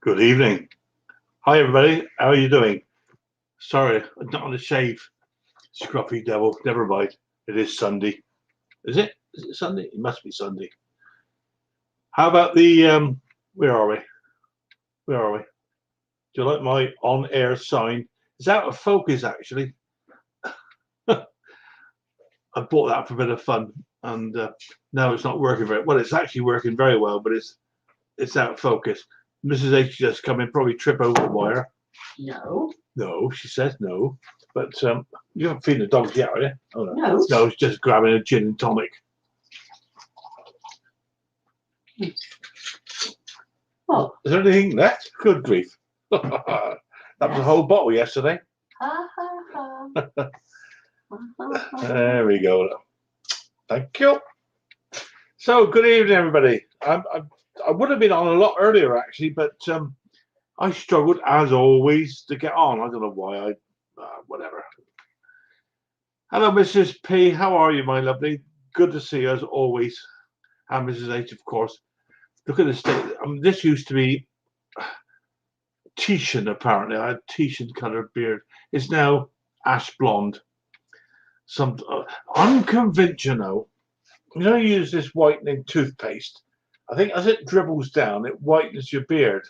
Good evening. Hi, everybody. How are you doing? Sorry, I'm not on a shave. Scruffy devil. Never mind. It is Sunday. Is it? Is it Sunday? It must be Sunday. How about where are we? Where are we? Do you like my on-air sign? It's out of focus, actually. I bought that for a bit of fun, and now it's not working very well. It's actually working very well, but it's out of focus. Mrs. H just come in, probably trip over the wire. No. No, she says no. But you haven't feeding the dogs yet, are you? Oh no. No. No, it's just grabbing a gin and tonic. Oh. Is there anything left? Good grief. That was a whole bottle yesterday. Ha ha ha. There we go. Thank you. So, good evening, everybody. I would have been on a lot earlier, actually, but I struggled, as always, to get on. I don't know why. Whatever. Hello, Mrs. P. How are you, my lovely? Good to see you, as always. And Mrs. H, of course. Look at the state. This used to be Titian, apparently. I had Titian coloured beard. It's now ash blonde. I'm convinced, you use this whitening toothpaste. I think as it dribbles down, it whitens your beard.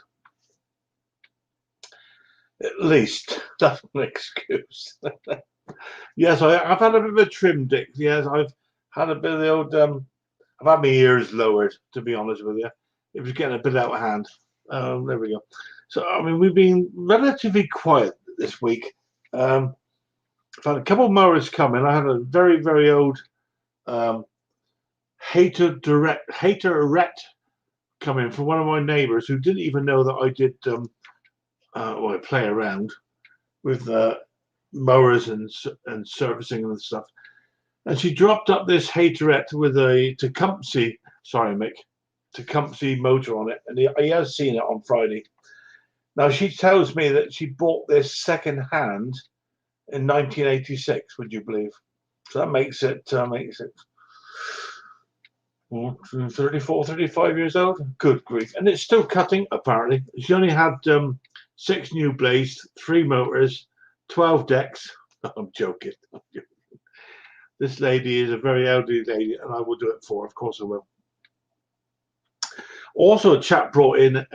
At least that's an excuse. Yes, I've had a bit of a trim, Dick. Yes, I've had a bit of the old. I've had my ears lowered, to be honest with you. It was getting a bit out of hand. There we go. So, we've been relatively quiet this week. I've had a couple of mowers coming. I had a very, very old haterette come in from one of my neighbours who didn't even know that I did. I play around with mowers and surfacing and stuff. And she dropped up this haterette with a Tecumseh, sorry, Mick, Tecumseh motor on it. And he has seen it on Friday. Now, she tells me that she bought this second hand in 1986, would you believe? So that makes it 34, 35 years old. Good grief. And it's still cutting, apparently. She only had 6 new blades, 3 motors, 12 decks. I'm joking. This lady is a very elderly lady, and I will do it for her. Of course I will. Also, a chap brought in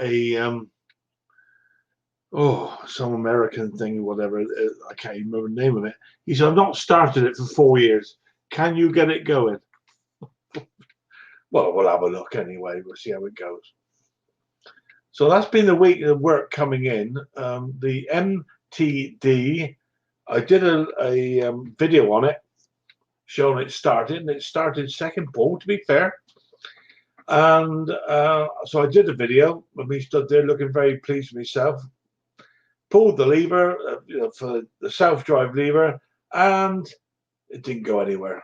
some American thing, whatever. I can't even remember the name of it. He said, I've not started it for 4 years. Can you get it going? Well, we'll have a look anyway. We'll see how it goes. So that's been the week of work coming in. The MTD, I did a video on it, showing it started, and it started second pull, to be fair. And so I did a video when we stood there looking very pleased with myself. Pulled the lever, for the self-drive lever, and it didn't go anywhere.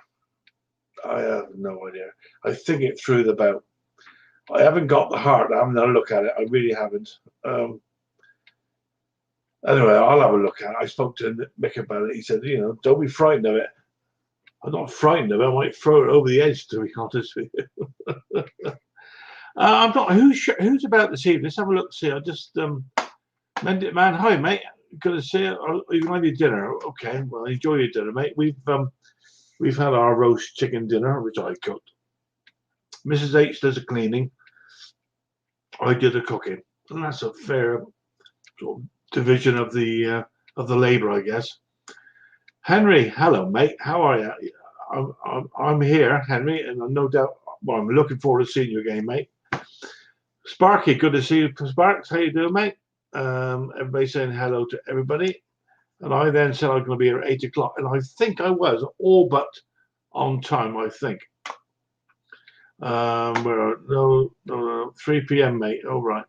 I have no idea. I think it threw the bout. I haven't got the heart. I haven't had a look at it. I really haven't. Anyway, I'll have a look at it. I spoke to Mick about it. He said, don't be frightened of it. I'm not frightened of it. I might throw it over the edge, to be honest with you. I'm not. Who's about this evening? Let's have a look. See, I just mend it, man. Hi, mate. Good to see you. Are you going to have your dinner? Okay. Well, enjoy your dinner, mate. We've had our roast chicken dinner, which I cooked. Mrs. H does the cleaning. I did the cooking, and that's a fair sort of division of the labour, I guess. Henry, hello, mate. How are you? I'm here, Henry, and I'm no doubt. Well, I'm looking forward to seeing you again, mate. Sparky, good to see you, Sparks. How you doing, mate? Everybody saying hello to everybody. And I then said I was going to be here at 8 o'clock, and I think I was all but on time. I think. No, 3 p.m., mate. All right.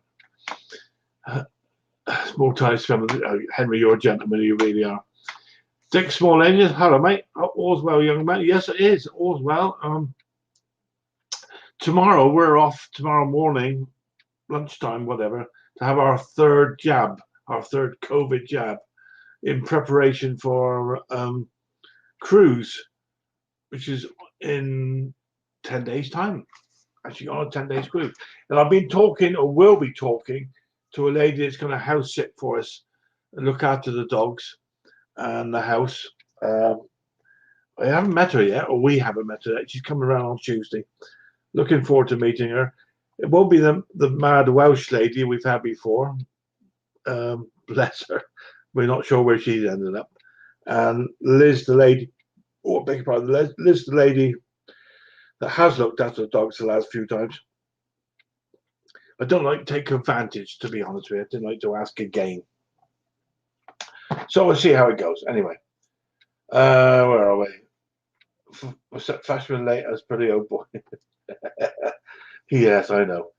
It's more time spent with Henry. You're a gentleman. You really are. Dick Small Engines, hello, mate. All's well, young man. Yes, it is. All's well. Tomorrow we're off. Tomorrow morning, lunchtime, whatever, to have our third jab, our third COVID jab, in preparation for cruise, which is in 10 days' time. Actually, on a 10 days cruise, and I've been talking, or will be talking, to a lady that's going to house sit for us and look after the dogs and the house. I haven't met her yet, or we haven't met her yet. She's coming around on Tuesday. Looking forward to meeting her. It won't be the mad Welsh lady we've had before. Bless her. We're not sure where she's ended up. And Liz, the lady, beg your pardon, Liz, the lady that has looked after the dogs the last few times. I don't like to take advantage, to be honest with you. I didn't like to ask again. So we'll see how it goes. Anyway, where are we? Fashion late as pretty old boy. Yes, I know.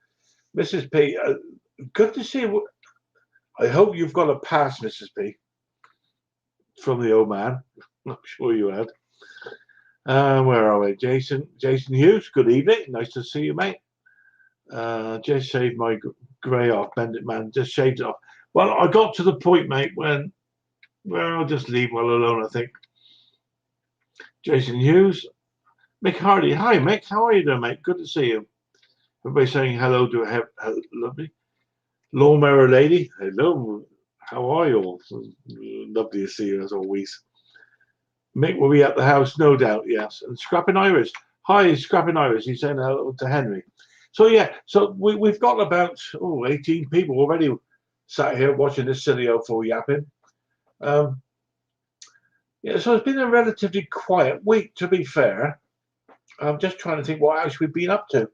Mrs. P, good to see you. I hope you've got a pass, Mrs. P, from the old man. I'm sure you had. Where are we? Jason Hughes, good evening. Nice to see you, mate. Just shaved my grey off, Bendit man. Just shaved it off. Well, I got to the point, mate, well, I'll just leave well alone, I think. Jason Hughes. Mick Hardy. Hi, Mick. How are you doing, mate? Good to see you. Everybody saying hello to her. Lovely. Lawnmower lady. Hello. How are you all? Lovely to see you as always. Mick will be at the house, no doubt, yes. And Scrapping Iris. Hi, Scrapping Iris. He's saying hello to Henry. So, yeah, so we've got about 18 people already sat here watching this silly old fool yapping. Yeah, so it's been a relatively quiet week, to be fair. I'm just trying to think what else we've been up to.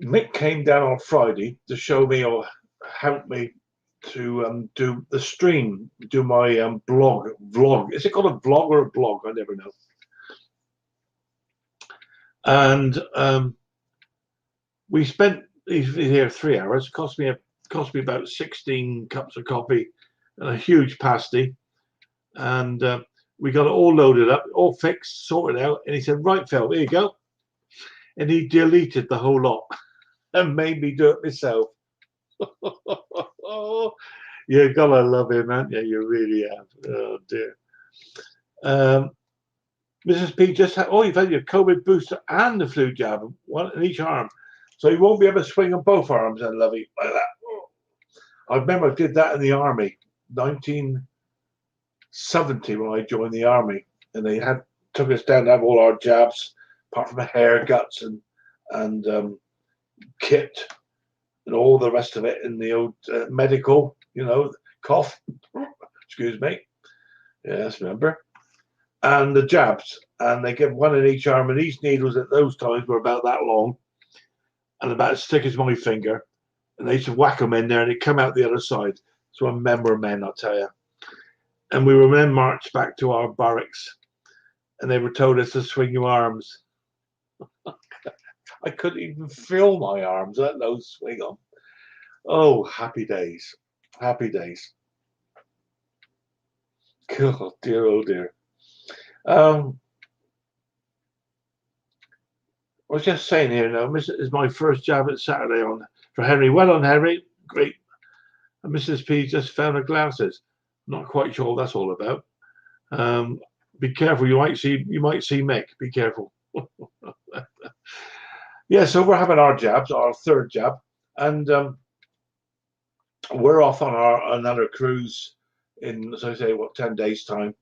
Mick came down on Friday to show me or help me to do the stream, do my vlog. Is it called a vlog or a blog? I never know. And we spent here 3 hours. Cost me about 16 cups of coffee and a huge pasty. And we got it all loaded up, all fixed, sorted out. And he said, right, Phil, here you go. And he deleted the whole lot and made me do it myself. You gotta love him, man. Yeah, you really have. Oh dear. Mrs. P just had, you've had your COVID booster and the flu jab, one in each arm. So you won't be able to swing on both arms and love it like that. I remember I did that in the army, 1970 when I joined the army, and they took us down to have all our jabs, apart from hair, guts, and kit, and all the rest of it in the old medical, cough. Excuse me. Yes, remember. And the jabs, and they give one in each arm, and these needles at those times were about that long and about as thick as my finger, and they used to whack them in there and they come out the other side. So I remember, men, I'll tell you. And we were then marched back to our barracks, and they were told us to swing your arms. I couldn't even feel my arms, let alone swing them. Oh, happy days. Happy days. Oh dear, oh dear. I was just saying here now, this is my first jab at Saturday for Henry. Well done, Henry. Great. And Mrs. P just found her glasses. Not quite sure what that's all about. Be careful. You might see Mick. Be careful. Yeah, so we're having our jabs, our third jab, and we're off on another cruise in, as I say, 10 days time.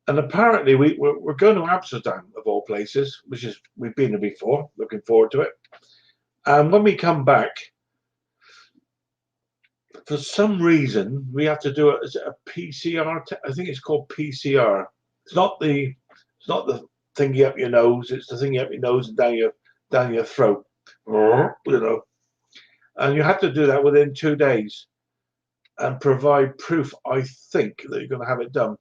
And apparently we're going to Amsterdam, of all places, which is, we've been there before, looking forward to it. And when we come back, for some reason, we have to do a PCR. I think it's called PCR. It's not the thingy up your nose. It's the thingy up your nose and down your throat. And you have to do that within 2 days and provide proof, I think, that you're going to have it done.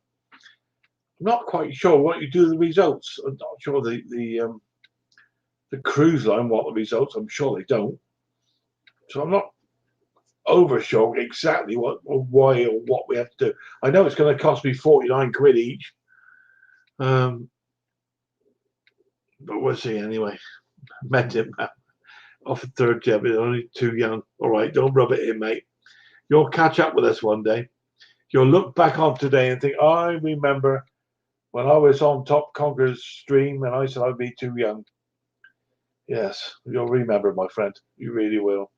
I'm not quite sure what you do the results. I'm not sure the cruise line what the results. I'm sure they don't. So I'm not over sure exactly what or why or what we have to do. I know it's going to cost me 49 quid each. But we'll see anyway. Met him off a third jab. He's only too young. All right, don't rub it in, mate. You'll catch up with us one day. You'll look back on today and think, I remember when I was on Top Conqueror's stream and I said I'd be too young. Yes, you'll remember, my friend. You really will.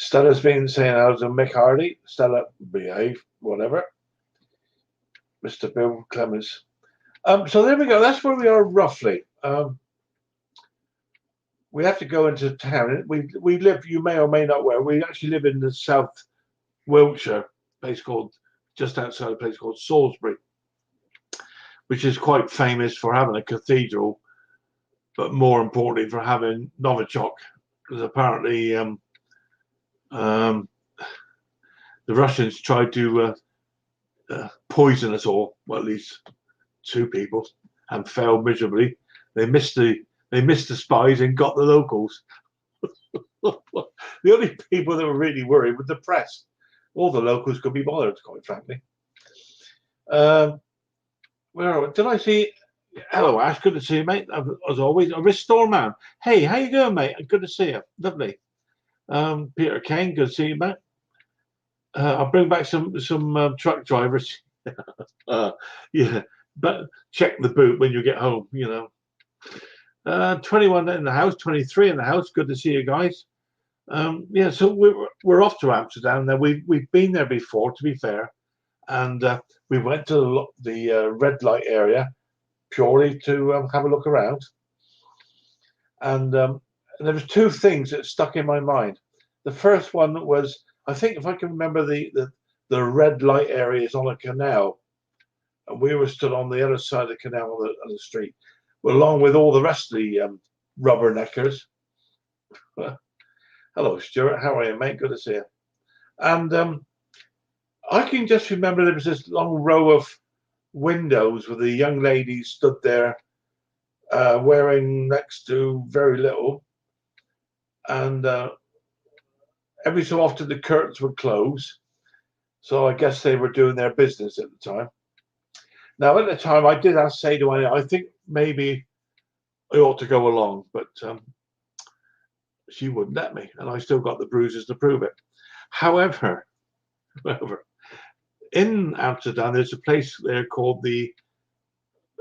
Stella's been saying how's Mick Hardy. Stella, behave, whatever. Mr. Bill Clemens. So there we go. That's where we are roughly. We have to go into town. We live. You may or may not know. We actually live in the South Wiltshire place called just outside a place called Salisbury, which is quite famous for having a cathedral, but more importantly for having Novichok, because apparently the Russians tried to poison us all. Well, at least 2 people, and failed miserably. They missed the spies and got the locals. The only people that were really worried were the press. All the locals could be bothered, quite frankly. Where did I see? Hello, Ash. Good to see you, mate. As always, a Restore Man. Hey, how you doing, mate? Good to see you. Lovely. Peter Kane. Good to see you, mate. I'll bring back some truck drivers. Yeah, but check the boot when you get home. 21 in the house, 23 in the house. Good to see you guys. Yeah, so we're off to Amsterdam now. We've been there before, to be fair, and we went to the red light area purely to have a look around. And there was 2 things that stuck in my mind. The first one was, I think if I can remember, the red light area is on a canal, and we were stood on the other side of the canal on the street, along with all the rest of the rubberneckers. Hello, Stuart. How are you, mate? Good to see you. And I can just remember there was this long row of windows with the young ladies stood there wearing next to very little. And every so often the curtains would close. So I guess they were doing their business at the time. Now, at the time, I did say to Annie, I think maybe I ought to go along, but she wouldn't let me, and I still got the bruises to prove it. However, in Amsterdam, there's a place there called the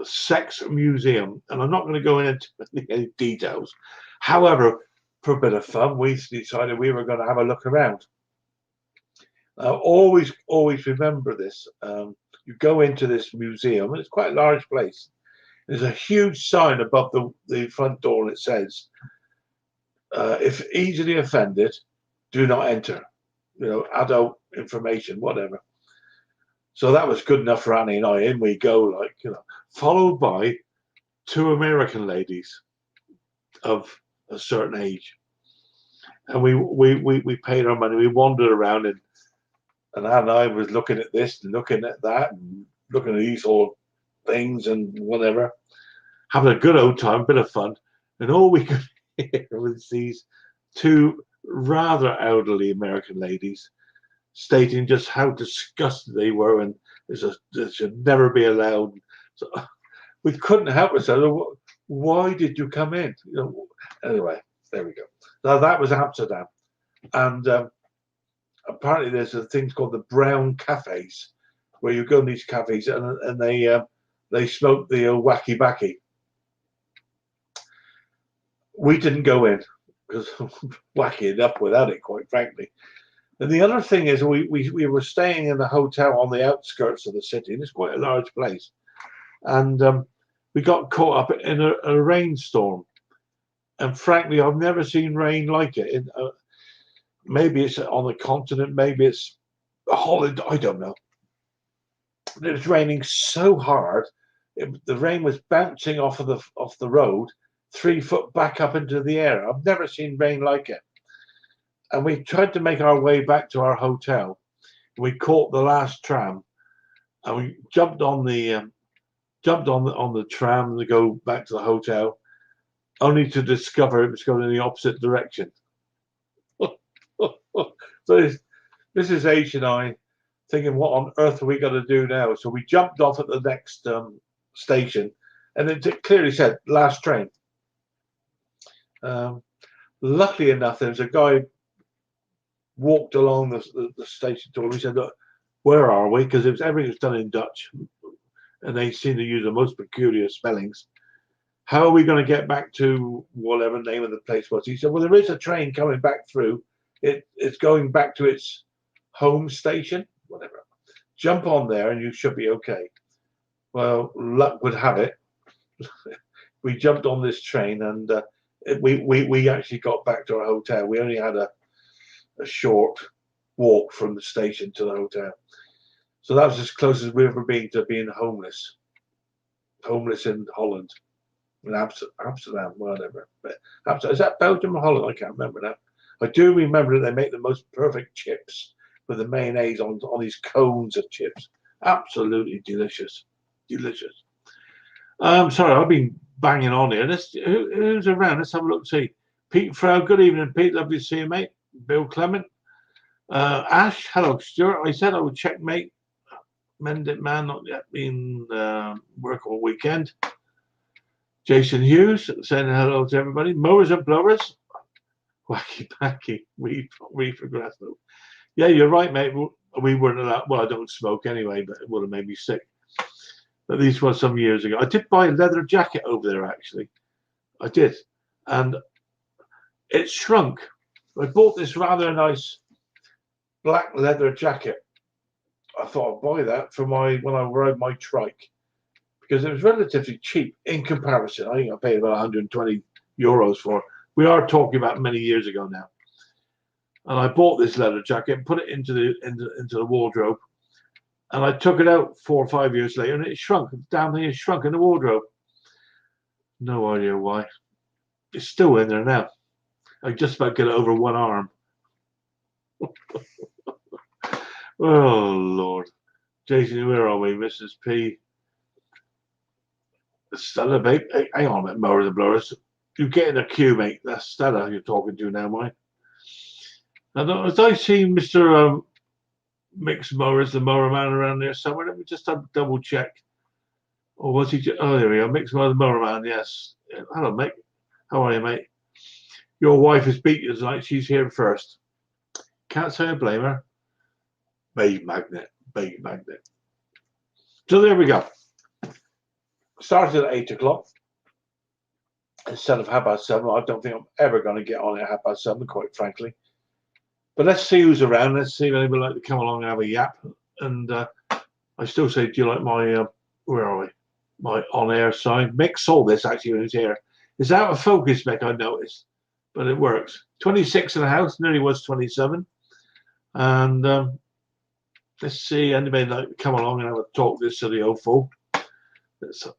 Sex Museum, and I'm not going to go into any details. However, for a bit of fun, we decided we were going to have a look around. Always remember this. You go into this museum, and it's quite a large place. There's a huge sign above the front door, and it says, if easily offended, do not enter. Adult information, whatever. So that was good enough for Annie and I. In we go, followed by 2 American ladies of a certain age. And we paid our money. We wandered around, and Anne and I was looking at this and looking at that and looking at these old things and whatever, having a good old time, bit of fun. And all we could hear was these 2 rather elderly American ladies stating just how disgusted they were, and this should never be allowed. So we couldn't help ourselves. Why did you come in? Anyway, there we go. Now that was Amsterdam, and apparently there's a thing called the brown cafes, where you go in these cafes and they smoke the wacky backy. We didn't go in because wacky enough without it, quite frankly. And the other thing is we were staying in a hotel on the outskirts of the city, and it's quite a large place. And we got caught up in a rainstorm. And frankly, I've never seen rain like it. Maybe it's on the continent, maybe it's a holiday, I don't know. It was raining so hard, the rain was bouncing off the road 3 foot back up into the air. I've never seen rain like it. And we tried to make our way back to our hotel. We caught the last tram, and we jumped on the tram to go back to the hotel, only to discover it was going in the opposite direction. So this is H and I thinking, what on earth are we going to do now? So we jumped off at the next station, and it clearly said last train. Luckily enough, there was a guy walked along the station door. We said, look, where are we? Because everything was done in Dutch, and they seem to use the most peculiar spellings. How are we going to get back to whatever name of the place was? He said, well, there is a train coming back through it's going back to its home station, whatever. Jump on there and you should be okay. Well, luck would have it. We jumped on this train and we actually got back to our hotel. We only had a short walk from the station to the hotel. So that was as close as we've ever been to being homeless. Homeless in Holland. In Amsterdam, whatever. But is that Belgium or Holland? I can't remember now. I do remember that they make the most perfect chips with the mayonnaise on these cones of chips. Absolutely delicious. Delicious. Sorry, I've been banging on here. Who's around? Let's have a look. See. Pete Frau, good evening, Pete. Lovely to see you, mate. Bill Clement. Ash, hello, Stuart. I said I would check, mate. Mendit man, not yet been work all weekend. Jason Hughes saying hello to everybody. Mowers and blowers. Wacky packy. We progress though. Yeah, you're right, mate. We weren't allowed. Well, I don't smoke anyway, but it would have made me sick. But these were some years ago. I did buy a leather jacket over there, actually. I did. And it shrunk. I bought this rather nice black leather jacket. I thought I'd buy that for when I rode my trike because it was relatively cheap in comparison. I think I paid about 120 euros for it. We are talking about many years ago now. And I bought this leather jacket and put it into the wardrobe. And I took it out 4 or 5 years later and it shrunk. The damn thing has shrunk in the wardrobe. No idea why. It's still in there now. I just about get it over one arm. Oh, Lord. Jason, where are we? Mrs. P. Stella, babe. Hey, hang on a minute, Mower the Blowers. You get in a queue, mate. That's Stella you're talking to now, mate. And as I see Mr. Mix Mowers, the mower man around there somewhere, let me just have a double check. Or was he? Oh, there we go. Mix Mower, the mower man. Yes. Hello, mate. How are you, mate? Your wife has beat you tonight. She's here first. Can't say I blame her. Babe magnet. So there we go. Started at 8 o'clock instead of 7:30. I don't think I'm ever going to get on at 7:30, quite frankly. But let's see who's around. Let's see if anybody would like to come along and have a yap. And I still say, do you like my, where are we? My on-air sign. Mick saw this actually when he was here. It's out of focus, Mick, I noticed. But it works. 26 in the house, nearly was 27. And let's see, anybody like to come along and have a talk this silly old fool. Let's see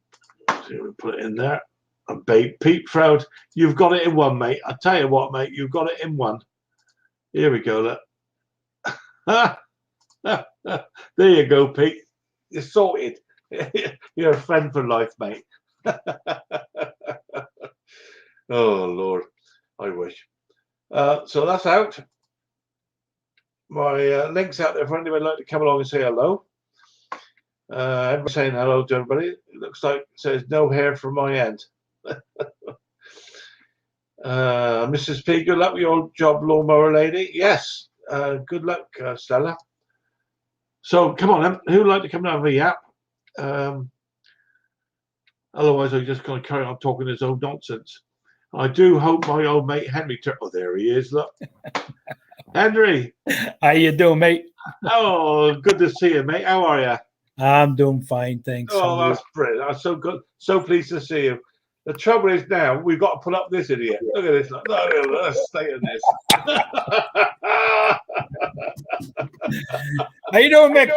if we put it in there. And Pete Froud, you've got it in one, mate. I tell you what, mate, you've got it in one. Here we go, look. There you go, Pete. You're sorted. You're a friend for life, mate. Oh, Lord. I wish. So that's out. My link's out there for anybody who'd like to come along and say hello. Everybody saying hello to everybody. It looks like it says no hair from my end. Mrs. P, good luck with your job, lawnmower lady. Yes, good luck, Stella. So come on, then. Who'd like to come and have a yap? Otherwise, I'm just going to carry on talking this old nonsense. I do hope my old mate Henry. Oh, there he is. Look, Henry. How you doing, mate? Oh, good to see you, mate. How are you? I'm doing fine, thanks. Oh, that's brilliant. I'm so good. So pleased to see you. The trouble is now we've got to put up this idiot. Look at this. Look at the state of this. How you doing, Mick?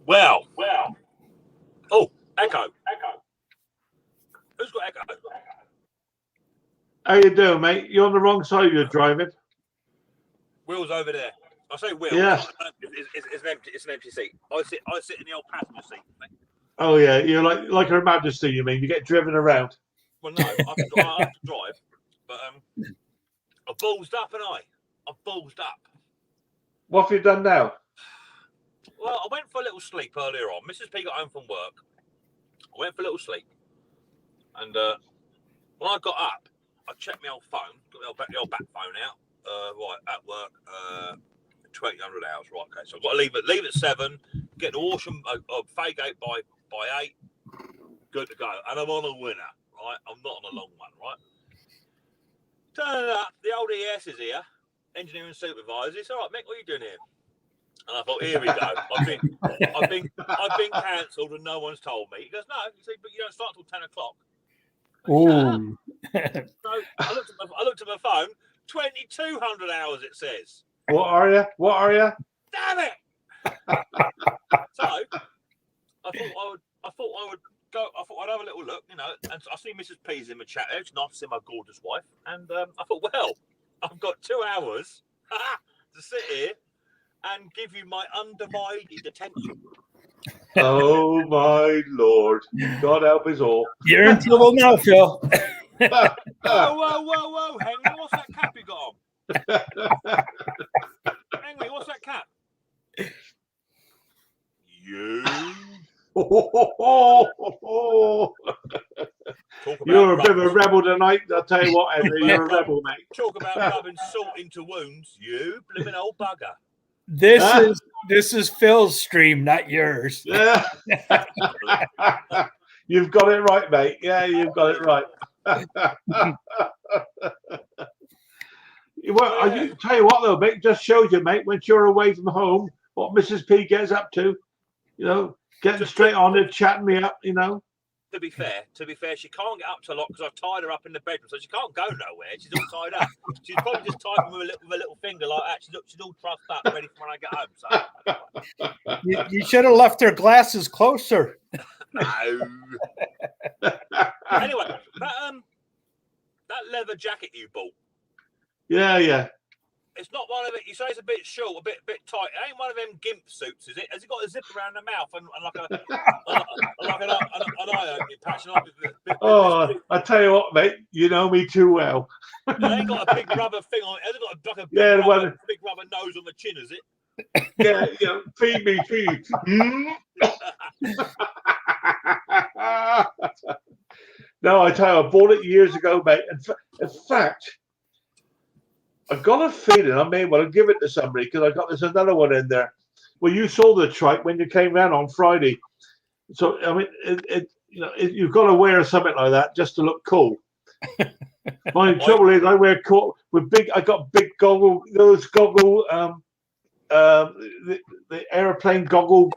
Well. Oh, echo. Who's got echo? How you doing, mate? You're on the wrong side of your driving. Will's over there. I say Will. Yes. It's an empty seat. I sit in the old passenger seat. Mate. Oh yeah, you're like Her Majesty. You mean you get driven around? Well, no, I have to drive, but I've ballsed up, and I've ballsed up. What have you done now? Well, I went for a little sleep earlier on. Mrs. P got home from work. I went for a little sleep, and when I got up, I checked my old phone, got the old back phone out. Right at work, 2,800 hours. Right, okay. So I've got to leave at 7. Get to Horsham, Faygate by 8. Good to go, and I'm on a winner. Right, I'm not on a long one. Right. Turning up, the old ES is here. engineering supervisor. He said, "All right, Mick, what are you doing here?" And I thought, here we go. I've been cancelled and no one's told me. He goes, "No," he said, "but you don't start till 10 o'clock." Ooh. So I looked at my phone. 2,200 hours it says. What are you? What are you? Damn it! So I thought I would go. I thought I'd have a little look, you know. And I see Mrs. P's in the chat. It's nice to see my gorgeous wife. And I thought, well, I've got 2 hours to sit here and give you my undivided attention. Oh my Lord! God help us all. You're in trouble now, Phil. Whoa, Henry, what's that cap you got on? Henry, what's that cap? You. Talk about You're a bit of a rubbing- rebel tonight. I'll tell you what, Henry, you're a rebel, mate. Talk about rubbing salt into wounds. You blooming old bugger. This is Phil's stream, not yours. Yeah. You've got it right, mate. Yeah, you've got it right. Well, I tell you what, though, mate, just shows you, mate, when you're away from home, what Mrs. P gets up to. You know, getting straight on it, chatting me up. You know. To be fair, she can't get up to a lot because I've tied her up in the bedroom, so she can't go nowhere. She's all tied up. She's probably just typing with a little finger like that. She's all trussed up, ready for when I get home. So You should have left her glasses closer. no. Anyway, that leather jacket you bought. Yeah. It's not one of it. You say it's a bit short, a bit tight. It ain't one of them gimp suits, is it? Has it got a zip around the mouth and like an eye opening patch? Oh, I tell you what, mate, you know me too well. It ain't got a big rubber thing on it. Has it got a big rubber nose on the chin, is it? Yeah, feed me. No, I tell you, I bought it years ago, mate. In fact, I've got a feeling I may well give it to somebody because I got this another one in there. Well, you saw the trike when you came round on Friday, so I mean, you've got to wear something like that just to look cool. My trouble is, I wear I got big those the airplane goggles.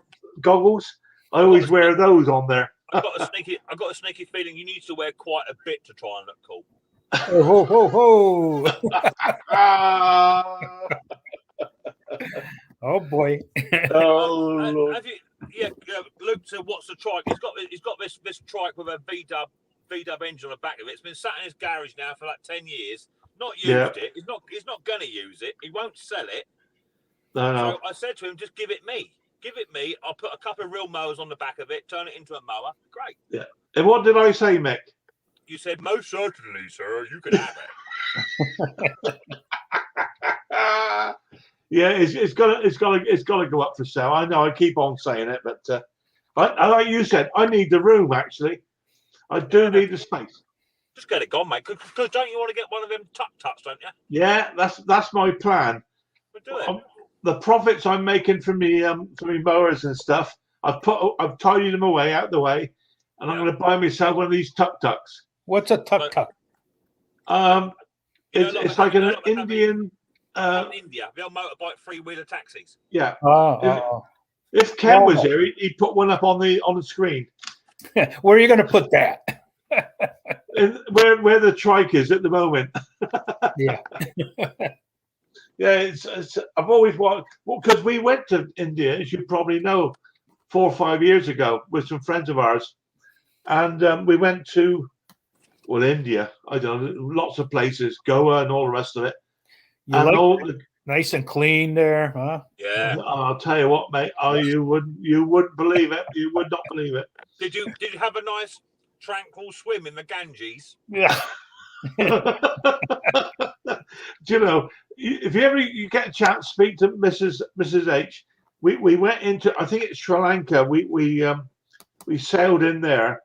I always wear those on there. I've got a sneaky feeling you need to wear quite a bit to try and look cool. Oh, ho, ho. Oh boy. Oh Lord. Have you, Luke said, "What's the trike?" He's got this trike with a VW engine on the back of it. It's been sat in his garage now for like 10 years. Not used it. He's not going to use it. He won't sell it. No. So I said to him, "Just give it me. Give it me. I'll put a couple of real mowers on the back of it. Turn it into a mower. Great." Yeah. And what did I say, Mick? You said, "Most certainly, sir. You can have it." Yeah, it's got to go up for sale. I know. I keep on saying it, but like you said, I need the room. Actually, I do need the space. Just get it gone, mate. Because don't you want to get one of them tuck-tucks, don't you? Yeah, that's my plan. We'll do it. The profits I'm making from me mowers and stuff, I've tidied them away out the way, and I'm going to buy myself one of these tuck-tucks. What's a tuck-tuck? It's like an Indian. In India, the old motorbike three-wheeler taxis. Yeah. Oh. If Ken was here, he'd put one up on the screen. Where are you going to put that? Where the trike is at the moment. Yeah. Yeah, it's I've always wanted, because we went to India, as you probably know, 4 or 5 years ago with some friends of ours, and we went to India. I don't know, lots of places, Goa and all the rest of it. Nice and clean there, huh? Yeah. I'll tell you what, mate. You wouldn't believe it. You would not believe it. Did you have a nice tranquil swim in the Ganges? Yeah. Do you know, if you get a chance, speak to Mrs. H. We went into, I think it's Sri Lanka. We sailed in there,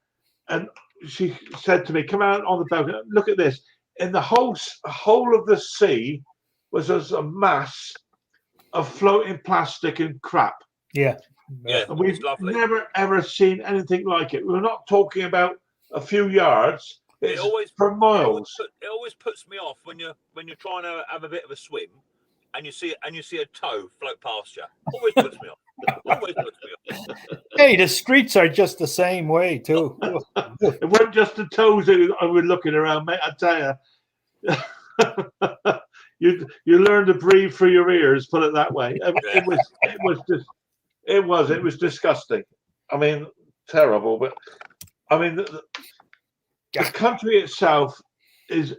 and she said to me, "Come out on the boat. Look at this. In the whole of the sea was just a mass of floating plastic and crap. Yeah. Yeah, And we've lovely. never ever seen anything like it. We're not talking about a few yards. It's for miles. It always puts me off when you're trying to have a bit of a swim and you see a toe float past you. Always puts me off. Always puts me off. Hey, the streets are just the same way too. It weren't just the toes that I was looking around, mate. I tell you, you learn to breathe through your ears. Put it that way. It was disgusting. I mean, terrible. But I mean, the country itself is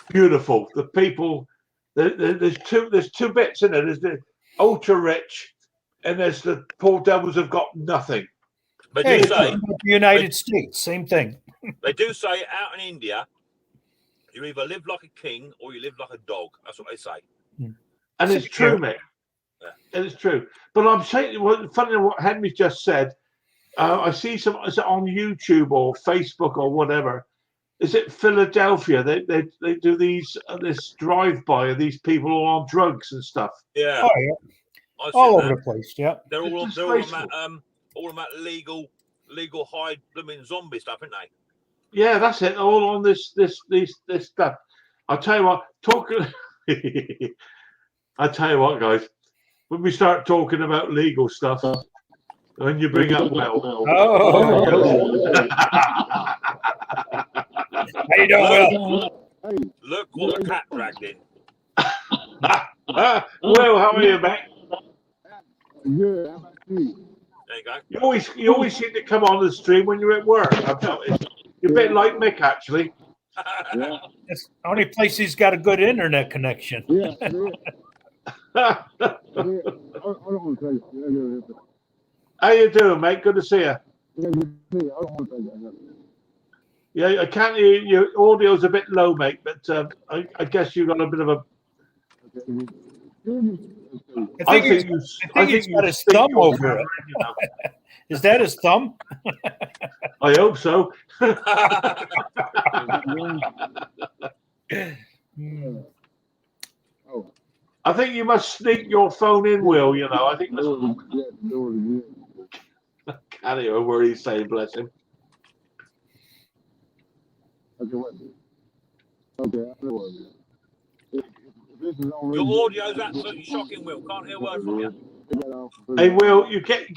beautiful. The people, there's two bits in it. There's the ultra rich, and there's the poor devils have got nothing. But Hey, do say the United States, same thing. they do say out in India, you either live like a king or you live like a dog. That's what they say. And it's true, mate. Yeah. It is true. But I'm saying, funny what Henry just said. I see is it on YouTube or Facebook or whatever. Is it Philadelphia? They do this drive-by of these people all on drugs and stuff. Yeah, Oh, yeah. I've All seen over that. the place. Yeah. They're all It's on disgraceful. that legal high blooming zombie stuff, aren't they? Yeah, that's it. All on this stuff. I'll tell you what. I tell you what, guys. When we start talking about legal stuff, when you bring up Will, Oh, how you doing, Will? Look what the cat dragged in. Will, how are you, mate? Good. How about you? There you go. You always seem to come on the stream when you're at work. I've noticed. You're a bit like Mick, actually. Yeah. It's the only place he's got a good internet connection. Yeah. Hold on a second. How you doing, mate? Good to see you. Hold on a second. Yeah, I can't hear you. Your audio's a bit low, mate, but I guess you got a bit of a. I think he's got his speak thumb your over camera, it. you know. Is that his thumb? I hope so. Hmm. I think you must sneak your phone in, Will. You know, I think that's. I can't hear a word he's saying. Bless him. Your audio's absolutely shocking, Will. Can't hear a word from you. Hey, Will, you get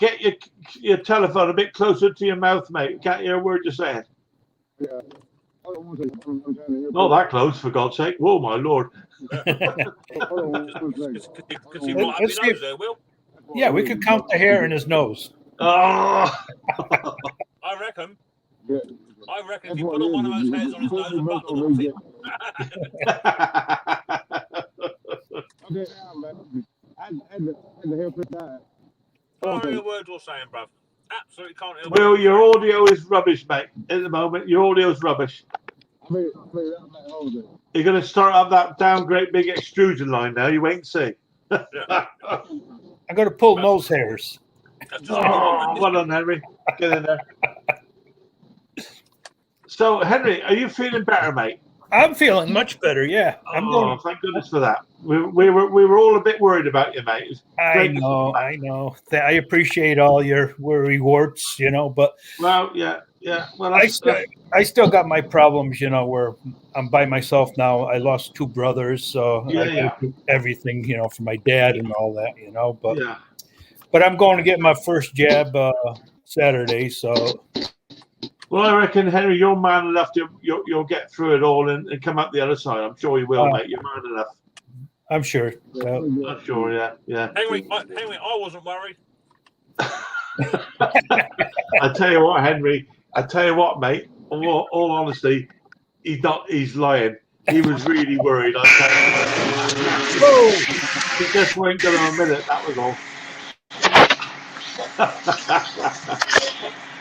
your telephone a bit closer to your mouth, mate. Can't hear a word you're saying. Not that close, for God's sake. Whoa, my lord. Because you might have your nose there, Will. Yeah, we could count the hair in his nose. Oh. I reckon if you put on one of those hairs on his nose and button them, fit. Can't hear a word you're saying, bruv. Absolutely can't hear a word. Will, your audio is rubbish, mate. At the moment, your audio is rubbish. You're going to start up that down great big extrusion line now. You wait and see. Yeah. I'm going to pull nose hairs. That's just Oh, well done, Henry. Get in there. So, Henry, are you feeling better, mate? I'm feeling much better. Yeah, I'm going. Thank goodness for that. We were all a bit worried about you, mate. I know. I appreciate all your rewards, but Well, yeah. Well, I still got my problems, where I'm by myself now. I lost two brothers, so I gotta do everything, for my dad and all that, But yeah. but I'm going to get my first jab Saturday, so. Well, I reckon, Henry, you're man enough you'll get through it all and come up the other side. I'm sure you will, mate. You're man enough. I'm sure. I'm sure, yeah. Henry, I wasn't worried. I tell you what, Henry. I tell you what, mate. All honesty, he's lying. He was really worried. I tell you. He just weren't going to admit it. That was all.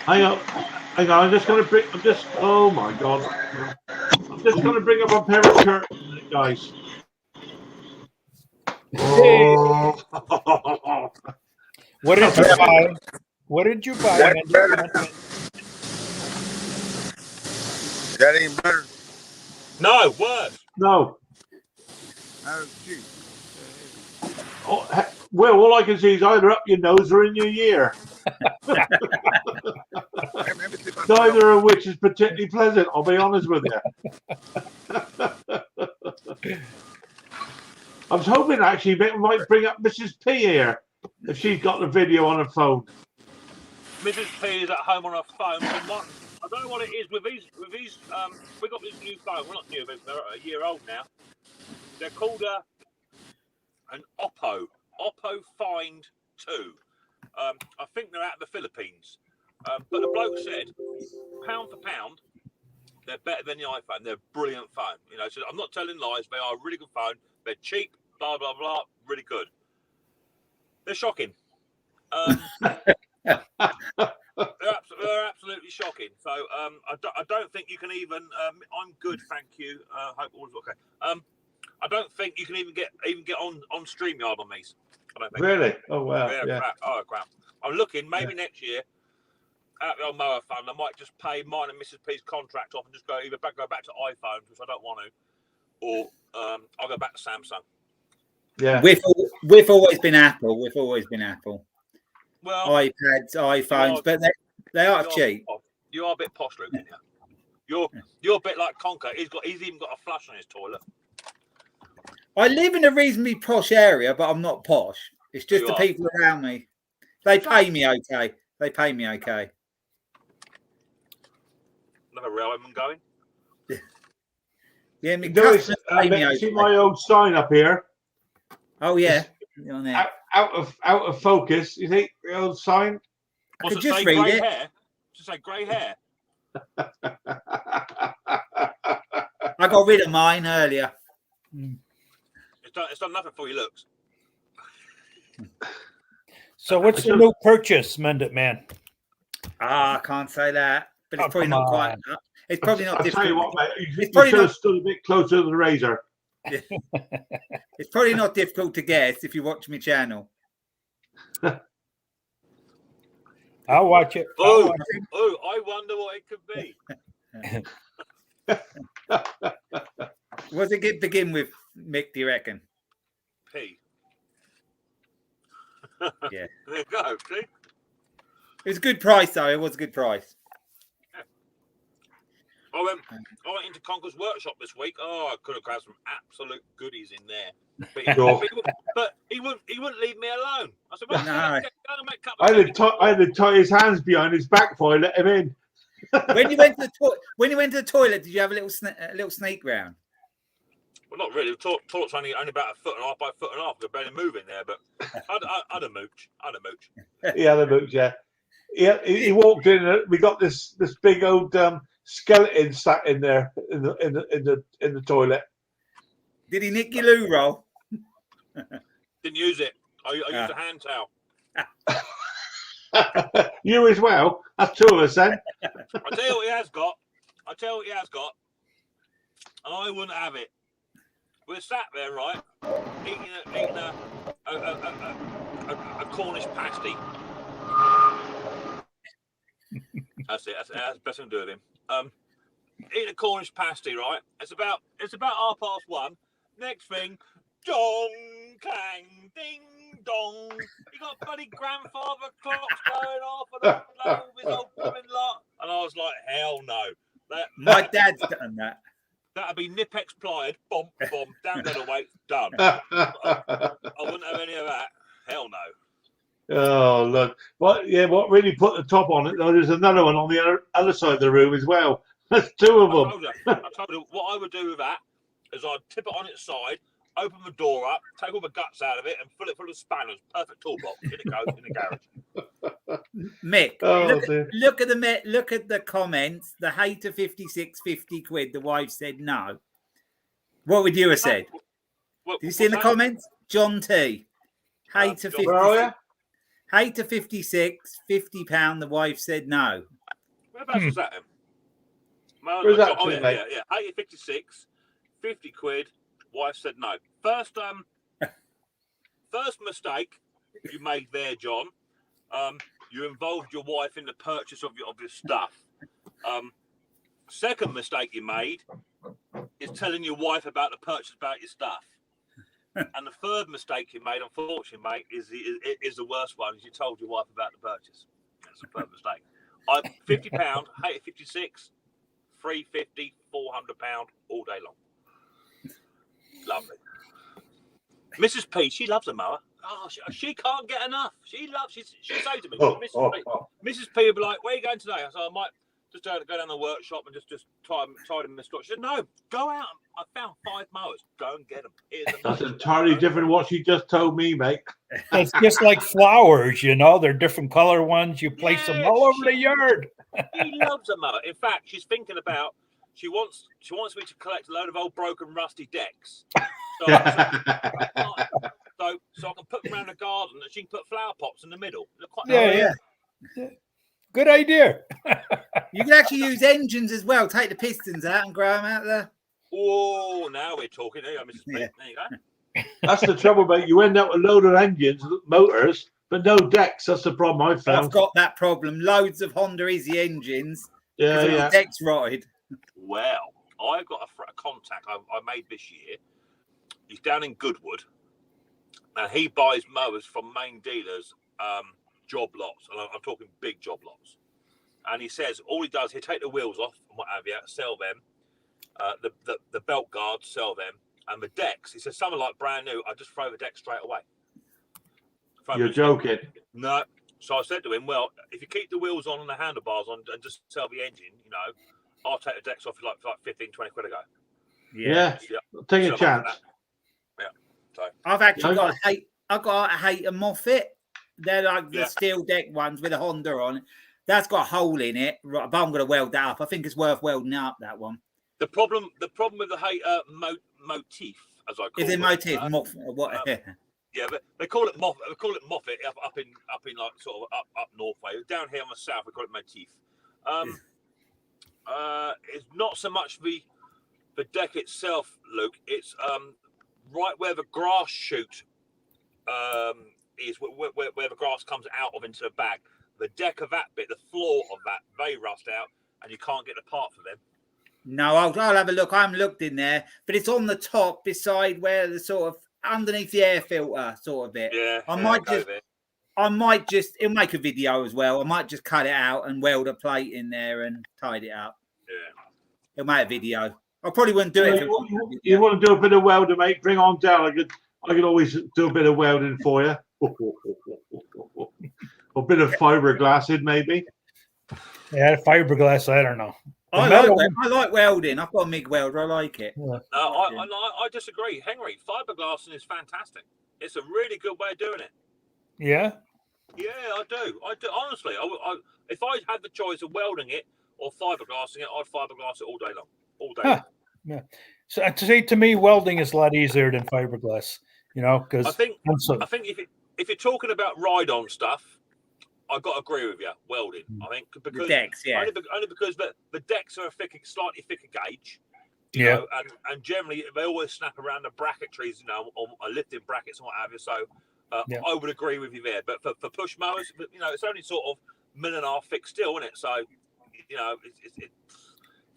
Hang on. I'm just going to bring. Oh my God. I'm just going to bring up a pair of curtains, guys. Oh. What did you buy? What did you buy? That ain't better. No, worse. No. How's she? Well, all I can see is either up your nose or in your ear. Neither of which is particularly pleasant, I'll be honest with you. I was hoping actually we might bring up Mrs. P here if she's got the video on her phone. Mrs. P is at home on her phone. And what, I don't know what it is with these. We got this new phone. Well, not new, but they're a year old now. They're called an Oppo Find 2. I think they're out of the Philippines. But the bloke said, pound for pound, they're better than the iPhone. They're a brilliant phone. You know, so I'm not telling lies. They are a really good phone. They're cheap. Blah blah blah. Really good. They're shocking. They're absolutely shocking. So I don't think you can even. I'm good, thank you. Hope all's okay. I don't think you can even get on StreamYard on these. I don't think. Really? Oh wow. Yeah. Crap. Oh crap. I'm looking. Maybe next year. Out the old mower fund, I might just pay mine and Mrs. P's contract off and just go back to iPhones, which I don't want to, or I'll go back to Samsung. Yeah. We've always been Apple. Well, iPads, iPhones, but they are cheap. You are a bit posh, Luke. You're a bit like Conker. He's even got a flush on his toilet. I live in a reasonably posh area, but I'm not posh. It's just the people around me. They pay me okay. Another railwayman going. Yeah, me see my old sign up here. Oh yeah, on there. Out of focus. You think the old sign? What's it just say? read Grey it. hair. Just say grey hair. I got rid of mine earlier. It's done nothing for your looks. So what's the new purchase, Mendit Man? I can't say that, but it's probably not quite. It's probably not I'll tell you difficult. what, mate. You probably should have not- stood a bit closer to the razor. It's probably not difficult to guess if you watch my channel. I'll watch it. Oh, I wonder what it could be. What's it begin with, Mick? Do you reckon? P. Yeah. There you go. See? It was a good price, though. It was a good price. I went into Conker's workshop this week. Oh, I could have grabbed some absolute goodies in there. But he wouldn't leave me alone. I said, well, No. go and make a cup I of had tea. to tie his hands behind his back before I let him in. When you went to the toilet, did you have a little sneak round? Well, not really. The toilet's only about a foot and a half by a foot and a half. We're barely moving there, but I'd a mooch. He had a mooch, yeah. He walked in. We got this big old skeleton sat in there in the toilet. Did he nick your loo roll? Didn't use it. I used a hand towel. You as well. That's two of us then. I tell you what he has got. And I wouldn't have it. We're sat there, right, eating a Cornish pasty. That's it. That's the best thing to do with him. Eating a Cornish pasty, right? It's about 1:30. Next thing, dong, clang, ding, dong. You got bloody grandfather clocks going off and all this old women lot. And I was like, hell no. My dad's done that. That'd be Nipex plied, bomb, down to the weight, done. I wouldn't have any of that. Hell no. Oh look! What really put the top on it though? There's another one on the other side of the room as well. There's two of them. I told you what I would do with that is I'd tip it on its side, open the door up, take all the guts out of it, and fill it full of spanners. Perfect toolbox. In it goes in the garage. Mick, look at the comments. The hater 56, 50 quid. The wife said no. What would you have said? Did you see in the comments? John T. Hater 56. Hater 56, £50. The wife said no. Whereabouts was that? Where's that? Yeah. 56, 50 quid. Wife said no. First mistake you made there, John. You involved your wife in the purchase of your stuff. Second mistake you made is telling your wife about the purchase about your stuff. And the third mistake you made, unfortunately, mate, is the worst one. Is you told your wife about the purchase. That's a third mistake. £50, 56, £350, £400 all day long. Lovely. Mrs. P, she loves a mower. Oh, she can't get enough. She'll say to me, Mrs. P will be like, "Where are you going today?" I said, "I might just go down the workshop and just tidy my stock." She said, "No, go out. I found 5 mowers. Go and get them." That's entirely different what she just told me, mate. It's just like flowers, you know. They're different color ones. You place them all over the yard. He loves a mower. In fact, she's thinking about. She wants me to collect a load of old broken, rusty decks. So I can put them around the garden and she can put flower pots in the middle. Yeah. Good idea. You can actually use engines as well. Take the pistons out and grow them out there. Oh, now we're talking. There you go, Mrs. P. Yeah. There you go. That's the trouble, mate. You end up with a load of engines, motors, but no decks. That's the problem I found. I've got that problem. Loads of Honda Easy engines. Yeah. Decks rotted. Well, I've got a contact I made this year. He's down in Goodwood, and he buys mowers from main dealers, job lots, and I'm talking big job lots. And he says all he does, he'll take the wheels off and what have you, sell them, the belt guards, sell them, and the decks. He says some are like brand new. I just throw the deck straight away. You're joking. No. So I said to him, well, if you keep the wheels on and the handlebars on and just sell the engine, I'll take the decks off for like 15, 20 quid a go. Yeah. Take a chance. Yeah. So I've actually got a Hayter Moffat. They're like the steel deck ones with a Honda on it. That's got a hole in it, but I'm going to weld that up. I think it's worth welding up, that one. The problem with the Hayter motif, as I call it. Is it motif? What? Yeah, but they call it Moffat. They call it Moffat up in like sort of up north way. Down here on the south, we call it motif. It's not so much the deck itself, Luke. It's right where the grass shoot is, where the grass comes out of into the bag. The deck of that bit, the floor of that, they rust out, and you can't get the part for them. No, I'll have a look. I haven't looked in there, but it's on the top beside where the sort of underneath the air filter sort of bit. Yeah, I might just it'll make a video as well. I might just cut it out and weld a plate in there and tidy it up. Yeah. It'll make a video. I probably wouldn't do it. You want to do a bit of welding, mate? Bring on down. I could always do a bit of welding for you. A bit of fiberglassing, maybe. Yeah, fiberglass. I don't know. I like welding. I've got a MIG welder. I like it. Yeah. I disagree, Henry. Fiberglassing is fantastic. It's a really good way of doing it. Yeah. Yeah, I do. Honestly. If I had the choice of welding it or fiberglassing it, I'd fiberglass it all day long. All day. Long. Yeah. So to me, welding is a lot easier than fiberglass. Because I think if you're talking about ride-on stuff, I've got to agree with you. Welding, I think, because the decks, only because the decks are slightly thicker gauge. You know, and generally they always snap around the bracketries, or lifting brackets and what have you. So I would agree with you there. But for push mowers, it's only sort of 1.5 mm thick steel, isn't it? So it's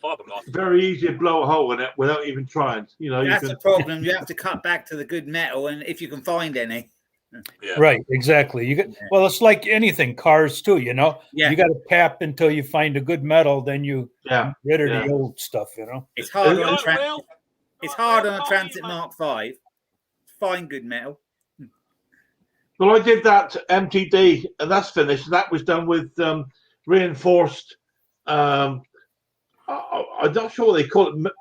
fiberglass. Very easy to blow a hole in it without even trying. That's the problem. You have to cut back to the good metal, and if you can find any. Yeah. Right, exactly. Well, it's like anything, cars too. You got to tap until you find a good metal, then you get rid of the old stuff. It's hard on a Transit Mark V. Find good metal. Well, I did that MTD, and that's finished. That was done with reinforced. I'm not sure what they call it.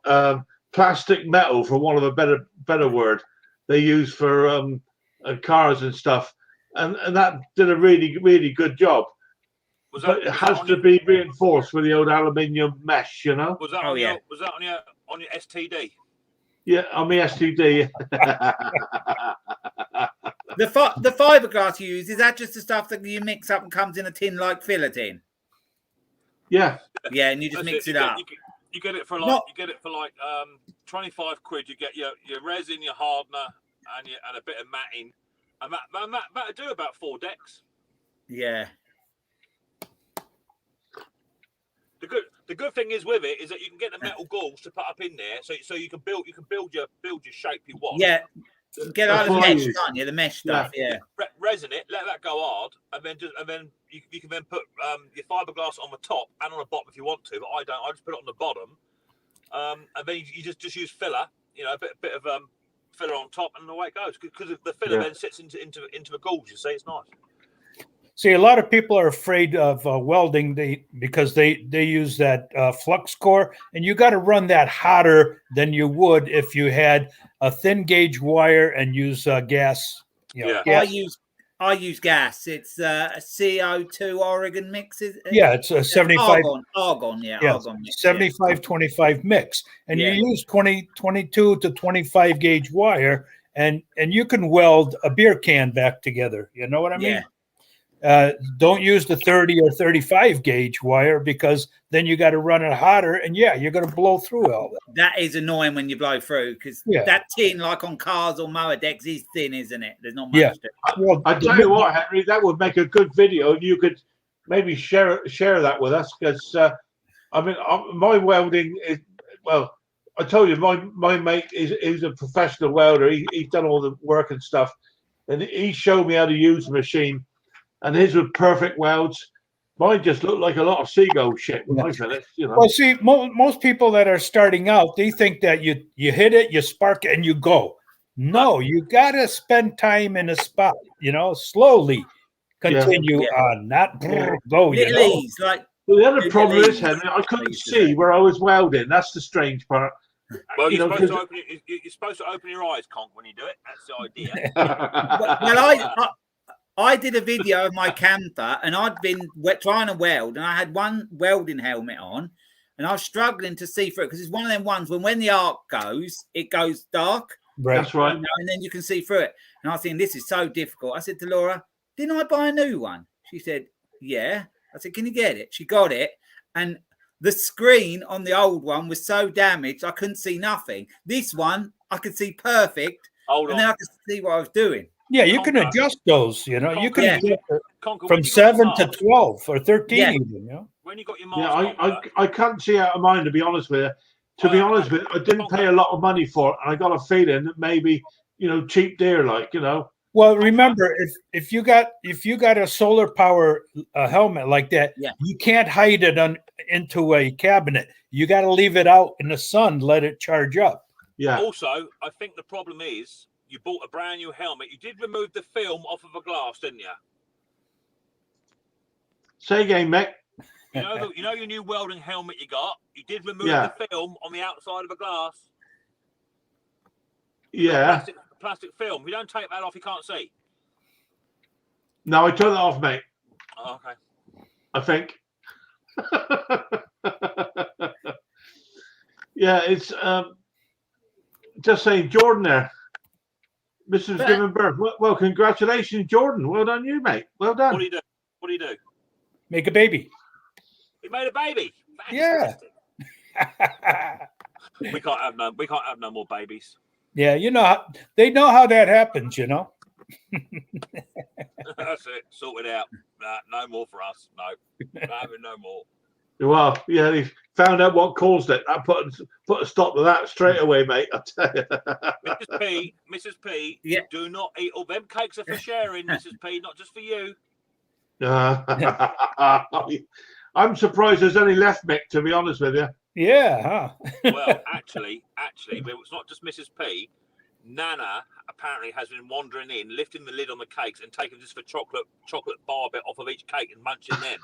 Plastic metal, for want of a better word. They use for cars and stuff, and that did a really, really good job. But it has to be reinforced with the old aluminium mesh, Was that on your STD? Yeah, on my STD. The fiberglass you use, is that just the stuff that you mix up and comes in a tin like fillet tin? Yeah. Yeah, and you just mix it up. You get it for 25 quid. You get your resin, your hardener, and a bit of matting, and that'll do about 4 decks. Yeah. The good thing is with it is that you can get the metal galls to put up in there, so you can build your shape you want. Yeah. Get out of the mesh, can't you? The mesh stuff, yeah. Resin it, let that go hard, and then you can then put your fiberglass on the top and on the bottom if you want to. But I don't. I just put it on the bottom, and then you just use filler. A bit of filler on top, and away it goes. Because the filler Yeah. then sits into the gauge. You see, it's nice. See, a lot of people are afraid of welding because they use that flux core, and you got to run that hotter than you would if you had a thin gauge wire and use gas. You know, Yeah. gas. I use gas. It's a CO2 Oregon mix. Yeah, it's a 75. Argon, yeah. Yeah, Argon mix, 75-25 mix, and you use 22 to 25 gauge wire, and you can weld a beer can back together. You know what I mean? Don't use the 30 or 35 gauge wire, because then you got to run it hotter, and you're going to blow through all that. That is annoying when you blow through, because that tin, like on cars or mower decks, is thin, isn't it? There's not much to it. Well, I tell you what, Henry, that would make a good video. You could maybe share that with us, because I mean, my welding is, well, I told you, my mate is a professional welder. He's done all the work and stuff, and he showed me how to use the machine, and his were perfect welds. Mine just looked like a lot of seagull shit when I finished, you know. Well, see, most people that are starting out, they think that you hit it, you spark it, and you go. No, you got to spend time in a spot, you know, slowly continue on, not go. Little ease, like. Well, the other problem is, Henry, I couldn't see where I was welding. That's the strange part. Well, you're supposed to open your eyes, Conk, when you do it. That's the idea. Well, I did a video of my camper, and I'd been trying to weld, and I had one welding helmet on, and I was struggling to see through it, because it's one of them ones when the arc goes, it goes dark. Right. That's right. You know, and then you can see through it. And I was thinking, this is so difficult. I said to Laura, didn't I buy a new one? She said, yeah. I said, can you get it? She got it. And the screen on the old one was so damaged, I couldn't see nothing. This one, I could see perfect. Then I could see what I was doing. Yeah, you can adjust those, you know. You can adjust Conker, from 7 to 12 or 13 even, you know. When you got your I can't see out of mine, to be honest with you. To be honest with you, I didn't pay a lot of money for it, and I got a feeling that maybe, you know, cheap deer, like, you know. Well, remember, if you got a solar power helmet like that, you can't hide it into a cabinet. You got to leave it out in the sun, let it charge up. Yeah. Also, I think the problem is you bought a brand new helmet. You did remove the film off of a glass, didn't you? Say again, Mick. You know your new welding helmet you got? You did remove the film on the outside of a glass. Yeah. Plastic film. If you don't take that off, you can't see. No, I took that off, mate. Oh, okay. I think. Yeah, it's just saying, Jordan there. Mrs. giving birth. Well, congratulations, Jordan. Well done, you, mate. Well done. What do you do? What do you do? Make a baby. We made a baby. Fantastic. Yeah. We can't have no more babies. Yeah, you know, they know how that happens, you know. That's it. Sort it out. No more for us. No. Not having no more. Well, yeah, they found out what caused it. I put a stop to that straight away, mate. I tell you. Mrs. P, do not eat all them cakes are for sharing, Mrs. P, not just for you. I'm surprised there's any left, Mick, to be honest with you. Yeah, huh? Well, actually, but it's not just Mrs. P. Nana apparently has been wandering in, lifting the lid on the cakes and taking just for chocolate bar bit off of each cake and munching them.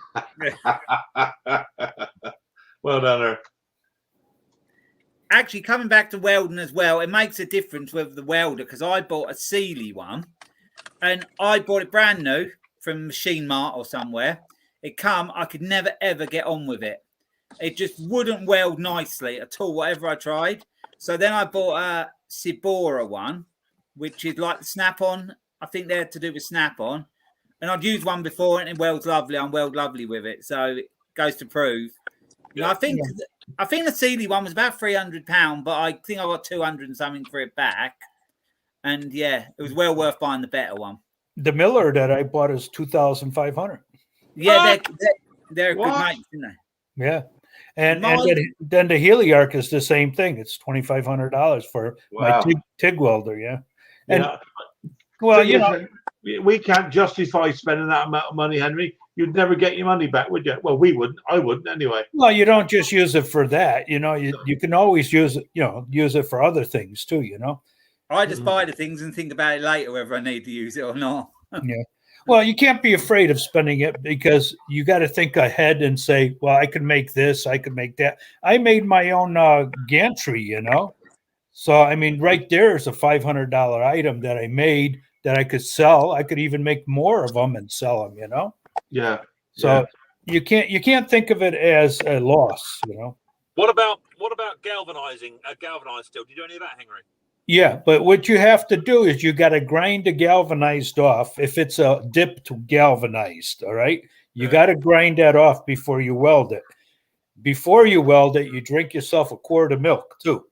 Well done, her. Actually, coming back to welding as well, it makes a difference with the welder, because I bought a Sealy one, and I bought it brand new from Machine Mart or somewhere. I could never ever get on with it. It just wouldn't weld nicely at all, whatever I tried. So then I bought a Sibora one, which is like the Snap-on. I think they're to do with Snap-on. And I'd used one before and it welds lovely. I'm weld lovely with it. So it goes to prove. You know, I think the Sealy one was about £300, but I think I got 200 and something for it back. And yeah, it was well worth buying the better one. The Miller that I bought is $2,500. Yeah, they're good mates, isn't they? Yeah. And then the Heliarc is the same thing. It's $2,500 for my TIG welder. Yeah. And well, you know, we can't justify spending that amount of money, Henry. You'd never get your money back, would you? Well, we wouldn't. I wouldn't anyway. Well, you don't just use it for that. You know, you can always use it. You know, use it for other things too. You know, I just buy the things and think about it later whether I need to use it or not. Yeah. Well, you can't be afraid of spending it because you got to think ahead and say, well, I could make this, I could make that. I made my own gantry, you know. So, I mean, right there is a $500 item that I made that I could sell. I could even make more of them and sell them, you know. Yeah. So you can't think of it as a loss, you know. What about galvanizing? Galvanized steel. Do you do any of that, Henry? Yeah, but what you have to do is you got to grind the galvanized off. If it's a dipped galvanized, all right, you got to grind that off before you weld it. Before you weld it, you drink yourself a quart of milk too,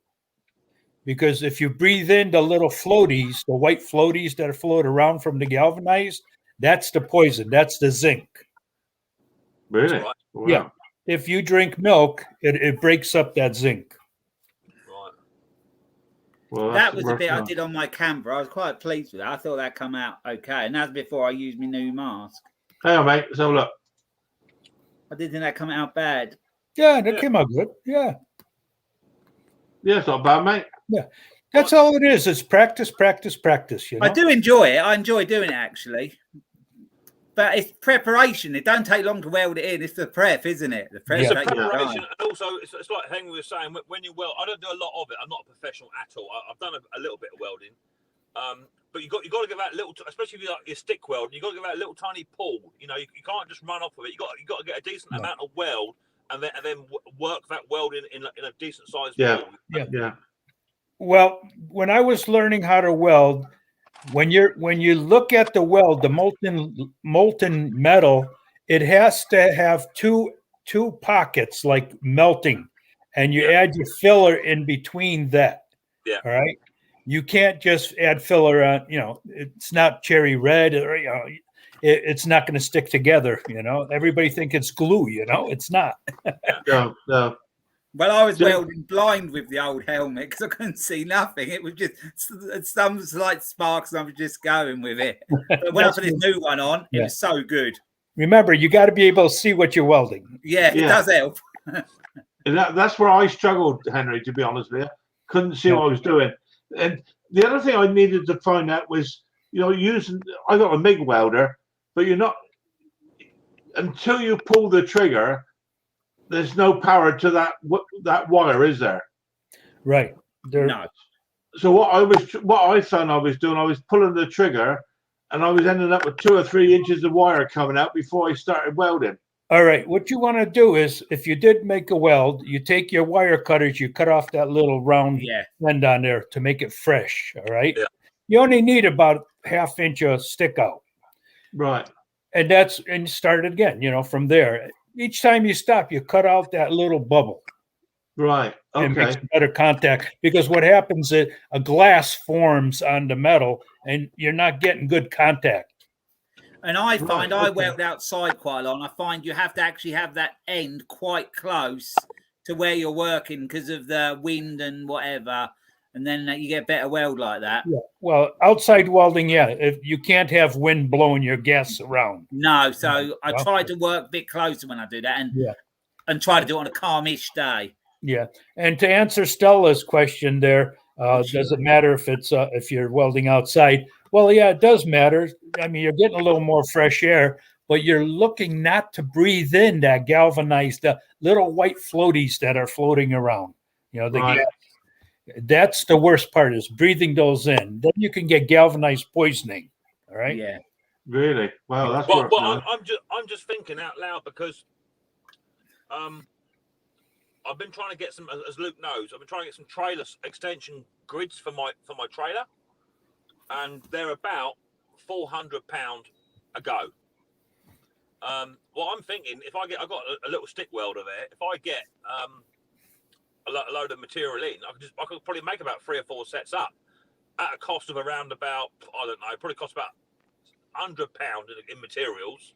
because if you breathe in the little floaties, the white floaties that float around from the galvanized, that's the poison. That's the zinc. Really? Right. Wow. Yeah. If you drink milk, it breaks up that zinc. Right. Well, That was a bit I did on my camper. I was quite pleased with it. I thought that come out okay. And that's before I used my new mask. Hang on, mate. Let's have a look. I didn't think that come out bad. Yeah, that came out good. Yeah. Yeah, it's not bad, mate. Yeah. That's all it is. It's practice, practice, practice. You know? I do enjoy it. I enjoy doing it actually. But it's preparation. It don't take long to weld it in. It's the prep, isn't it? The prep It's a takes preparation, time. and also it's like Henry was saying. When you weld, I don't do a lot of it. I'm not a professional at all. I've done a little bit of welding, but you got to give that little, especially if you like your stick weld. You got to give that a little tiny pull. You know, you can't just run off of it. You got to get a decent amount of weld, and then work that weld in a decent size. Yeah. Weld. Yeah. Well, when I was learning how to weld, when you look at the weld, the molten metal, it has to have two pockets like melting, and you add your filler in between that. Yeah. All right. You can't just add filler on. You know, it's not cherry red, or you know, it's not going to stick together. You know, everybody think it's glue. You know, it's not. No. Well, I was welding blind with the old helmet because I couldn't see nothing. It was just some slight sparks, and I was just going with it. But when I put this new one on, it was so good. Remember, you got to be able to see what you're welding. Yeah, it does help. And that's where I struggled, Henry, to be honest with you. Couldn't see what I was doing. And the other thing I needed to find out was, you know, I got a MIG welder, but you're not, until you pull the trigger, there's no power to that wire, is there? Right. No. So what I found I was doing, I was pulling the trigger, and I was ending up with 2 or 3 inches of wire coming out before I started welding. All right. What you want to do is, if you did make a weld, you take your wire cutters, you cut off that little round end on there to make it fresh. All right. Yeah. You only need about 1/2 inch of stick out. Right. And start it again, you know, from there. Each time you stop, you cut out that little bubble. Right. And Okay. makes better contact, because what happens is a glass forms on the metal and you're not getting good contact. And I find I okay. weld outside quite a lot. And I find you have to actually have that end quite close to where you're working because of the wind and whatever. And then you get better weld like that. Yeah. Well, outside welding, if you can't have wind blowing your gas around. No, so I try to work a bit closer when I do that, and try to do it on a calmish day. Yeah. And to answer Stella's question there, does it matter if you're welding outside? Well, yeah, it does matter. I mean, you're getting a little more fresh air, but you're looking not to breathe in that galvanized little white floaties that are floating around. You know, the gas. That's the worst part, is breathing those in. Then you can get galvanized poisoning. All right. Yeah. Really? Wow, that's Well, I'm just thinking out loud because I've been trying to get some, as Luke knows, I've been trying to get some trailer extension grids for my trailer, and they're about £400 a go. What I'm thinking, I've got a little stick welder there. If I get a load of material in, I could probably make about 3 or 4 sets up at a cost of around about, I don't know, probably cost about £100 in materials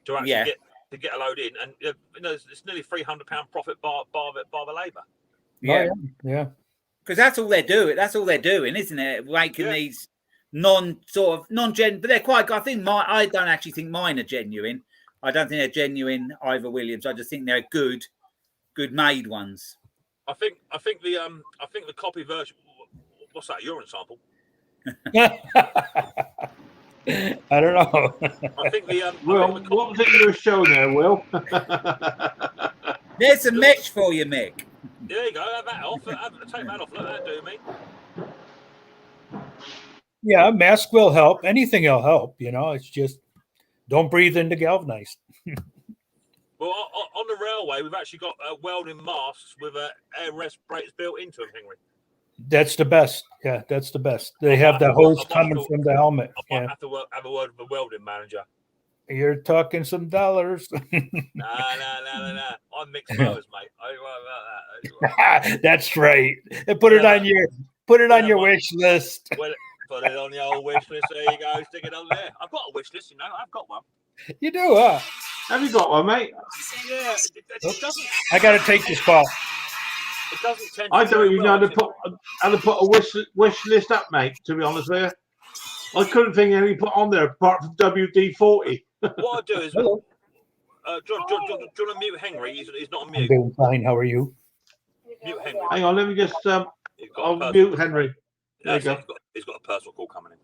to actually get a load in, and you know, it's nearly £300 profit bar the labour. Yeah, yeah. Because that's all they're doing. That's all they're doing, isn't it? Making these non-gen, but they're quite. I think I don't actually think mine are genuine. I don't think they're genuine Ivor Williams. I just think they're good made ones. I think the copy version. What's that? Urine sample? I don't know. I think the Will, what was it you were showing there, Will? There's a mesh for you, Mick. There you go. Have that off. Take that off. Let that do me. Yeah, mask will help. Anything will help. You know, it's just don't breathe into galvanized. Well, on the railway, we've actually got welding masks with air respirators built into them, Henry. That's the best. Yeah, that's the best. They have the hose coming from the helmet. I might have to have a word with the welding manager. You're talking some dollars. Nah. I'm mixed motors, mate. I ain't worried about that. That's right. And put it on your wish list. Well, put it on the old wish list. There you go. Stick it on there. I've got a wish list, you know. I've got one. You do, huh? Have you got one, mate? Yeah. It doesn't. I got to take this call. It doesn't tend to I don't even know well, how to put a wish list up, mate. To be honest with you, I couldn't think of anything put on there apart from WD-40. What I do is, do you want to mute Henry? He's not on I'm mute. doing fine. How are you? Mute Henry. Hang on, let me just. He's got I'll mute Henry. There you go. He's got a personal call coming in.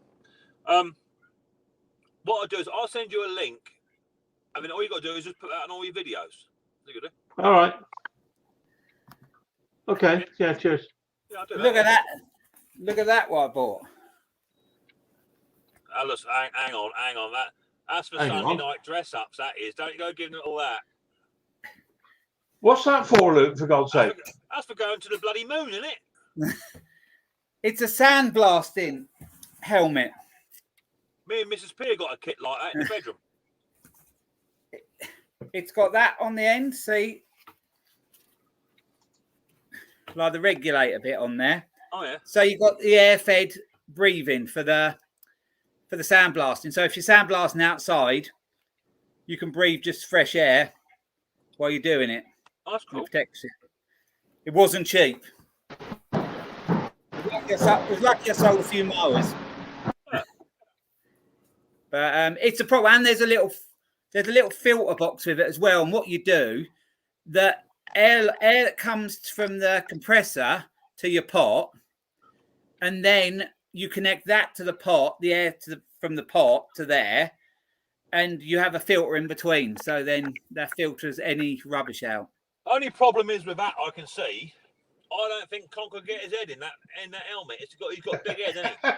What I do is I'll send you a link. I mean, all you got to do is just put that on all your videos. You got to. All right. Okay. Yeah. Cheers. Yeah, I'll do Look at that. Look at that, what I bought. Alice, hang on. That's for Sunday night dress ups. That is. Don't you go giving it all that. What's that for, Luke? For God's sake. That's for going to the bloody moon, isn't it? It's a sandblasting helmet. Me and Mrs. Peer got a kit like that in the bedroom. It's got that on the end, see? Like the regulator bit on there. Oh yeah. So you've got the air-fed breathing for the sandblasting. So if you're sandblasting outside, you can breathe just fresh air while you're doing it. Oh, that's cool. It protects you. It wasn't cheap. It was lucky I sold a few mowers. But it's a problem, and there's a little filter box with it as well. And what you do, the air that comes from the compressor to your pot, and then you connect that to the pot, the air from the pot to there, and you have a filter in between. So then that filters any rubbish out. Only problem is with that, I can see. I don't think Conk could get his head in that helmet. He's got a big head, hasn't he?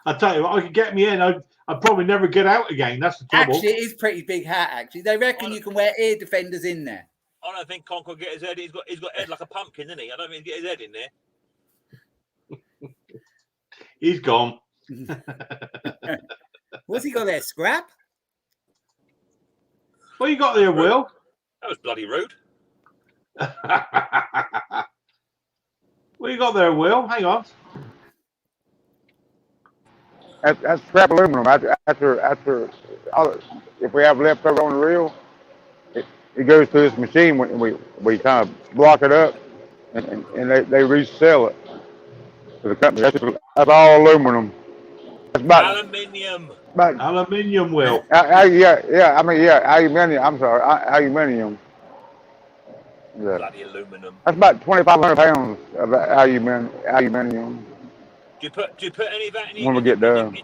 I tell you what, I could get me in. I'd probably never get out again. That's the trouble. Actually, it is pretty big hat. Actually, they reckon you can wear ear defenders in there. I don't think Conk could get his head. He's got head like a pumpkin, isn't he? I don't think he'd get his head in there. He's gone. What's he got there? Scrap? What you got there, Will? That was bloody rude. What you got there, Will? Hang on. That's scrap aluminum. After if we have leftover on the reel, it goes to this machine when we kind of block it up, and they resell it to the company. That's all aluminum. That's about aluminium. Aluminium, Will. Aluminium. I'm sorry, aluminium. Yeah. Bloody aluminum. That's about 2,500 pounds of aluminium. Do you put any of that in? When we get done. Do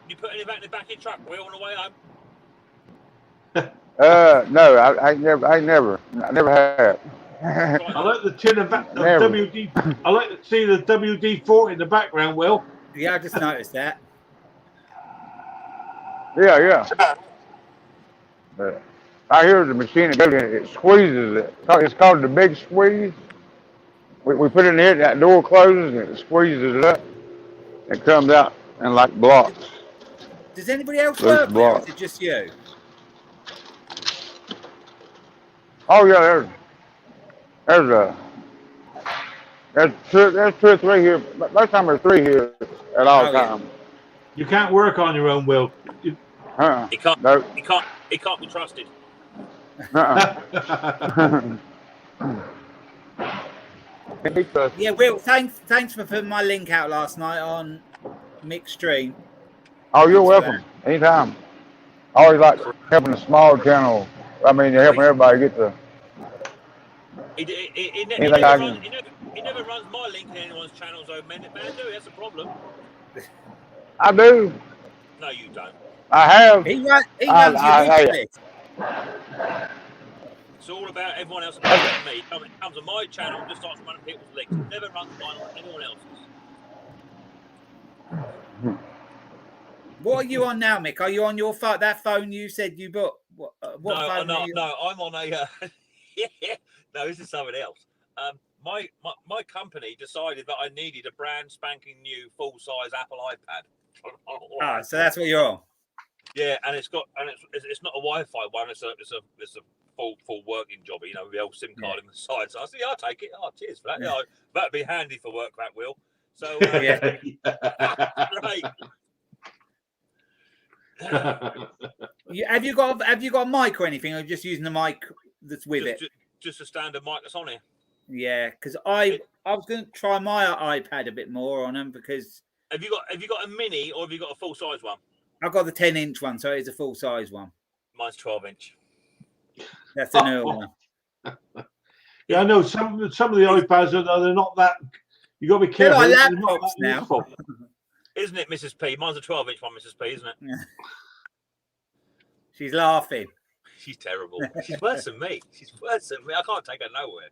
you put any of that in the back of your truck, Will, on the way home? No, I never have. I like the tin of WD. I like to see the WD-40 in the background, Will. Yeah, I just noticed that. Yeah. I hear the machine that goes in, it squeezes it. It's called the big squeeze. We put it in there, that door closes, and it squeezes it up. It comes out in like blocks. Does anybody else work there, or is it just you? Oh yeah, there's two or three here. Most time there's three here at all times. You can't work on your own, Will. He can't. No. He can't be trusted. Yeah, Will, thanks for putting my link out last night on Mixed Stream. Oh, you're welcome. Anytime. I always like helping the small channel. I mean, you're helping everybody get the. He He never runs my link in anyone's channels, though, man. That's a problem. I do. No, you don't. I have. He runs your list. It's all about everyone else apart from me. It comes on my channel and just starts running people's links. It never runs mine or anyone else's. What are you on now, Mick? Are you on your phone? That phone you said you bought? What phone? No, I'm on a. No, this is something else. My company decided that I needed a brand spanking new full size Apple iPad. So that's what you're on. Yeah, and it's not a Wi-Fi one. It's a full working job. You know, with the old SIM card in the side. So I said, yeah, I'll take it. Oh, cheers for that. Yeah, that'd be handy for work. That will. So yeah. Great. Have you got a mic or anything, or just using the mic that's with it? Just a standard mic that's on here. Yeah, because I was going to try my iPad a bit more on them because. Have you got a mini or have you got a full size one? I've got the 10-inch one, so it's a full size one. Mine's 12-inch. That's the newer one. Yeah, I know some of the iPads they're not that. You got to be careful. They're like laptops now. Isn't it, Mrs. P? Mine's a 12-inch one, Mrs. P, isn't it? Yeah. She's laughing. She's terrible. She's worse than me. I can't take her nowhere.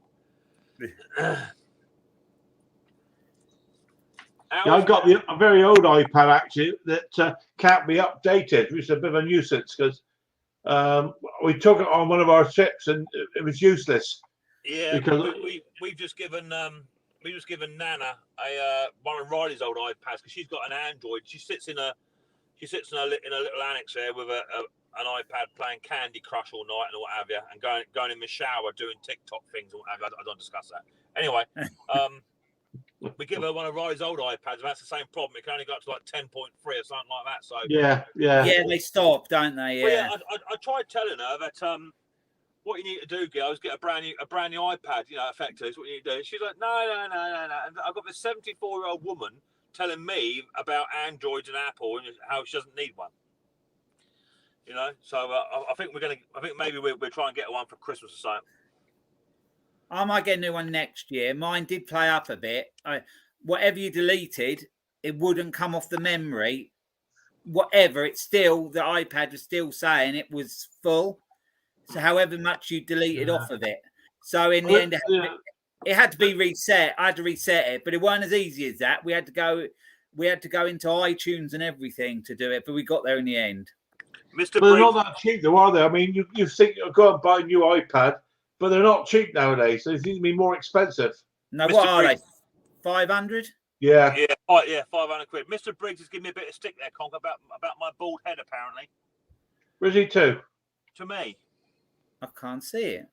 Yeah, I've got a very old iPad actually that can't be updated, which is a bit of a nuisance because we took it on one of our trips and it was useless. Yeah, because we've just given Nana one of Riley's old iPads because she's got an Android. She sits in a little annex there with an iPad playing Candy Crush all night and what have you, and going in the shower doing TikTok things and what have you. I don't discuss that. Anyway, we give her one of Riley's old iPads, and that's the same problem. It can only go up to like 10.3 or something like that. So yeah, they stop, don't they? Yeah. Well, I tried telling her that what you need to do, girl, is get a brand new iPad. You know, effectively, is what you need to do. And she's like, no. And I've got this 74-year-old woman telling me about Androids and Apple and how she doesn't need one. You know, so I think maybe we're trying to get one for Christmas or something. I might get a new one next year. Mine did play up a bit. Whatever you deleted, it wouldn't come off the memory. Whatever, the iPad was still saying it was full. So however much you deleted off of it. So in the end, it had to be reset. I had to reset it, but it wasn't as easy as that. We had to go into iTunes and everything to do it, but we got there in the end. But they're not that cheap though, are they? I mean, you think you'll go and buy a new iPad, but they're not cheap nowadays. So they seem to be more expensive. No, what are they? 500? Yeah, 500 quid. Mr. Briggs has given me a bit of stick there, Conk, about my bald head apparently. Where's he to? To me. I can't see it.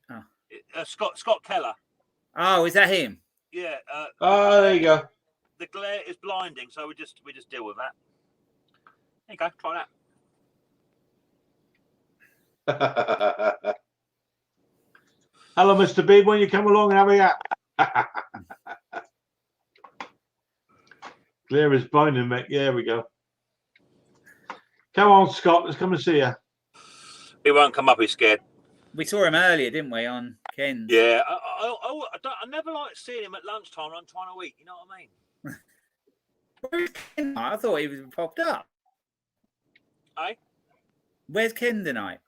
Scott Keller. Oh, is that him? Yeah. There you go. The glare is blinding, so we just deal with that. There you go. Try that. Hello, Mr. B. When you come along and have a yap. Glare is blinding, Mick. Yeah, we go. Come on, Scott. Let's come and see you. He won't come up. He's scared. We saw him earlier, didn't we, on Ken's? Yeah. I never like seeing him at lunchtime when I'm trying to eat. You know what I mean? Where's Ken? I thought he was popped up. Hey? Where's Ken tonight?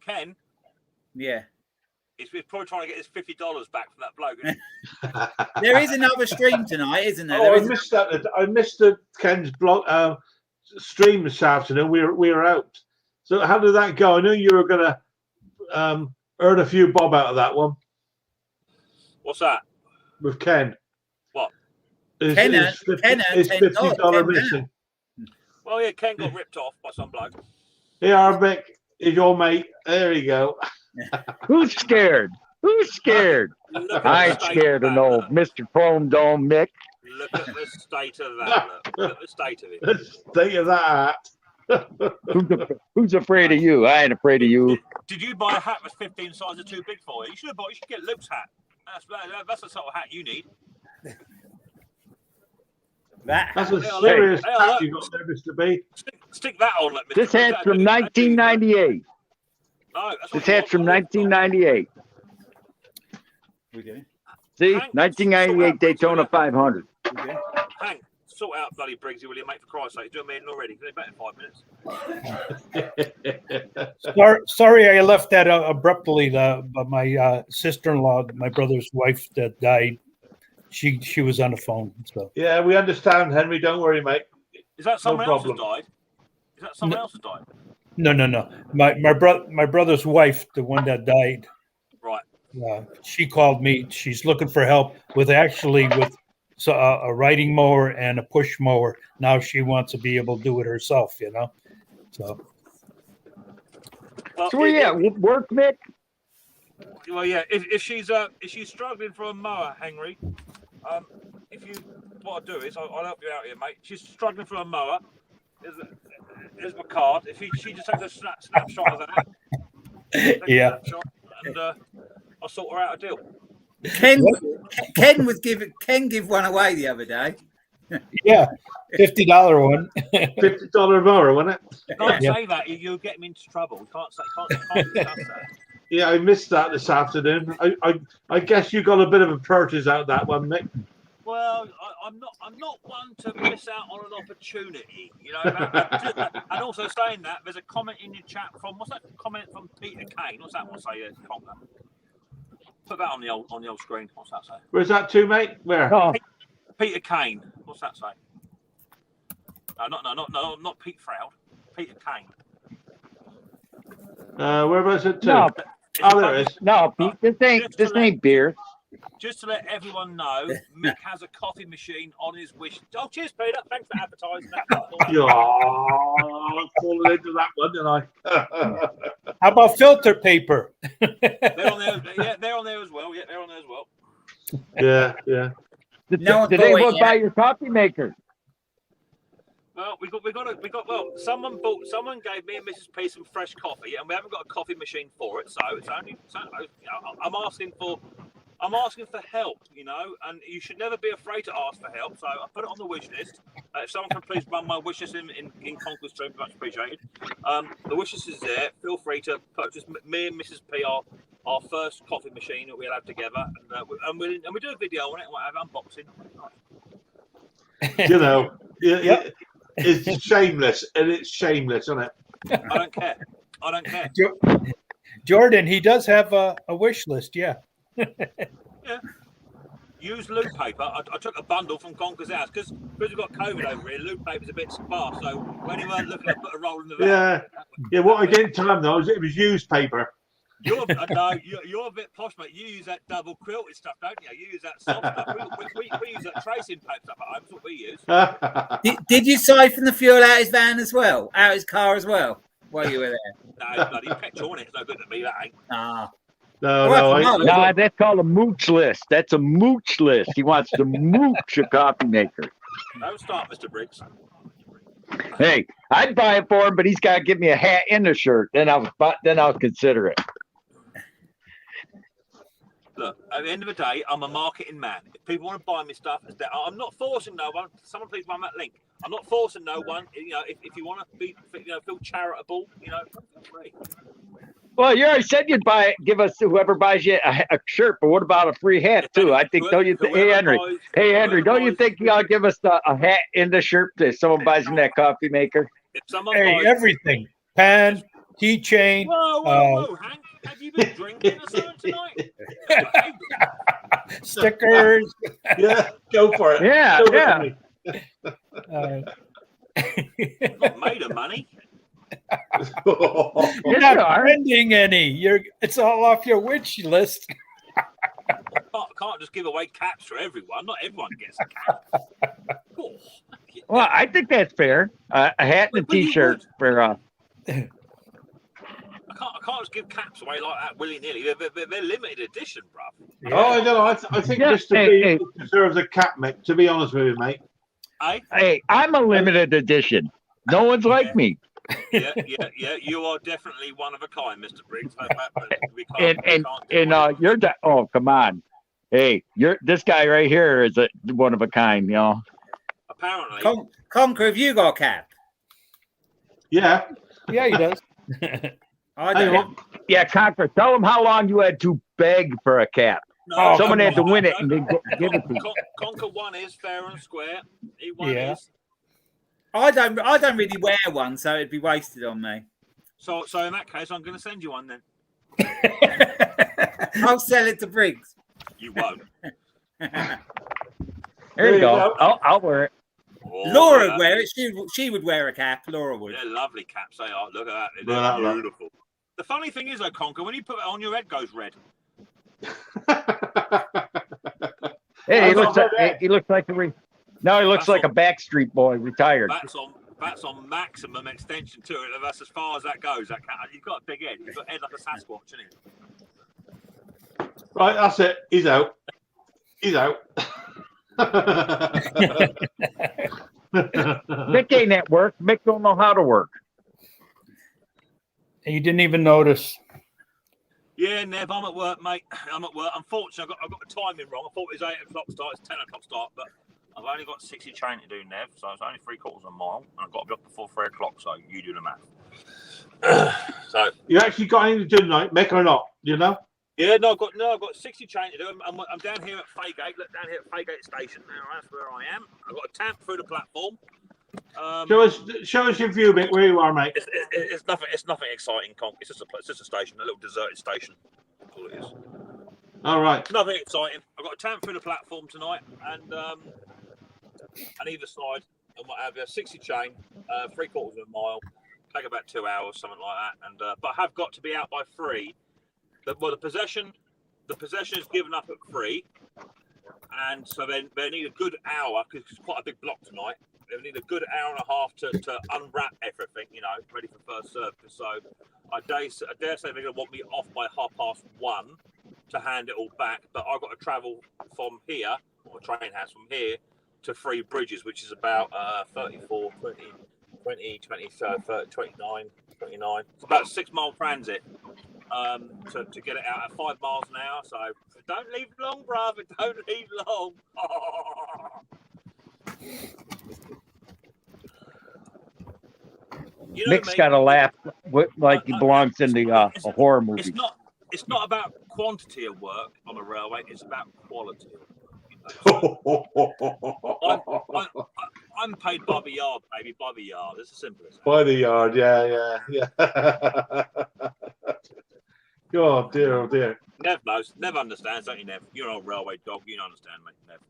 Ken? Yeah. He's probably trying to get his $50 back from that bloke. Isn't he? There is another stream tonight, isn't there? I missed that. I missed Ken's blog stream this afternoon. We were out. So how did that go? I knew you were going to earn a few bob out of that one. What's that? With Ken. What? His $50 mission. Well, yeah, Ken got ripped off by some bloke. Yeah, Mick is your mate. There you go. Who's scared? Who's scared? I ain't scared of no Mr. Chrome Dome Mick. Look at the state of that. Look at the state of it. The state of that hat. Who's afraid of you? I ain't afraid of you. Did you buy a hat that's 15 sizes too big for you? You should get Luke's hat. That's the sort of hat you need. That's a serious hat you got there, Mr. B. Stick that on. This hat's from 1998. No, this hat's from 1998. We do. See, Hank, 1998 Daytona 500. Hank, sort out bloody Briggsy, will you, mate? For Christ's sake, do a meeting already. Can they back in 5 minutes? Sorry, I left that abruptly. But my sister-in-law, my brother's wife that died, she was on the phone. So Yeah, we understand, Henry. Don't worry, mate. Is that someone else has problem. died? Is that someone else has died? no. My brother's wife, the one that died. Right. She called me. She's looking for help with a riding mower and a push mower. Now she wants to be able to do it herself, So Well, So where you at? Work, Mick? Well, yeah. If she's struggling for a mower, Henry, what I'll do is I'll help you out here, mate. She's struggling for a mower. Here's my card. If she just takes a snapshot of that, yeah. and I'll sort her out a deal. Ken give one away the other day. Yeah, $50 one. $50 mower, wasn't it? You can't say that. You'll get me into trouble. You can't discuss that. Yeah, I missed that this afternoon. I guess you got a bit of a purchase out of that one, Mick. Well, I'm not one to miss out on an opportunity, and also saying that, there's a comment in your chat from what's that comment from Peter Kane? What's that one say? Conker. Put that on the old screen. What's that say? Where's that to, mate? Where? Oh, Peter Kane. What's that say? No, not Pete Froud. Peter Kane. Where was it to? no, Oh, there it is. no, Pete, this ain't beer. Just to let everyone know, Mick has a coffee machine on his wish. Oh, cheers, Peter. Thanks for advertising that. Yeah, I'm falling into that one, didn't I? How about filter paper? They're on there. Yeah, they're on there as well. Yeah, they're on there as well. Yeah. Did No, they go want to ahead. buy your coffee maker? Well, someone gave me and Mrs. P some fresh coffee, and we haven't got a coffee machine for it, so it's only I'm asking for help, and you should never be afraid to ask for help. So I put it on the wish list. If someone can please run my wish list in Conquest Stream, much appreciated. The wish list is there. Feel free to purchase me and Mrs. P our first coffee machine that we'll have together, and we do a video on it, and we'll have unboxing. It's shameless, and it's shameless, isn't it? I don't care. Jordan, he does have a wish list. Yeah. Yeah. Use loo paper. I took a bundle from Conker's house because we've got COVID over here. Loo paper's a bit sparse, so when you weren't looking, I put a roll in the van. Yeah. What I didn't tell him though is it was used paper. You're a bit posh, mate. You use that double quilted stuff, don't you? You use that soft stuff. We use that tracing paper stuff at home. That's what we use. Did you siphon the fuel out his van as well? Out his car as well? While you were there? No, bloody petrol on it. It's no good to me, that ain't. Ah. No, that's called a mooch list. That's a mooch list. He wants to mooch a coffee maker. Don't start, Mr. Briggs. Hey, I'd buy it for him, but he's got to give me a hat and a shirt. Then I'll consider it. Look, at the end of the day, I'm a marketing man. If people want to buy me stuff, I'm not forcing no one. Someone please run that link. I'm not forcing no one. If you want to be, feel charitable, feel free. Well, you already said you'd give us whoever buys you a shirt, but what about a free hat too? I think hey Henry, don't you think y'all give us a hat and a shirt if someone buys him that coffee maker? If someone Hey, everything. Pen, keychain. Whoa, Hank. Have you been drinking or something tonight? Stickers. Yeah, go for it. Yeah. Not made of money. You're not spending any. It's all off your wish list. I can't just give away caps for everyone. Not everyone gets a cap. Oh. Well, I think that's fair. A hat and a t-shirt for. I can't just give caps away like that willy-nilly. They're limited edition, bruv. Yeah. Oh, I don't know. I think Mr. B deserves a cap, Mick, to be honest with you, mate. Hey, I'm a limited edition. No one's like me. Yeah. You are definitely one of a kind, Mr. Briggs. You're oh, come on. Hey, this guy right here is one of a kind, Apparently. Conker, have you got a cap? Yeah. Yeah, he does. I don't. Yeah, Conker, tell him how long you had to beg for a cap. No, Someone come had to on. win it and then give it to you. Conquer one is fair and square. E1 Yeah. is. I don't really wear one, so it'd be wasted on me. So in that case, I'm going to send you one then. I'll sell it to Briggs. You won't. There you go. I'll wear it. Oh, Laura look would at wear that. it. She would wear a cap. Laura would. They're lovely caps. They are. Look at that. Look at that, They're look. beautiful. The funny thing is, though, Conquer, when you put it on, your head goes red. Hey, he I looks thought like he looks like now he looks like a Backstreet Boy retired. That's on maximum extension to it. And that's as far as that goes. That cat, you've got a big head. You've got a head like a Sasquatch, isn't it? Right, that's it. He's out. He's out. Mick ain't at work. Mick don't know how to work. You didn't even notice. Yeah, Nev, I'm at work, mate. I'm at work. Unfortunately, I got the timing wrong. I thought it was 8 o'clock start. It's 10 o'clock start, but I've only got 60 chain to do, Nev, so it's only 3/4 of a mile, and I've got to be up before 3 o'clock. So you do the math. So You actually got anything to do tonight, Mick, or not? You know? yeah, I've got 60 chain to do. I'm down here at Faygate. Look down here at Faygate Station. Now that's where I am. I've got a tamp through the platform. Show us your view, Mick, where you are, mate. It's nothing. It's nothing exciting, Conk. It's just a station, a little deserted station. That's all it is. All right. Nothing exciting. I've got a tamp through the platform tonight, and on either side, I might have a 60 chain, 3/4 of a mile. Take about 2 hours, something like that. And but I have got to be out by 3. The possession is given up at 3, and so then they need a good hour because it's quite a big block tonight. They need a good hour and a half to unwrap everything, ready for first service. So I dare say they're going to want me off by 1:30 to hand it all back. But I've got to travel from here, or train house from here, to Three Bridges, which is about 34, 20, 20, 20, 30, 29, 29. It's about a 6-mile transit to get it out at 5 miles an hour. So don't leave long, brother. Don't leave long. Mick's got to laugh like he belongs in a horror movie. It's not about quantity of work on a railway. It's about quality. I'm paid by the yard, baby, by the yard. It's as simple as that. By the yard, yeah. Oh dear. Nev knows. Nev understands, don't you, Nev? You're an old railway dog. You don't understand, mate. Nev.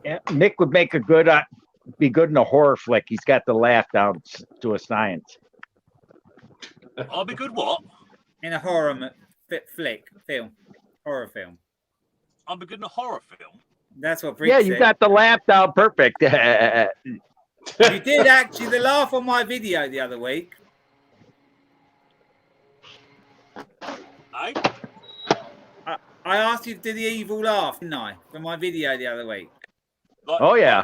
Yeah, Mick would make be good in a horror flick. He's got the laugh down to a science. I'll be good. What? In a horror horror film. I'll be good in a horror film. That's what Briggs Yeah, you said. got the laugh down perfect. You did actually the laugh on my video the other week. Hey? I asked you to do the evil laugh, didn't I, for my video the other week? Oh, yeah.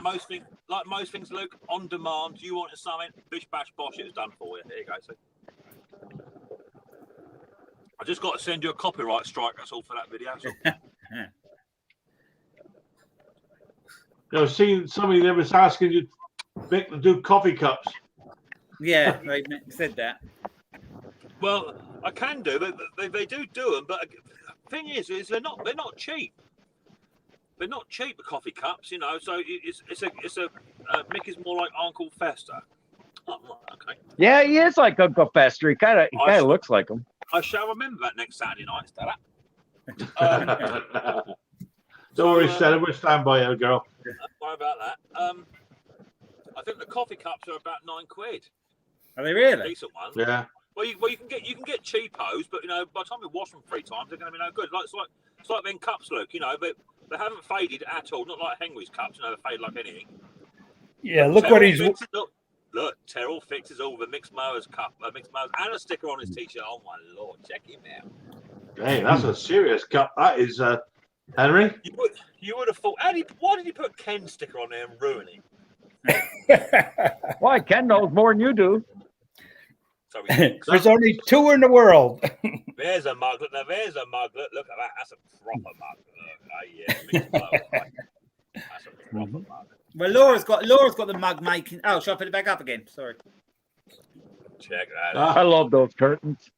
Like most things, Luke, on demand. You wanted something, bish bash bosh, it was done for you. There you go. See? I just got to send you a copyright strike. That's all for that video. I've seen somebody that was asking you, Mick, to do coffee cups. Yeah, they said that. Well, I can do. They do them, but the thing is they're not cheap. They're not cheap, the coffee cups, So it's a Mick is more like Uncle Fester. Oh, okay. Yeah, he is like Uncle Fester. He kind of looks like him. I shall remember that next Saturday night, Stella. Don't worry, Stella. We'll stand by you, girl. Don't worry about that. I think the coffee cups are about £9. Are they really? Decent ones. Yeah. Well, you can get cheapos, but by the time you wash them 3 times, they're going to be no good. It's like them cups, Luke. They haven't faded at all. Not like Henry's cups. They fade like anything. Yeah, look what he's. Look, Terrell fixes all the Mixed Mowers cup, and a sticker on his t-shirt. Oh my lord, check him out. Hey, that's a serious cup. That is, Henry. You would have thought. Why did you put Ken's sticker on there and ruin it? Why, Ken knows more than you do. There's only 2 in the world. There's a muglet. Now there's a muglet. Look at that. That's a proper muglet. Yeah, Mixed Mowers, right? That's a proper muglet. Well, Laura's got the mug making. Oh, shall I put it back up again? Sorry. Check that out. I love those curtains.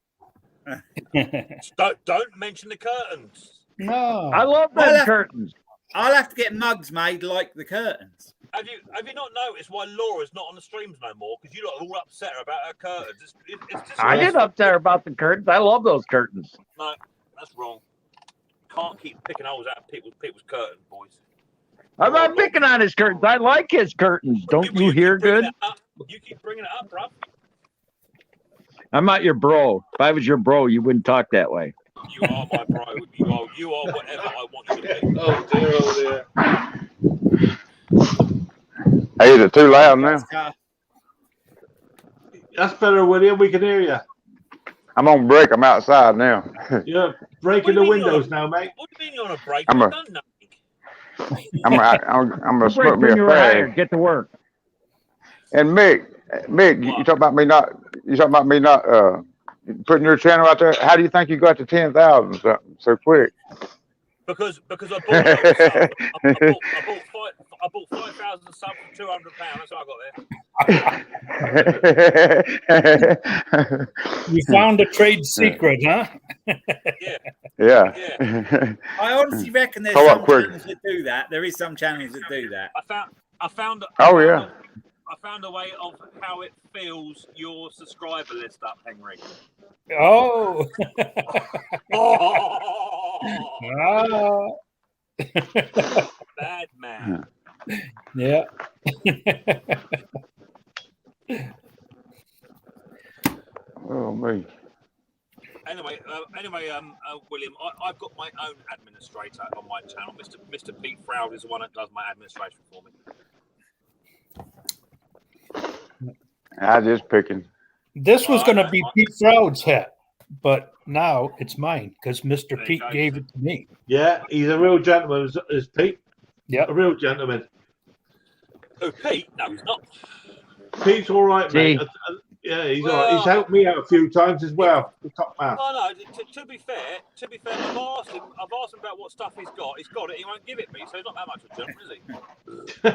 Don't mention the curtains. No. I love those curtains. I'll have to get mugs made like the curtains. Have you not noticed why Laura's not on the streams no more? Because you lot are all upset her about her curtains. It's just I didn't upset her about the curtains. I love those curtains. No, that's wrong. Can't keep picking holes out of people's curtains, boys. I'm not picking on his curtains. I like his curtains. Don't you hear good? You keep bringing it up, bro. I'm not your bro. If I was your bro, you wouldn't talk that way. You are my bro. You are whatever I want you to be. Oh dear, oh dear. Hey, is it too loud now? That's better, William. We can hear you. I'm on break. I'm outside now. You're breaking the windows now, mate. What do you mean you're on a break? I'm I've done nothing. I'm gonna smoke me a fag. Get to work. And Mick, you talk about me not putting your channel out there. How do you think you got to 10,000 something so quick? Because I bought I bought 5,000 subs for £200. That's how I got there. You found a trade secret, huh? Yeah. I honestly reckon there's some channels that do that. There is some channels that do that. I found I found a way of how it fills your subscriber list up, Henry. Oh. Bad man. Yeah. Oh me. Anyway, William, I've got my own administrator on my channel. Mr. Pete Froud is the one that does my administration for me. I just picking. This was going to be Pete Froud's hat, but now it's mine because Mr. Pete gave it to me. Yeah, he's a real gentleman, is Pete. Yeah, a real gentleman. Oh, Pete? No, he's not. Pete's all right, mate. Yeah, he's all right. He's helped me out a few times as well. The top man. Oh no. To be fair, I've asked him about what stuff he's got. He's got it. He won't give it me, so he's not that much of a gentleman, is he?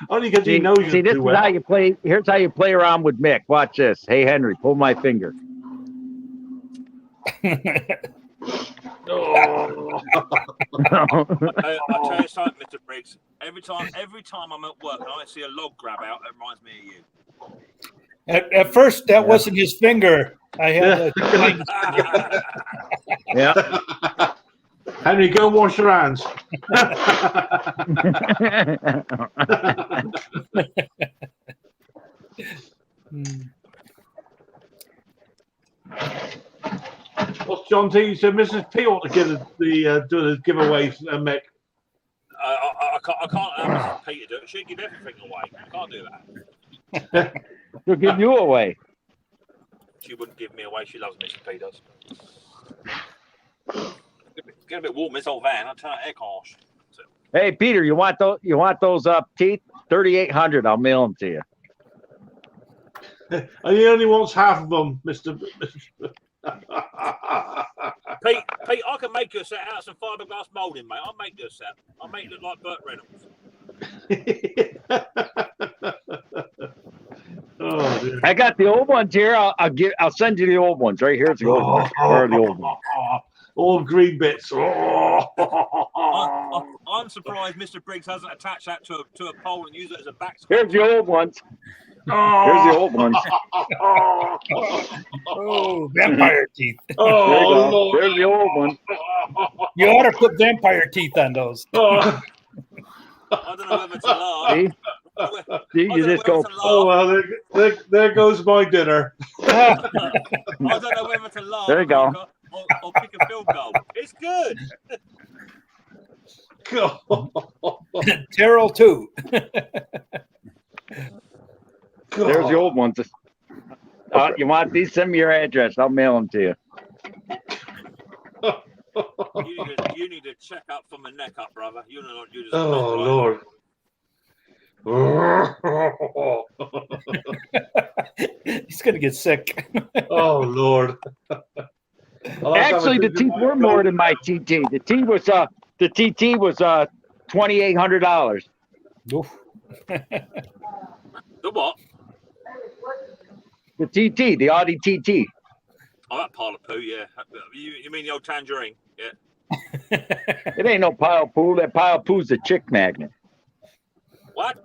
Only because he knows you. See, this is how you play. Here's how you play around with Mick. Watch this. Hey, Henry, pull my finger. Oh. I'll tell you something, Mr. Briggs. Every time I'm at work and I see a log grab out, it reminds me of you. At first, that wasn't his finger. I had Yeah. Henry, go and wash your hands. What's John T? So Mrs. P ought to give do the giveaways, Mick. I can't have Mrs. P to do it. She'll give everything away. I can't do that. She'll give you away. She wouldn't give me away. She loves Mrs. P does. Get a bit warm this old van. I'll turn that aircon off. Hey, Peter, you want those teeth? 3,800. I'll mail them to you. And he only wants half of them, Mr. Pete, I can make you a set out of some fiberglass molding, mate. I'll make you a set. I'll make it look like Burt Reynolds. Oh, dear. I got the old ones here. I'll send you the old ones. Right here's the old ones. Where are the old ones? All green bits. I'm surprised Mr. Briggs hasn't attached that to a pole and used it as a back. Here's the old ones. Here's the old ones. Oh, vampire teeth. Oh, Lord. There's the old one. You ought to put vampire teeth on those. I don't know whether to laugh. See, you just go. Oh, well, there goes my dinner. I don't know whether to laugh. There you go. Or pick a field goal. It's good. Terrell too. There's the old ones. You want these? Send me your address. I'll mail them to you. You need to check up from the neck up, brother. You know what you just. Oh, Lord. He's gonna get sick. Oh, Lord. Actually, the teeth were more than my TT. The TT was $2,800. The what? The TT, the Audi TT. Oh, that pile yeah. You mean the old tangerine? Yeah. It ain't no pile poo. That pile poo's a chick magnet. What?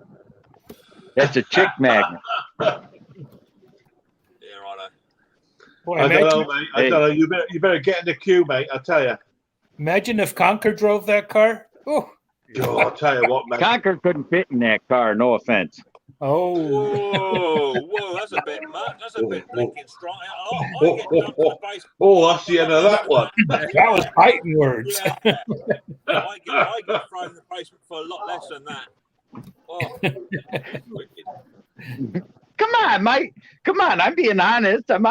That's a chick magnet. Yeah, righto. Boy, I don't imagine, know, mate. I don't know. You better get in the queue, mate. I tell you. imagine if Conker drove that car. Oh, Oh, I'll tell you what, mate. Conker couldn't fit in that car. No offense. oh. Whoa, that's a bit much. That's a bit blinking strong. I get down to the base. Oh, that's the end of that one. That was fighting words. Yeah. I get thrown in the basement for a lot less than that. Oh, wicked. Come on, Mike. Come on. I'm being honest. There's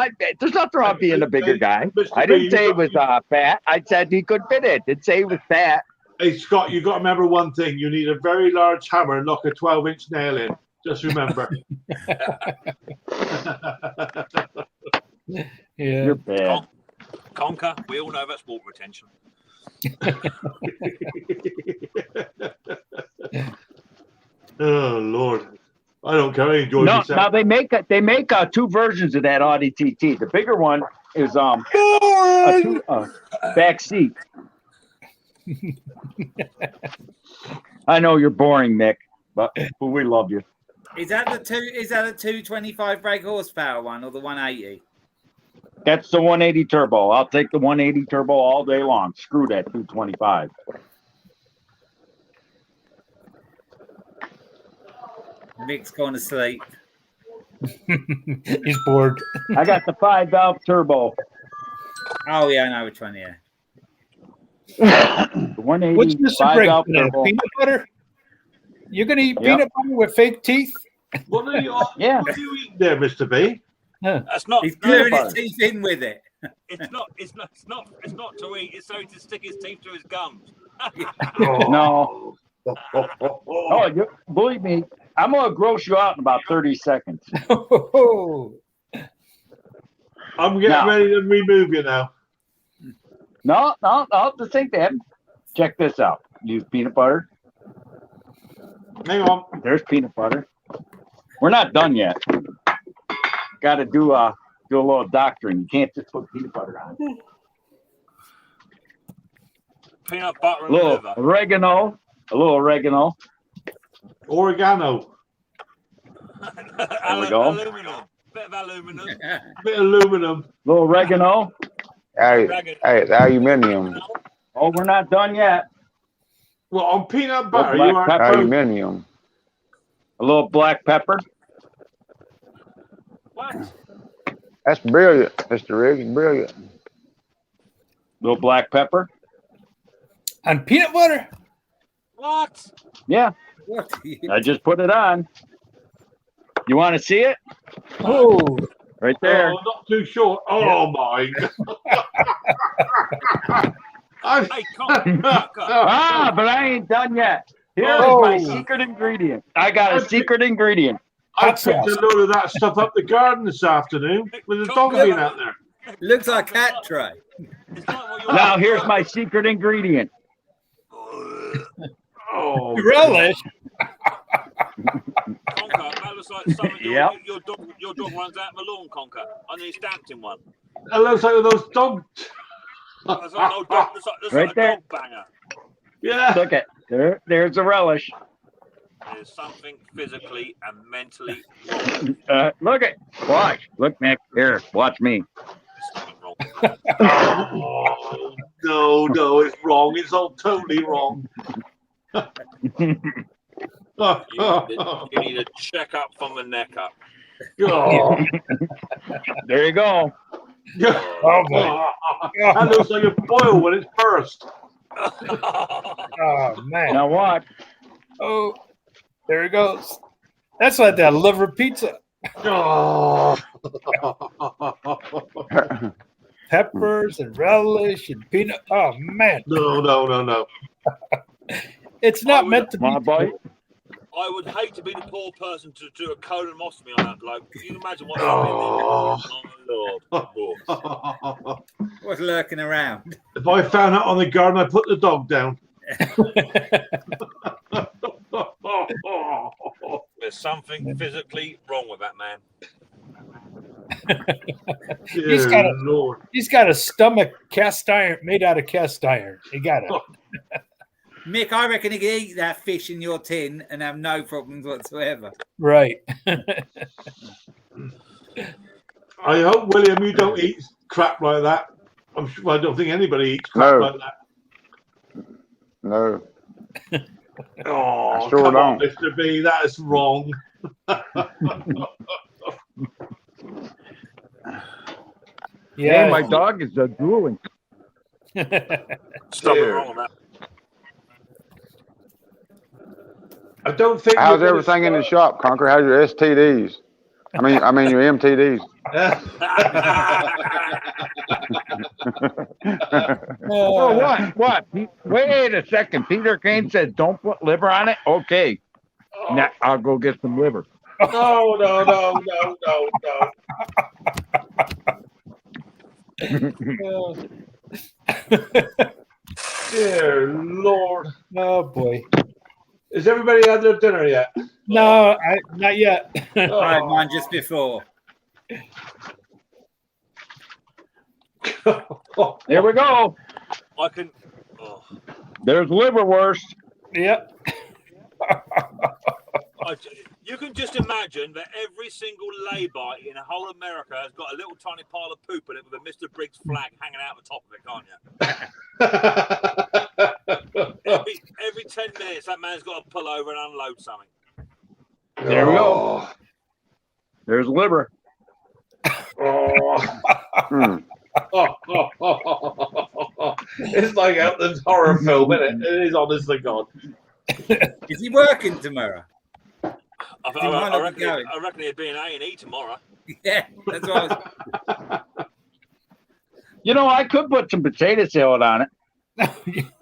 nothing wrong being a bigger guy. Mr. I B, didn't say he was fat. I said he could fit it. Didn't say he was fat. Hey, Scott, you got to remember one thing. You need a very large hammer and knock a 12-inch nail in. Just remember. Yeah. You're bad. Conker, we all know that's water retention. Oh, Lord. I don't care. I enjoy No, myself. now they make two versions of that Audi TT. The bigger one is a back seat. I know you're boring, Mick, but we love you. Is that a 225 brake horsepower one or the 180? That's the 180 turbo. I'll take the 180 turbo all day long. Screw that 225. Mick's gone to sleep. He's bored. I got the 5-valve turbo. Oh yeah, I know which one. Yeah. The 180 What's Mr. Briggs? 5-valve turbo. Peanut butter? You're going to eat Yep. peanut butter with fake teeth? What are you, Yeah. what are you eating there, Mr. B? That's not. He's gluing his teeth in with it. It's not to eat. It's so to stick his teeth to his gums. No. Oh, believe me, I'm going to gross you out in about 30 seconds. I'm getting Now. ready to remove you now. No, just think that. Check this out. Use peanut butter. Hang on. There's peanut butter. We're not done yet. Got to do a little doctoring. You can't just put peanut butter on. Peanut butter A and little liver. oregano. A little oregano. Oregano. There we go. Aluminum. Bit of aluminum. Bit of aluminum. A little oregano. Hey, Dragon. hey, the aluminium. Oh, we're not done yet. Well, on peanut butter, black you are. pepper. Aluminium. A little black pepper. What? That's brilliant, Mr. Riggs. Brilliant. A little black pepper. On peanut butter? What? Yeah, What? I just put it on. You want to see it? Oh, Right there. Oh, not too short. Oh, my God. Hey, Conker. Ah, but I ain't done yet. Here's Oh. my secret ingredient. I got a secret ingredient. I Hot picked a sauce. load of that stuff up the garden this afternoon with the dog being out there. Looks like cat tray. It's not what you're Now here's my secret ingredient. Oh, relish. Conker. That looks like something Yep. your dog runs out of the lawn, Conker. I need stamped in one. it looks like those dog. That's like an old dog. Looks Right like a there. dog banger. Yeah. Look at there's a relish. There's something physically and mentally Look at watch. Look, Nick. Here, watch me. something wrong. Oh, no, it's wrong. It's all totally wrong. You need a check up from the neck up. Oh. There you go. Oh, boy. That looks like a boil when it's burst. Oh, man. Now watch. Oh, there it goes. That's like that liver pizza. Oh. Peppers and relish and peanut. Oh, man. No. It's not meant to be. Want a bite? I would hate to be the poor person to do a colonoscopy on that bloke. Can you imagine what Oh. oh, Lord. What's lurking around? If I found out on the garden, I put the dog down. There's something physically wrong with that man. He's got he's got a stomach cast iron made out of cast iron. He got it. Mick, I reckon he can eat that fish in your tin and have no problems whatsoever. Right. I hope, William, you don't eat crap like that. I'm sure, I don't think anybody eats crap like that. No. Oh, sure come on, don't. Mr. B, that is wrong. Yeah, my dog is drooling. Something wrong with that. I don't think. How's everything in the shop, Conquer? How's your STDs? I mean your MTDs. Oh, what? Wait a second. Peter Kane said, "Don't put liver on it." Okay, now I'll go get some liver. No. Dear Lord. Oh boy. Has everybody had their dinner yet? No, not yet. I had mine just before. There we go. I can. Oh. There's liverwurst. Yep. You can just imagine that every single lay-by in whole America has got a little tiny pile of poop in it with a Mr. Briggs flag hanging out the top of it, can't you? every 10 minutes, that man's got to pull over and unload something. There we go. There's liver. It's like out the horror film, isn't it? It is, honest to God. Is he working tomorrow? I reckon he'd be in A&E tomorrow. Yeah, that's what I was... You know, I could put some potato salad on it.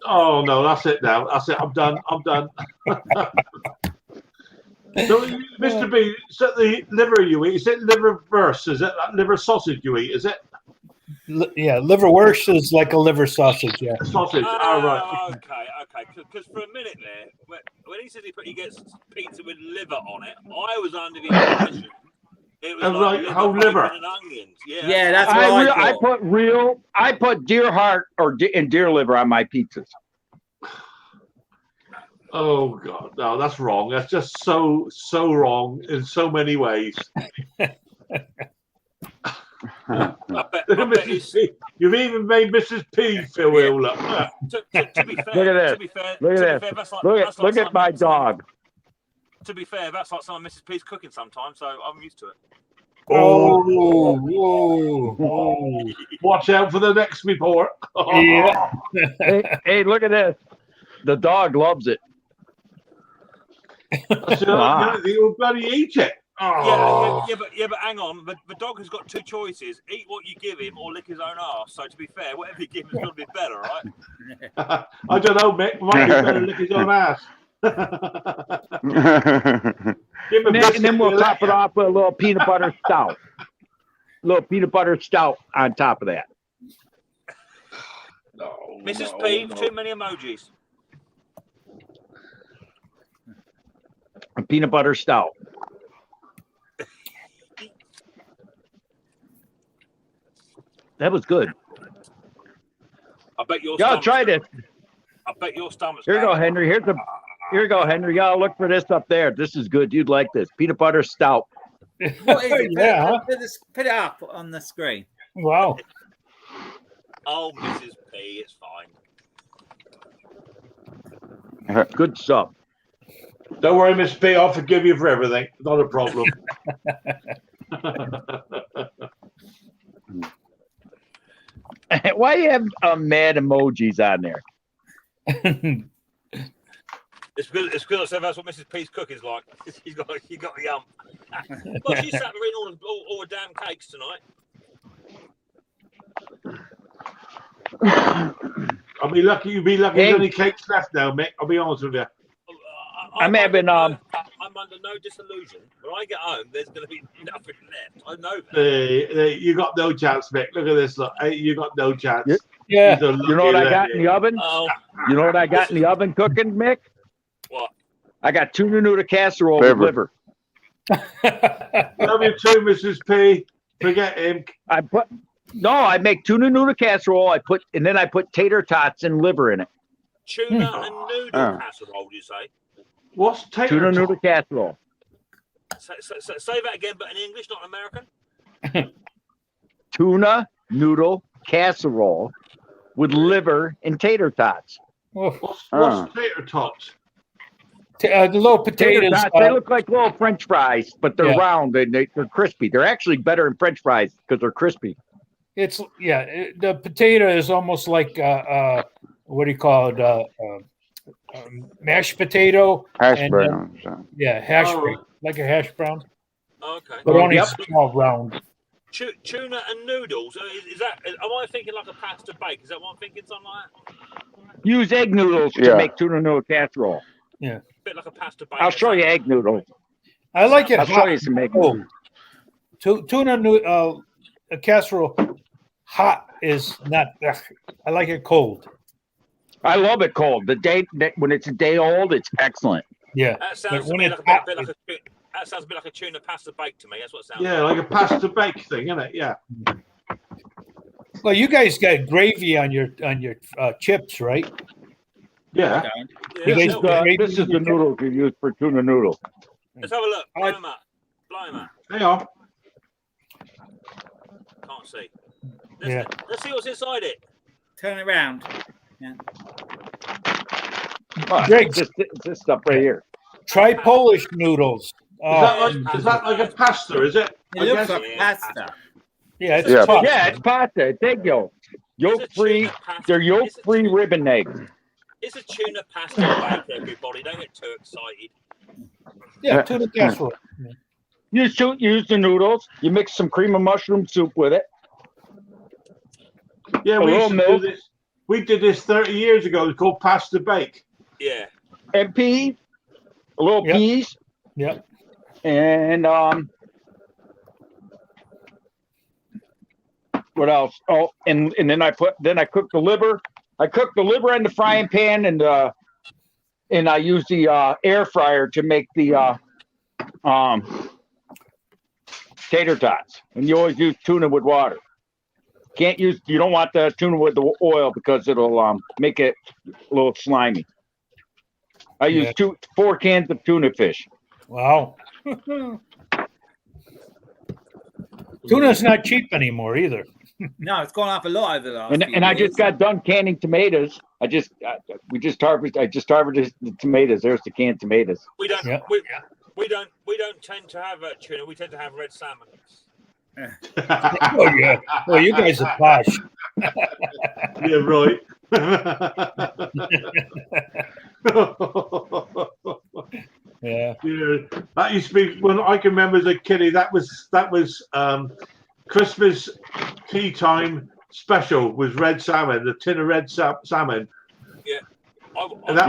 Oh no, that's it now. That's it. I'm done. So, Mr. B, is that the liver you eat? Is it liverwurst? Is it that liver sausage you eat? Is it? Yeah, liverwurst is like a liver sausage. Yeah, sausage. Oh, right. Okay. Because for a minute there, when he said he gets pizza with liver on it, I was under the impression it was like whole liver and onions. Yeah, that's what I put deer heart and deer liver on my pizzas. Oh God, no, that's wrong. That's just so wrong in so many ways. I bet you've even made Mrs. P feel ill. Look. To be fair, Look at this. Look at my dog. To be fair, that's like some of Mrs. P's cooking sometimes, so I'm used to it. Oh. Watch out for the next report. Yeah. Hey, look at this. The dog loves it. You'll bloody eat it. Oh. Yeah, but hang on. The dog has got two choices: eat what you give him, or lick his own ass. So to be fair, whatever you give him is going to be better, right? I don't know, Mick. Might be better to lick his own ass. And then we'll top it off with a little peanut butter stout. On top of that. No, Mrs. P, too many emojis. A peanut butter stout. That was good. I bet your Y'all try this. I bet your stomach's Here you go, Henry. Here you go, Henry. Y'all look for this up there. This is good. You'd like this. Peanut butter stout. What is it? Yeah. Put it up on the screen. Wow. Oh, Mrs. P, it's fine. Good stuff. Don't worry, Miss P. I'll forgive you for everything. Not a problem. Why you have mad emojis on there? It's because I said that's what Mrs. P's cooking's like. You got the yum. Well, she sat there eating all the damn cakes tonight. I'll be lucky. You'll be lucky. There's only cakes left now, Mick. I'll be honest with you. I'm having I'm under no disillusion. When I get home, there's going to be nothing left. I know that. You got no chance, Mick. Look at this. Look, hey, you got no chance. Yeah. You know what I got in the oven? Oh. You know what I got in the oven cooking, Mick? What? I got tuna noodle casserole with liver. Love you too, Mrs. P. Forget him. I make tuna noodle casserole. And then I put tater tots and liver in it. Tuna and noodle casserole, do you say? What's tater Tuna tot? noodle casserole. Say that again, but in English, not American. Tuna noodle casserole with liver and tater tots. What's tater tots? The little Tater potatoes. tots, they look like little French fries, but they're Yeah. round and they're crispy. They're actually better than French fries because they're crispy. It's the potato is almost like what do you call it? Mashed potato. Hash and, browns. hash brown, like a hash brown, Okay. but only Yep. small round. Tuna and noodles. Is that? Am I thinking like a pasta bake? Is that what I'm thinking? Something like that? Use egg noodles to Yeah. make tuna noodle casserole. A bit like a pasta bake. I'll show you egg noodles. I like it I'll show hot. you some egg Oh, noodles. tuna a casserole hot is not. I like it cold. I love it cold. When it's a day old, it's excellent. Yeah, That sounds when a it's bit hot, like that sounds a bit like a tuna pasta bake to me. That's what it sounds. Yeah, like a pasta bake thing, isn't it? Yeah. well, you guys got gravy on your chips, right? Yeah. Yeah, You yeah, guys yeah. got- This is the noodles you use for tuna noodle. Let's have a look. Blow him up. Blow him up. Hang on. Can't see. Yeah. Let's see what's inside it. Turn it around. Greg, This stuff right here. try Polish noodles. Is that like a pasta? Is it? It I looks guess- like pasta. Yeah, it's Yeah. tough. Yeah, it's pasta. It's egg yolk. Yolk free. They're yolk free ribbon eggs. It's a tuna pasta bake, everybody. Don't get too excited. Yeah, tuna casserole. Use the noodles. You mix some cream of mushroom soup with it. Yeah, A we little used to do milk. this. We did this 30 years ago. It's called pasta bake. Yeah. And peas. A little Yep. peas. Yep. And what else? Oh, and then I cook the liver. I cook the liver in the frying pan and I use the air fryer to make the tater tots. And you always use tuna with water. You don't want the tuna with the oil because it'll make it a little slimy. I use 4 cans of tuna fish. Wow. Tuna's not cheap anymore either. No, it's gone up a lot over the last few And I just years. got done canning tomatoes. I just harvested the tomatoes. There's the canned tomatoes. We don't. Yeah. We don't tend to have tuna. We tend to have red salmon. Oh yeah. Well, you guys are posh. Yeah, right. Yeah. Yeah, that used to be when I can remember as a kiddie. That was Christmas tea time special was red salmon, the tin of red salmon, and that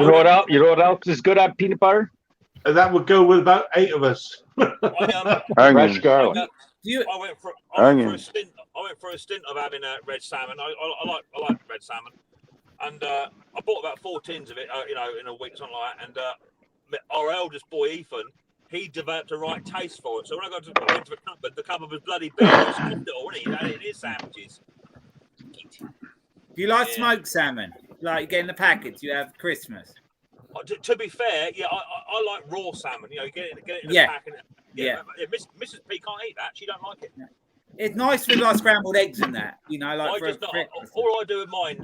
You know what else is good on peanut butter? and that would go with about 8 of us. I Fresh garlic. went for a stint of having red salmon. I like red salmon, and I bought about 4 tins of it, in a week, something like that. And our eldest boy Ethan, he developed a right taste for it. So when I got to go into the cupboard was bloody bare. He scoffed it all, and he had it in his sandwiches. Do you like smoked salmon? Like you get in the packets, you have Christmas. To be fair, yeah, I like raw salmon. You get it in the Yeah. pack. And, Mrs. P can't eat that. She don't like it. It's nice with like scrambled eggs and that, like I for just not, breakfast. all I do with mine,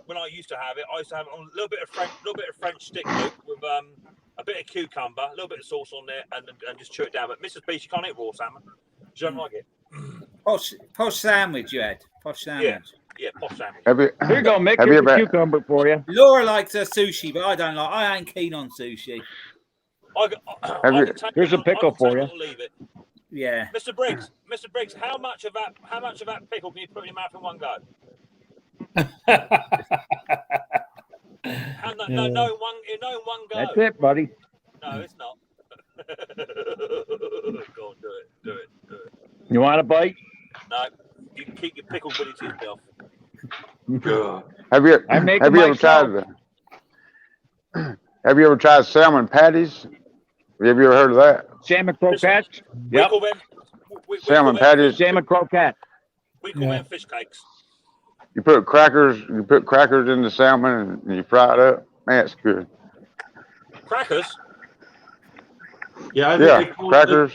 when I used to have it, I used to have a little bit of French stick loop with a bit of cucumber, a little bit of sauce on there, and just chew it down. But Mrs. B, she can't eat raw salmon. She don't like it. Posh sandwich you had. Posh sandwich. Yeah, posh sandwich. Here you go, Mick. Have you Here's a ever- cucumber for you. Laura likes her sushi, but I ain't keen on sushi. Here's a pickle for you. Leave it. Yeah. Mr. Briggs, how much of that pickle can you put in your mouth in one go? No, in one go. That's it, buddy. No, it's not. Go on, do it. You want a bite? No, you can keep your pickle goodies to yourself. Have you I make have them you ever tried have you ever tried salmon patties? Have you ever heard of that? Salmon croquettes? We Yep. call them salmon patties. Salmon croquette. We call them fish cakes. You put crackers in the salmon and you fry it up. Man, it's good. Crackers? Yeah, I think Yeah, they call crackers.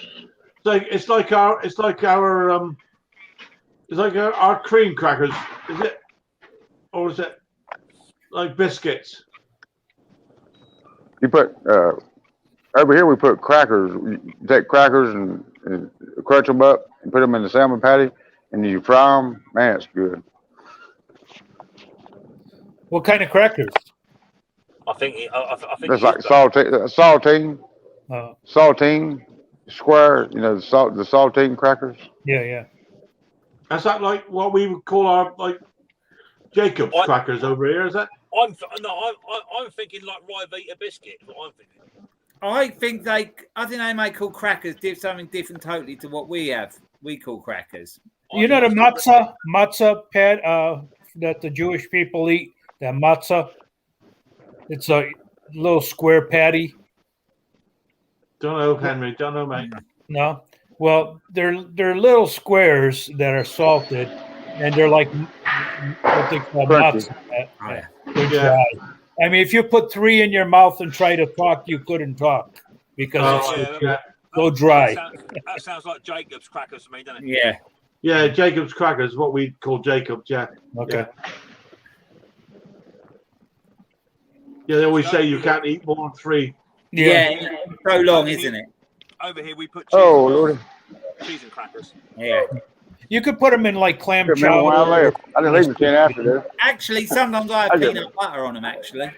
It's like our cream crackers, is it? Or is it like biscuits? You put over here we put crackers. You take crackers and crunch them up and put them in the salmon patty, and you fry them. Man, it's good. What kind of crackers? I think It's like saltine, square. You know, the saltine crackers. Yeah. Is that like what we would call our like Jacob's crackers over here? Is that? I'm thinking like Rivita biscuit. Is what I'm thinking. I think they may call crackers something different totally to what we have. We call crackers. You know the matzah pad that the Jewish people eat. That matzah. It's a little square patty. Don't know, Henry. Don't know, mate. No. Well, they're little squares that are salted, and they're like what they call matzah. They're dry. I mean, if you put 3 in your mouth and try to talk, you couldn't talk because it's so dry. That sounds like Jacob's crackers to me, doesn't it? Yeah. Yeah, Jacob's crackers, what we call Jacob's. Yeah. Okay. Yeah, they always say you can't eat more than 3. Yeah, so long, isn't it? Over here we put cheese and crackers. Yeah. You could put them in like clam I chowder. didn't leave the tin after this. Actually, sometimes I have peanut butter on them, actually.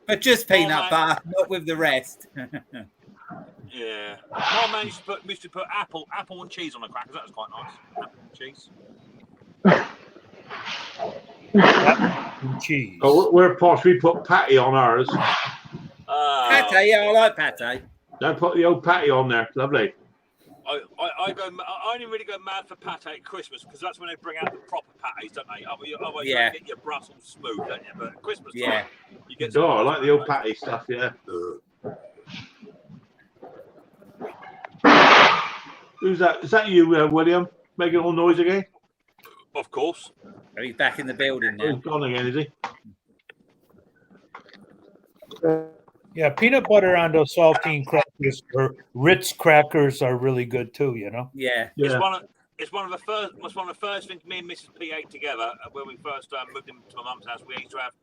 But just peanut butter, not with the rest. Yeah. My man used to put apple and cheese on the crackers. That was quite nice. Apple and cheese. Cheese. Oh, we're posh. We put patty on ours. Pate, yeah, I like pate. Don't put the old patty on there. Lovely. I only really go mad for pate at Christmas because that's when they bring out the proper pates, don't they? Otherwise, you get your Brussels smooth, don't you? But at Christmas time, you get. Oh, I like the old patty stuff. Yeah. Who's that? Is that you, William? Making all noise again? Of course. He's back in the building now. He's gone again, is he? Yeah, peanut butter on those saltine crackers or Ritz crackers are really good too. You know. Yeah. It's one of the first things me and Mrs. P ate together when we first moved into my mum's house. We used to have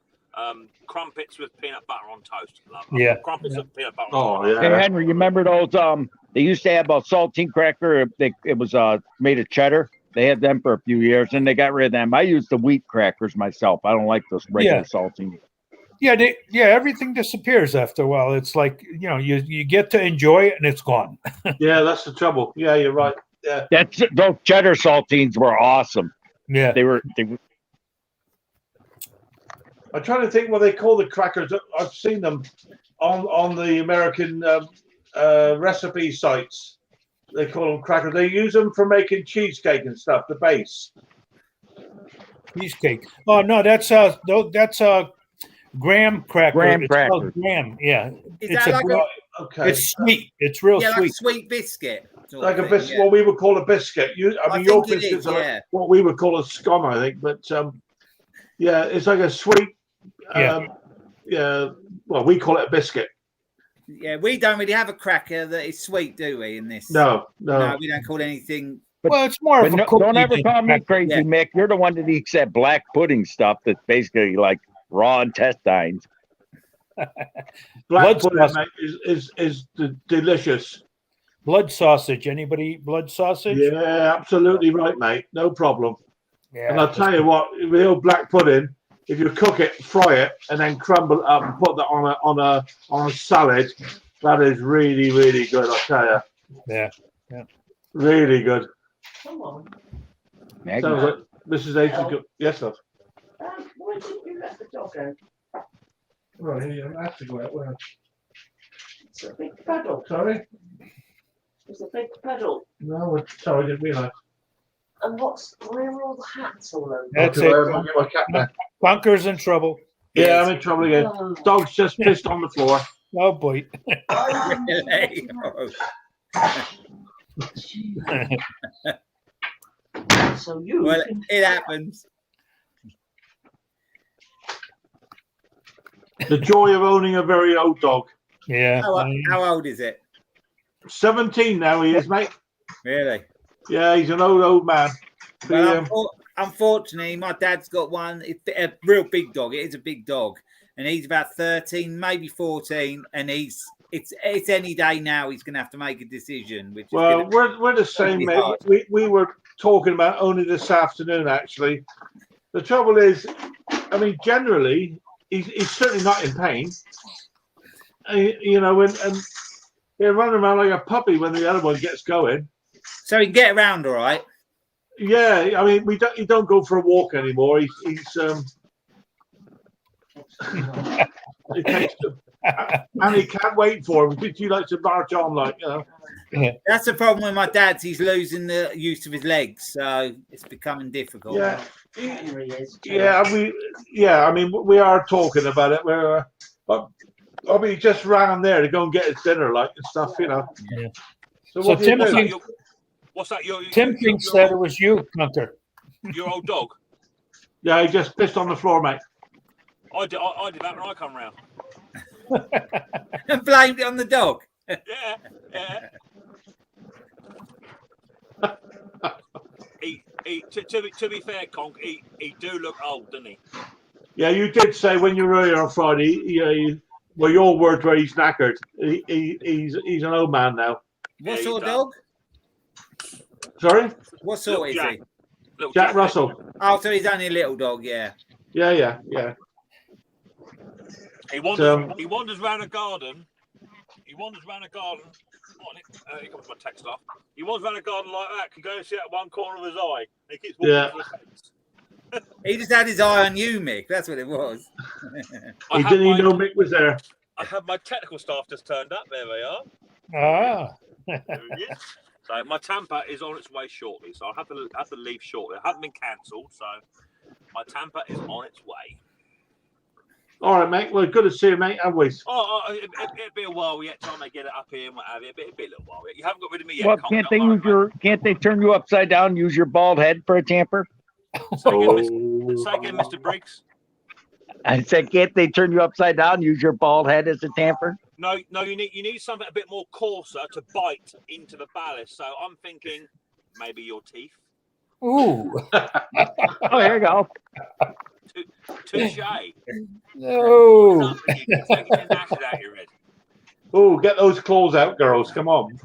crumpets with peanut butter on toast. Crumpets with peanut butter on toast. Hey, Henry, you remember those? They used to have a saltine cracker. It was made of cheddar. They had them for a few years, and they got rid of them. I use the wheat crackers myself. I don't like those regular saltine. Yeah, everything disappears after a while. It's like, you get to enjoy it and it's gone. Yeah, that's the trouble. Yeah, you're right. Yeah, Those cheddar saltines were awesome. Yeah, they were. I'm trying to think what they call the crackers. I've seen them on the American recipe sites. They call them crackers. They use them for making cheesecake and stuff. The base cheesecake. Oh no, that's a graham cracker. Graham it's cracker. called graham. Yeah, Is that okay. It's sweet. It's real like sweet. a sweet biscuit. Like a biscuit. What we would call a biscuit. Your biscuits are like what we would call a scone, I think. But yeah, it's like a sweet. Well, we call it a biscuit. Yeah, we don't really have a cracker that is sweet, do we? In this, no, we don't call anything. Well, it's more of a cookie. Don't ever call me crazy, Yeah. Mick. You're the one that eats that black pudding stuff that's basically like raw intestines. Black Blood pudding, sausage. mate, is delicious. Blood sausage. Anybody eat blood sausage? Yeah, absolutely right, mate. No problem. Yeah. And I'll tell you what, real black pudding. If you cook it, fry it, and then crumble it up and put that on a salad, that is really, really good. I'll tell you. Yeah. Really good. Come on. Sounds like Mrs. H is good. Yes, love. Why didn't you let the dog out? Right, you have to go out. Well, It's a big puddle. sorry. It's a big puddle. No, sorry, I didn't realise. And where are all the hats all over? That's Okay, it. I'll get my cat back. Bunker's in trouble. Yeah, I'm in trouble again. Oh. Dog's just pissed on the floor. Oh boy. So you. Well, it happens. The joy of owning a very old dog. Yeah. How old is it? 17 now he is, mate. Really? Yeah, he's an old man. Well, unfortunately, my dad's got one. It's a real big dog. It is a big dog, and he's about 13, maybe 14, and it's any day now. He's going to have to make a decision. Which Well, is we're the same, mate. We were talking about only this afternoon, actually. The trouble is, I mean, generally, he's certainly not in pain. You know, and he'll run around like a puppy when the other one gets going. So he can get around all right. Yeah, I mean, he don't go for a walk anymore. He takes them, and he can't wait for him because he likes to march on, like, you know. Yeah. That's the problem with my dad's. He's losing the use of his legs, so it's becoming difficult. Yeah, Henry is. I mean, we are talking about it. But I mean, he just ran there to go and get his dinner, like, and stuff, you know. Yeah. So So what do you Tim do? thinks, What's that? Tim thinks that it was you, Hunter. Your old dog. Yeah, he just pissed on the floor, mate. I did that when I come round. And blamed it on the dog. Yeah. To be fair, Conk, he do look old, doesn't he? Yeah, you did say when you were here on Friday, well, your words were he's knackered. He's an old man now. What sort of dog? Sorry? What sort is he? Jack Russell. Oh, so he's only a little dog, yeah. Yeah. He wanders around a garden. Here comes my text off. He wanders around a garden like that. Can go and see out one corner of his eye. He keeps walking to the fence. He just had his eye on you, Mick. That's what it was. He didn't even know Mick was there. I had my technical staff just turned up. There they are. So my Tampa is on its way shortly. So I'll have to leave shortly. I haven't been cancelled, so my Tampa is on its way. All right, mate. Well, good to see you, mate. Have we? It'll be a while yet. Time they get it up here and what have you. It'll be a little while yet. You haven't got rid of me yet. Well, can't they turn you upside down? Use your bald head for a tamper? Say again, Mr. Briggs. I said, can't they turn you upside down? Use your bald head as a tamper? No. You need something a bit more coarser to bite into the ballast. So I'm thinking maybe your teeth. Ooh. Oh, here you go. Touche. No. Oh, get those claws out, girls. Come on.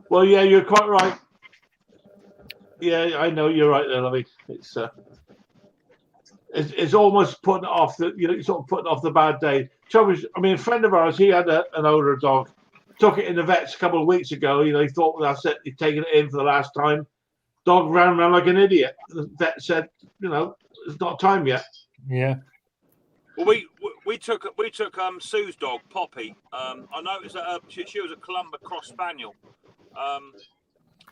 Well, yeah, you're quite right. Yeah, I know you're right there, Lovey. It's almost putting off sort of putting off the bad day. I mean, a friend of ours, he had an older dog. Took it in the vets a couple of weeks ago. He thought, well, that's it. He'd taken it in for the last time. Dog ran around like an idiot. The vet said, it's not time yet. Yeah. Well, we took Sue's dog, Poppy. I noticed that she was a Columba Cross Spaniel. And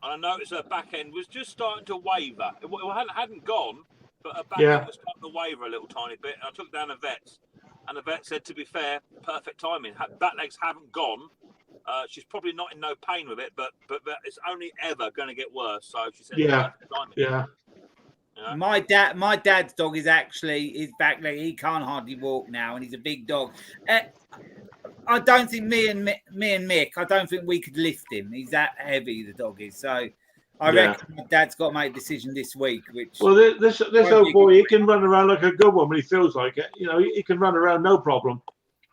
I noticed her back end was just starting to waver. It hadn't gone, but her back end was starting to waver a little tiny bit. And I took down the vets, and the vet said, to be fair, perfect timing. Back legs haven't gone. She's probably not in no pain with it, but it's only ever going to get worse. So she said, Yeah. My dad's dog is actually his back leg. He can't hardly walk now, and he's a big dog. I don't think me and Mick. I don't think we could lift him. He's that heavy. The dog is. So I reckon my dad's got to make a decision this week. This old boy, he can run around like a good one when he feels like it. He can run around no problem.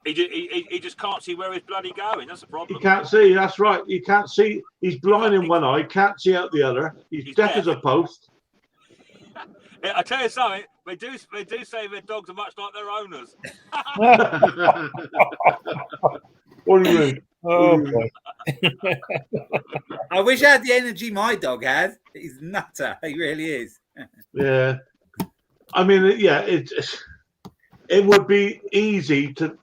He just can't see where he's bloody going. That's the problem. He can't see. That's right. He can't see. He's blind in one eye. Can't see out the other. He's deaf as a post. I tell you something. They do say their dogs are much like their owners. What do you mean? Oh boy. I wish I had the energy my dog has. He's nutter. He really is. Yeah. I mean, yeah. It would be easy to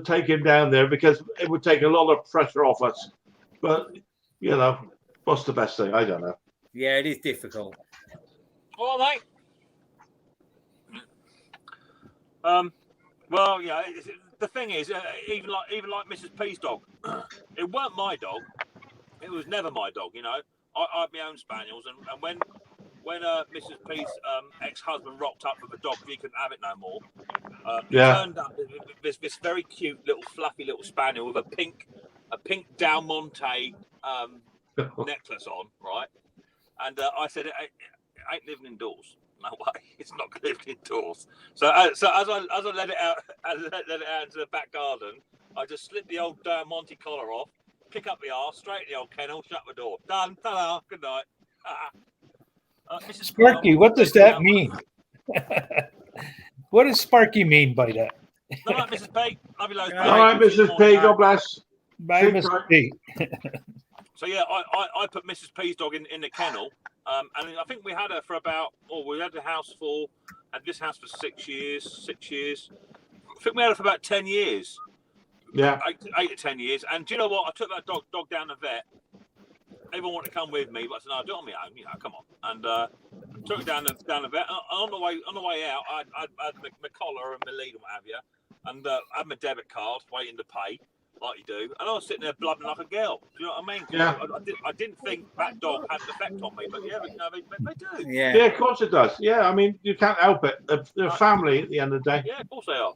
take him down there because it would take a lot of pressure off us. But, what's the best thing? I don't know. Yeah, it is difficult. All right. Well, yeah. The thing is, even like Mrs. P's dog, it weren't my dog. It was never my dog. You know, I had my own spaniels, and when Mrs. P's ex-husband rocked up with a dog, he couldn't have it no more. He turned up with this very cute little fluffy little spaniel with a pink Del Monte necklace on, right? And I said, it ain't living indoors. No way, it's not living indoors. So as I let it out, into the back garden, I just slipped the old Del Monte collar off, pick up the arse, straight in the old kennel, shut the door. Done. Ta-da. Good night. Sparky, what does that mean? What does Sparky mean by that? All right, Mrs. P. Love you loads. All right, Mrs. P. God bless. Bye, Mr. P. So yeah, I put Mrs. P's dog in the kennel, and I think we had her for we had this house for 6 years. I think we had her for about 10 years. Yeah. 8 to 10 years. And do you know what? I took that dog down the vet. Everyone wanted to come with me, but I said, no, I'll do it on my own, you know, come on. And took it down the vet. On the way out, I had my collar and my lead and what have you. And I had my debit card waiting to pay, like you do. And I was sitting there blubbing like a girl. Do you know what I mean? Yeah. I didn't think that dog had an effect on me, but yeah, they do. Yeah. Yeah, of course it does. Yeah, I mean, you can't help it. They're family at the end of the day. Yeah, of course they are.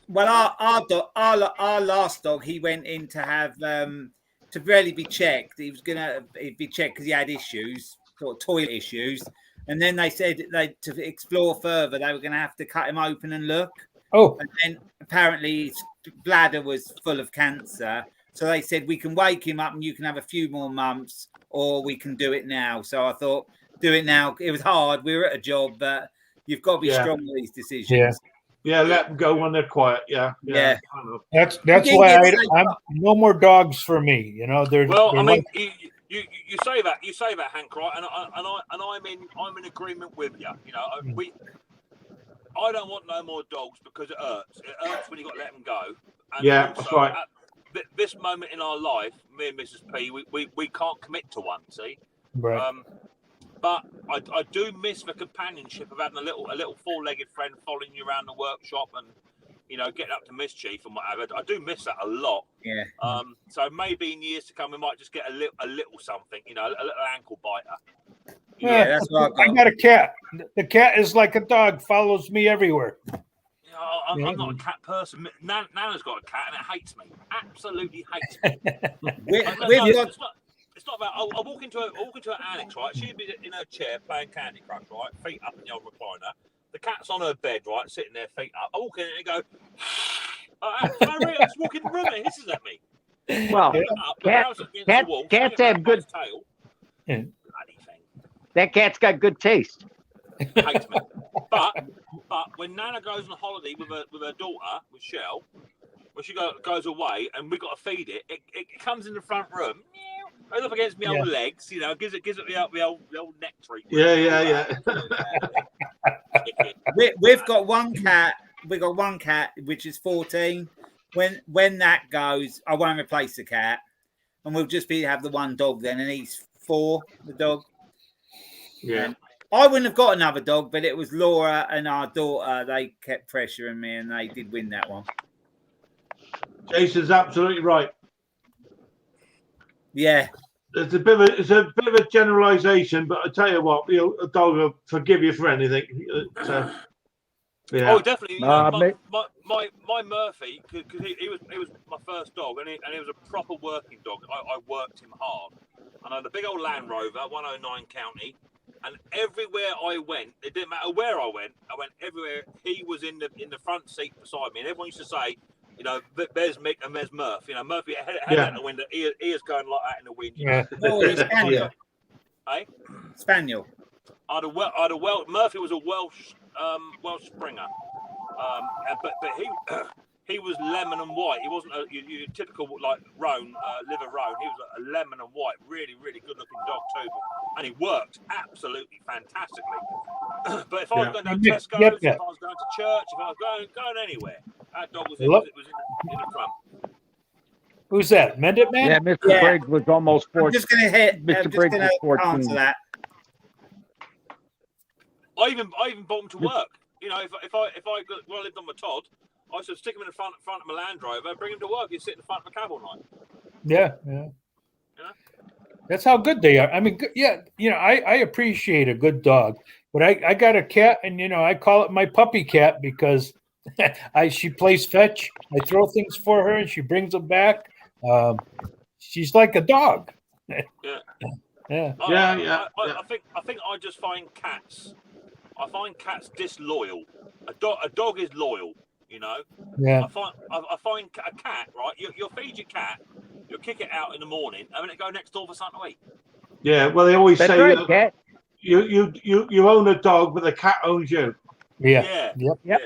Well, our last dog, he went in to have to really be checked. He was gonna be checked because he had issues, sort of toilet issues. And then they said to explore further, they were going to have to cut him open and look. Oh, and then apparently his bladder was full of cancer. So they said we can wake him up and you can have a few more months, or we can do it now. So I thought, do it now. It was hard. We were at a job, but you've got to be strong with these decisions. Yeah, let them go when they're quiet. Yeah. That's why I'm no more dogs for me. You know, they're I mean, you say that, Hank, right? And I'm in agreement with you. You know, I don't want no more dogs because it hurts. It hurts when you got to let them go. And that's right. At this moment in our life, me and Mrs. P, we can't commit to one. See, right. But I do miss the companionship of having a little four-legged friend following you around the workshop and, you know, getting up to mischief and whatever. I do miss that a lot. Yeah. So maybe in years to come we might just get a little something, you know, a little ankle biter. Yeah, that's what I got a cat. The cat is like a dog, follows me everywhere. You know, I'm not a cat person. Nana's got a cat and it hates me. Absolutely hates me. It's not about. I walk into an annex, right? She'd be in her chair playing Candy Crush, right? Feet up in the old recliner. The cat's on her bed, right? Sitting there, feet up. I walk in and go, I just walk in the room and it hisses at me. Well, cats have good tail. Yeah. Bloody thing. That cat's got good taste. Hates me. But when Nana goes on holiday with her daughter, with Shell, when she goes away and we got to feed it, it comes in the front room. Goes up against me old legs, you know, gives it the old neck treat. Yeah. We've got one cat. We've got one cat which is 14. When that goes, I won't replace the cat, and we'll just have the one dog then, and he's 4. The dog. Yeah. And I wouldn't have got another dog, but it was Laura and our daughter. They kept pressuring me, and they did win that one. Jason's absolutely right. Yeah, it's a bit of a generalisation, but I tell you what, a dog will forgive you for anything. So, yeah. Oh, definitely. My Murphy, because he was my first dog, and he was a proper working dog. I worked him hard. I know the big old Land Rover, 109 County, and everywhere I went, it didn't matter where I went everywhere. He was in the front seat beside me, and everyone used to say, you know, there's Mick and there's Murph. You know, Murphy head out the window, ears going like that in the wind. Yeah. Oh, it's Spaniel. Hey? Spaniel. Murphy was a Welsh Springer, but he was lemon and white. He wasn't your typical like roan, liver roan. He was a lemon and white, really, really good looking dog too. And he worked absolutely fantastically. But if I was going down to Tesco's, if I was going to church, if I was going anywhere, that dog was in the front. Who's that? Mendit Man? Yeah, Mr. Briggs was almost 14. I'm just going to hit. Mr. Briggs was 14. Answer that. I even brought him to work. You know, if I lived on my Todd, I used to stick him in the front of my Land Rover, bring him to work. He'd sit in the front of the cab all night. Yeah, yeah. That's how good they are. I mean, yeah, I appreciate a good dog, but I got a cat, and I call it my puppy cat because she plays fetch. I throw things for her, and she brings them back. She's like a dog. Yeah. Yeah. I think I just find cats. I find cats disloyal. A dog is loyal. Yeah. I find a cat, right? You'll feed your cat, you'll kick it out in the morning, and then it go next door for something to eat. Yeah, well, they always That's say right, cat. you own a dog, but the cat owns you. Yeah. Yep.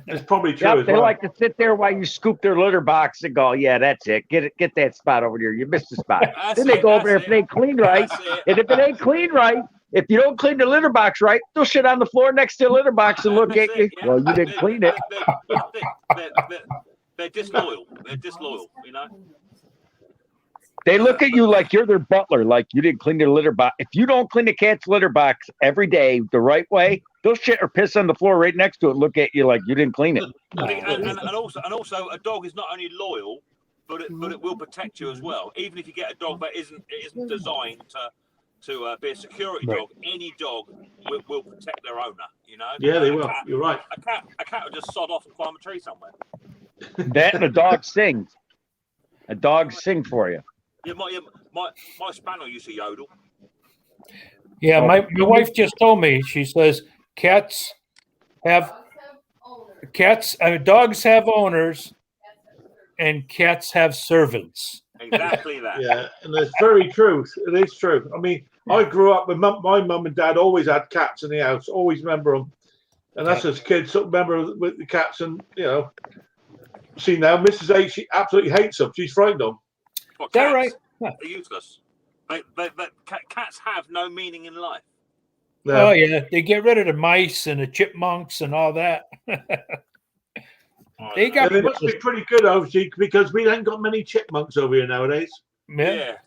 It's probably true. Yep, they like to sit there while you scoop their litter box and go, yeah, that's it. Get that spot over there. You missed the spot. Then they go over there if it ain't clean right. And if it ain't clean right, if you don't clean the litter box right, they'll shit on the floor next to the litter box and look at you. Well, you didn't clean it. They're disloyal. They look at you like you're their butler, like you didn't clean their litter box. If you don't clean the cat's litter box every day the right way, they'll shit or piss on the floor right next to it, look at you like you didn't clean it. And also, a dog is not only loyal, but it will protect you as well. Even if you get a dog that isn't designed to be a security dog, any dog will protect their owner. Yeah, they will. You're right. A cat will just sod off and climb a tree somewhere. That and a dog sings. A dog sing for you. Yeah, my spaniel used to yodel. Yeah, my wife just told me. She says dogs have owners, and cats have servants. Exactly that. Yeah, and it's very true. It is true. I mean, I grew up with my mum and dad always had cats in the house. Always remember them, and that's as kids remember with the cats. And see now, Mrs. A, she absolutely hates them. She's frightened of them. Is that right? They're useless. Cats have no meaning in life. No. Oh yeah, they get rid of the mice and the chipmunks and all that. They must be pretty good, obviously, because we ain't got many chipmunks over here nowadays. Yeah.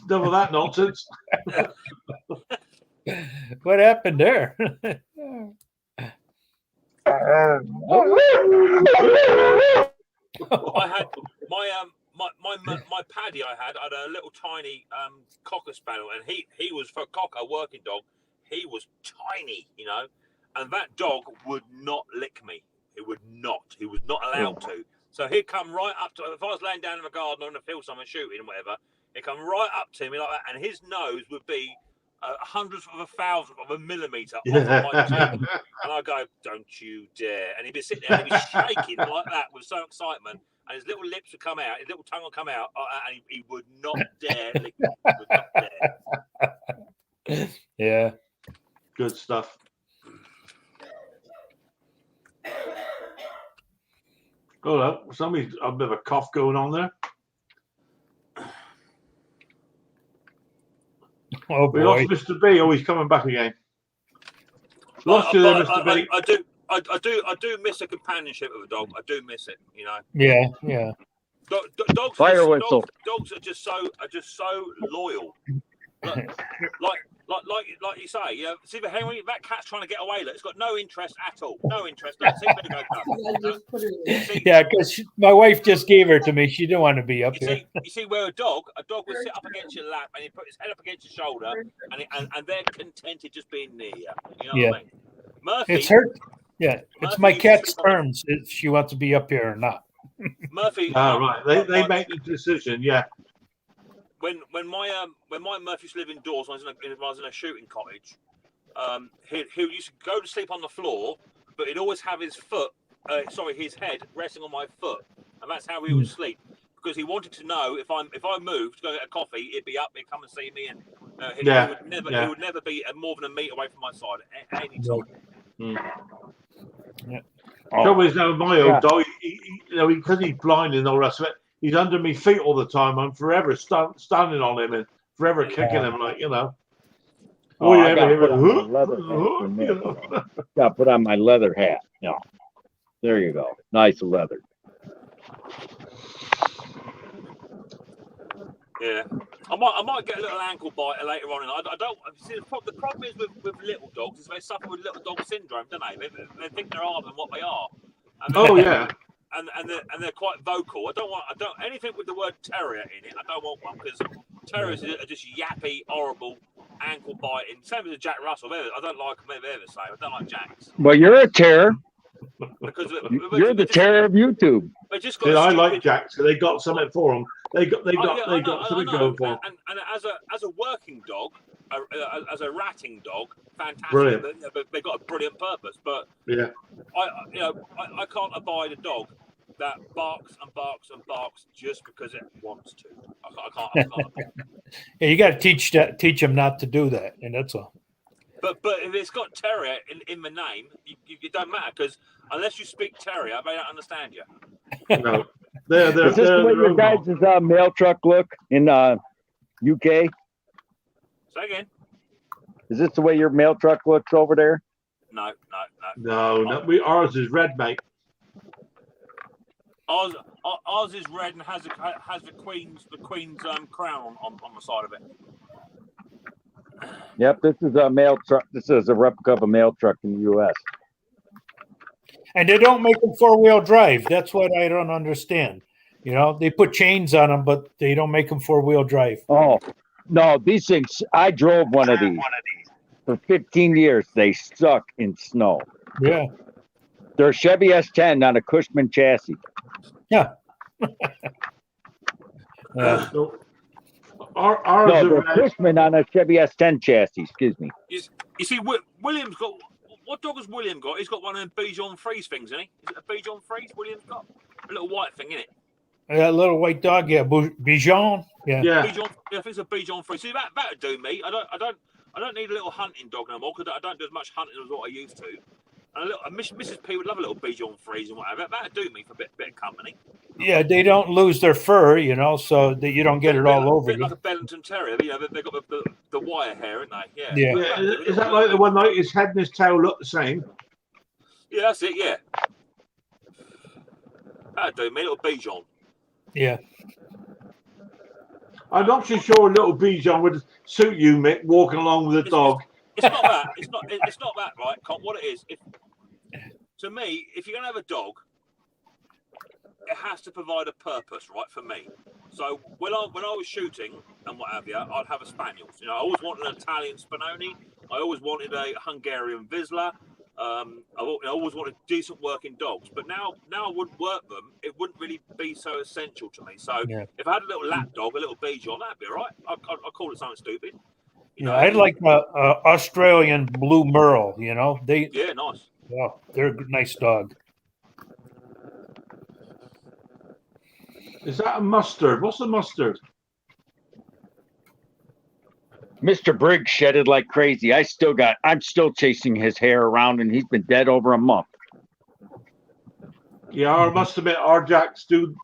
Double that nonsense. What happened there? I had my paddy. I had a little tiny cocker spaniel, and he was, for a cocker working dog. He was tiny, and that dog would not lick me. He would not. He was not allowed to. So he'd come right up to. If I was laying down in the garden or in the field, someone shooting, whatever, he'd come right up to me like that, and his nose would be hundredth of a thousandth of a millimeter off of my teeth. And I go, "Don't you dare!" And he'd be sitting there and he'd be shaking like that with so excitement, and his little lips would come out, his little tongue would come out, and he would not dare lick me. He would not dare. Yeah. Good stuff. Hold up. Somebody's a bit of a cough going on there. Oh We boy. lost Mr. B. Oh, he's coming back again. Lost you there, Mr. B. I do miss a companionship of a dog. I do miss it. Yeah, yeah. Dogs. Fire whistle. Dogs are just so loyal. Like you say, see the Henry, that cat's trying to get away. It's got no interest at all. No interest. No, Yeah, because my wife just gave her to me. She didn't want to be up here. You see where a dog will sit up against your lap and he put his head up against your shoulder, and they're contented just being near you. You know what I mean? Murphy, It's her. Yeah, it's my Murphy cat's used to- terms if she wants to be up here or not. Murphy. Oh, right. They make the decision. Yeah. When my Murphy used to live indoors, when I was in a shooting cottage, he used to go to sleep on the floor, but he'd always have his head resting on my foot, and that's how he would sleep, because he wanted to know if I moved to go get a coffee, he'd be up, he'd come and see me, and he would never be more than a meter away from my side at any time. Yeah. Trouble is now, my old dog, because he's blind and all the rest of it, he's under my feet all the time. I'm forever standing on him and forever kicking him, like, Oh, you I ever gotta hear put it? on my leather hat for a minute. Gotta put on my leather hat. Yeah. There you go. Nice leather. Yeah, I might get a little ankle bite later on, and I don't see the problem is with little dogs is they suffer with little dog syndrome, don't they? They think they're harder than what they are. And they're quite vocal. I don't anything with the word terrier in it. I don't want one because terriers are just yappy, horrible, ankle biting. Same as a Jack Russell. I don't like them. They're the same. I don't like Jacks. Well, you're a terror. Because you're the terror of YouTube. I like Jacks. So they got something for them. They got something going for them. And as a working dog, as a ratting dog, fantastic. Brilliant. They got a brilliant purpose. But yeah, I can't abide a dog that barks and barks and barks just because it wants to. I can't Yeah, you got to teach them not to do that, and that's all. But if it's got terrier in the name, it don't matter because unless you speak terrier, they don't understand you. No. Is this the way your guys' mail truck look in UK? Say again. Is this the way your mail truck looks over there? No. Ours is red, mate. Ours is red and has the queen's crown on the side of it. Yep, this is a mail truck. This is a replica of a mail truck in the U.S. And they don't make them 4-wheel drive. That's what I don't understand. You know, they put chains on them, but they don't make them 4-wheel drive. Oh, no, these things, I drove one of these. For 15 years, they suck in snow. Yeah. They're Chevy S10 on a Cushman chassis. Yeah. They're Cushman on a Chevy S10 chassis, excuse me. You see, William's got... What dog has William got? He's got one of them Bichon Frise things, isn't he? Is it a Bichon Frise William's got? A little white thing, isn't it? That little white dog, yeah. Bichon. Yeah. Bichon, I think it's a Bichon Frise. See, that'd do me. I don't need a little hunting dog no more because I don't do as much hunting as what I used to. And Mrs. P would love a little Bichon Frise and whatever. That'd do me for a bit of company. Yeah, they don't lose their fur, you know, so that you don't get it all over you. Like a Bellington Terrier, you know, they've got the wire hair, haven't they? Yeah. Is that like the one like his head and his tail look the same? Yeah, that's it, yeah. That'd do me, a little Bichon. Yeah. I'm not too sure a little Bichon would suit you, Mick, walking along with a dog. It's not that. It's not that, right? What it is, to me, if you're gonna have a dog, it has to provide a purpose, right? For me. So when I was shooting and what have you, I'd have a spaniel. You know, I always wanted an Italian Spinoni. I always wanted a Hungarian Vizsla. I always wanted decent working dogs. But now I wouldn't work them. It wouldn't really be so essential to me. So if I had a little lap dog, a little Bichon, that'd be all right. I'd call it something stupid. Yeah, I'd like Australian Blue Merle, you know. Yeah, nice. Yeah, they're a nice dog. Is that a mustard? What's a mustard? Mr. Briggs shedded like crazy. I'm still chasing his hair around, and he's been dead over a month. Yeah, I must admit, our Jacks do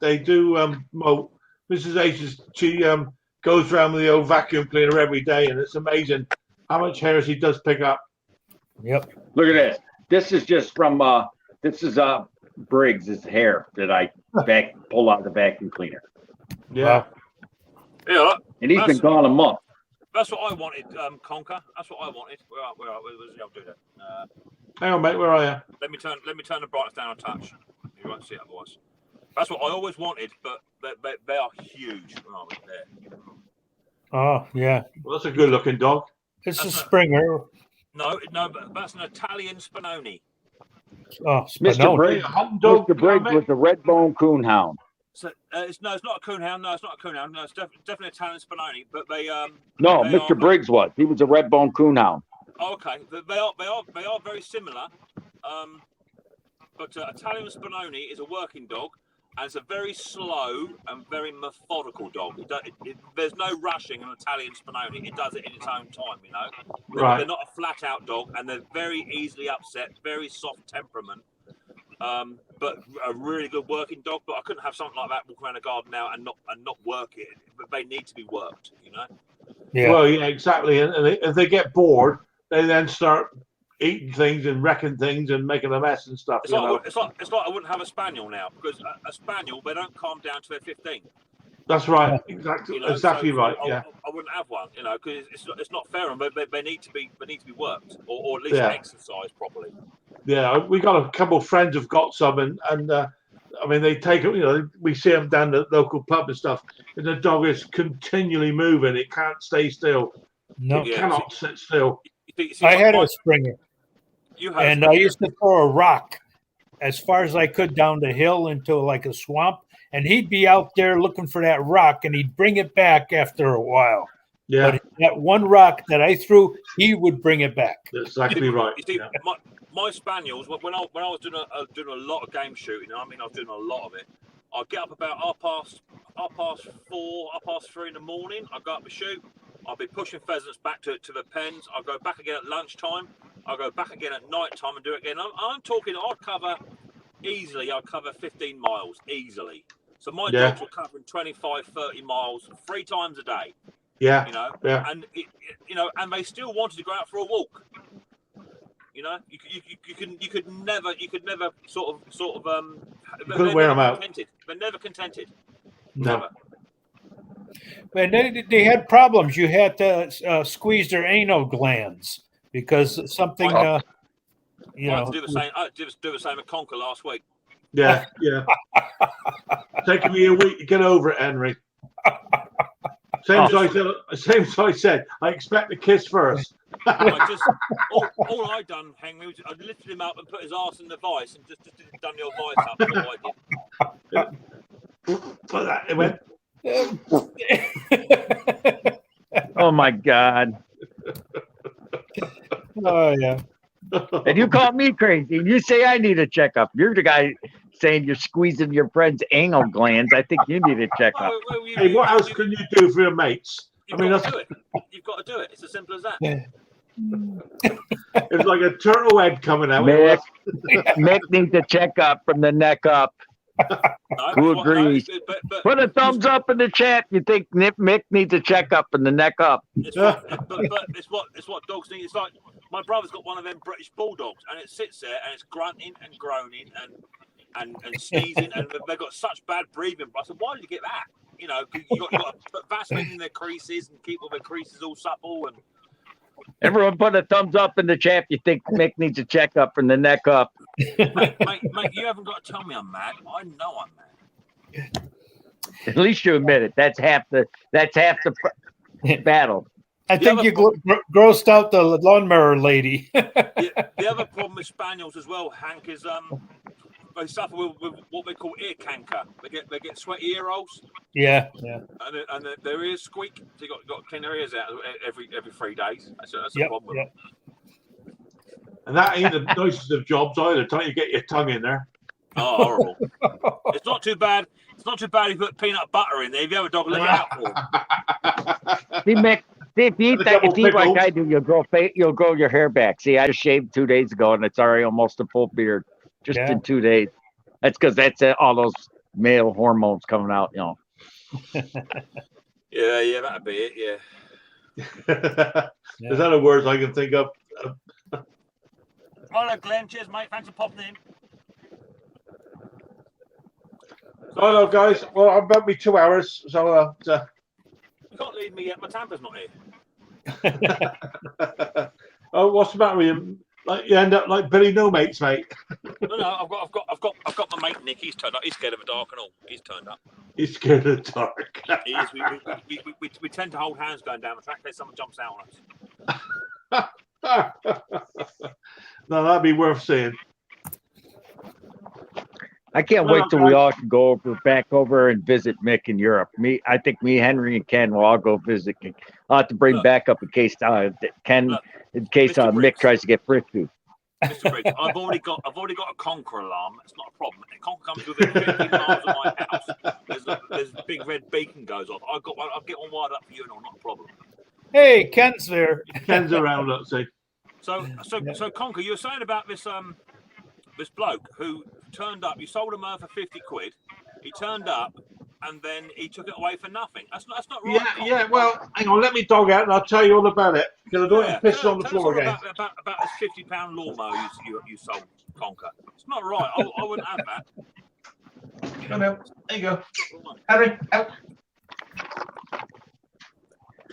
mow. Mrs. H, she goes around with the old vacuum cleaner every day, and it's amazing how much hair she does pick up. Yep. Look at this. This is just from Briggs' hair that I pull out of the vacuum cleaner. Yeah. Yeah. And he's been gone a month. That's what I wanted, Conker. That's what I wanted. Where are we? I'll do that. Hang on, mate. Where are you? Let me turn the brightness down a touch. You won't see it otherwise. That's what I always wanted, but they are huge. Oh, there. Oh, yeah. Well, that's a good-looking dog. It's a Springer. No, but that's an Italian Spinoni. Oh, Mr. Briggs, Mr. Briggs was a red bone coonhound. So it's not a coonhound. No, it's not a coonhound. No, it's definitely Italian Spinoni. But they No, Mr. Briggs was. He was a red bone coonhound. Oh, okay, they are very similar. But Italian Spinoni is a working dog, and it's a very slow and very methodical dog. There's no rushing an Italian Spinoni. It does it in its own time, you know. They're not a flat-out dog, and they're very easily upset, very soft temperament. But a really good working dog. But I couldn't have something like that walk around a garden now and not work it. But they need to be worked, you know. Yeah. Well, yeah, exactly. And if they get bored, they then start eating things and wrecking things and making a mess and stuff. It's like I wouldn't have a spaniel now because a spaniel, they don't calm down till they're 15. That's right. Exactly. You know, Exactly so right. I Yeah. wouldn't have one. You know, because it's not fair, and they need to be worked or at least exercised properly. Yeah, we got a couple of friends who've got some, and I mean they take it. You know, we see them down the local pub and stuff, and the dog is continually moving. It can't stay still. No, it cannot sit still. I had a Springer, and I used to throw a rock as far as I could down the hill into like a swamp, and he'd be out there looking for that rock, and he'd bring it back after a while. Yeah. But that one rock that I threw, he would bring it back. That's exactly right. You see, my spaniels, when I was doing a lot of game shooting, I mean I was doing a lot of it. I'd get up about half past 4, 3 in the morning. I'd go up and shoot. I'd be pushing pheasants back to the pens. I'd go back again at lunchtime. I'd go back again at night time and do it again. I'm talking, I'd cover 15 miles easily. So my dogs were covering 25, 30 miles 3 times a day. Yeah. You know, and and they still wanted to go out for a walk. You know, you could never sort of couldn't wear them out. They're never contented. No. Never. And they had problems. You had to squeeze their anal glands because something. You know, do the same. I do the same at Conker last week. Yeah. Taking me a week to get over it, Henry. Same as I said. I expect a kiss first. all I done, Henry, was I lifted him up and put his arse in the vice and just done your vice up. That's all I did. It went. Oh my God. Oh yeah. And you call me crazy. You say I need a checkup. You're the guy saying you're squeezing your friend's anal glands. I think you need a checkup. Hey, what else can you do for your mates? You've got to do it. It's as simple as that. It's like a turtle head coming out. Mick needs a checkup from the neck up. Who agrees? Put a thumbs up in the chat. You think Mick needs a checkup from the neck up? It's what dogs need. It's like my brother's got one of them British bulldogs, and it sits there and it's grunting and groaning and sneezing, and they've got such bad breathing. I said, why did you get that? You know, you got to put Vaseline in their creases and keep all their creases all supple. And everyone put a thumbs up in the chat. You think Mick needs a checkup from the neck up? mate, you haven't got to tell me I'm mad. I know I'm mad. At least you admit it. That's half the battle. I think you grossed out the lawnmower lady. The other problem with spaniels as well, Hank, is they suffer with what they call ear canker. They get sweaty ear holes. Yeah. And their ears squeak. So you got to clean their ears out every 3 days. That's a problem. Yep. And that ain't the nicest of jobs either. Don't you get your tongue in there? Oh, horrible! It's not too bad. It's not too bad if you put peanut butter in there. If you have a dog, let it out for them. See, Mick, if you eat like I do, you'll grow your hair back. See, I just shaved 2 days ago, and it's already almost a full beard just in 2 days. That's because that's all those male hormones coming out, you know. Yeah, that'd be it. Yeah. There's other words I can think of. Hello, Glenn. Cheers, mate. Thanks for popping in. Hello, guys. Well, I'm about me 2 hours, so you can't leave me yet. My tamper's not here. Oh, what's the matter with you? Like you end up like Billy No Mates, mate. No. I've got my mate Nick. He's turned up. He's scared of the dark and all. He's turned up. He's scared of the dark. He is. We tend to hold hands going down the track in case someone jumps out on us. No, that'd be worth seeing. I can't wait till we all can go back over and visit Mick in Europe. I think Henry, and Ken will all go visit. I'll have to bring back up in case Mick tries to get frisky. Mr. Briggs, I've already got a Conqueror alarm. It's not a problem. The Conqueror comes within 15 miles of my house. There's a big red beacon goes off. I'll get one wired up for you and all. Not a problem. Hey, Ken's there. Ken's around. Let's see. So Conquer, you were saying about this this bloke who turned up. You sold him for 50 quid. He turned up and then he took it away for nothing. That's not right. Yeah. Well, hang on. Let me dog out and I'll tell you all about it because I don't want to piss on the floor again. About this £50 lawnmower you sold, Conquer. It's not right. I wouldn't have that. Come out. There you go. Henry, out.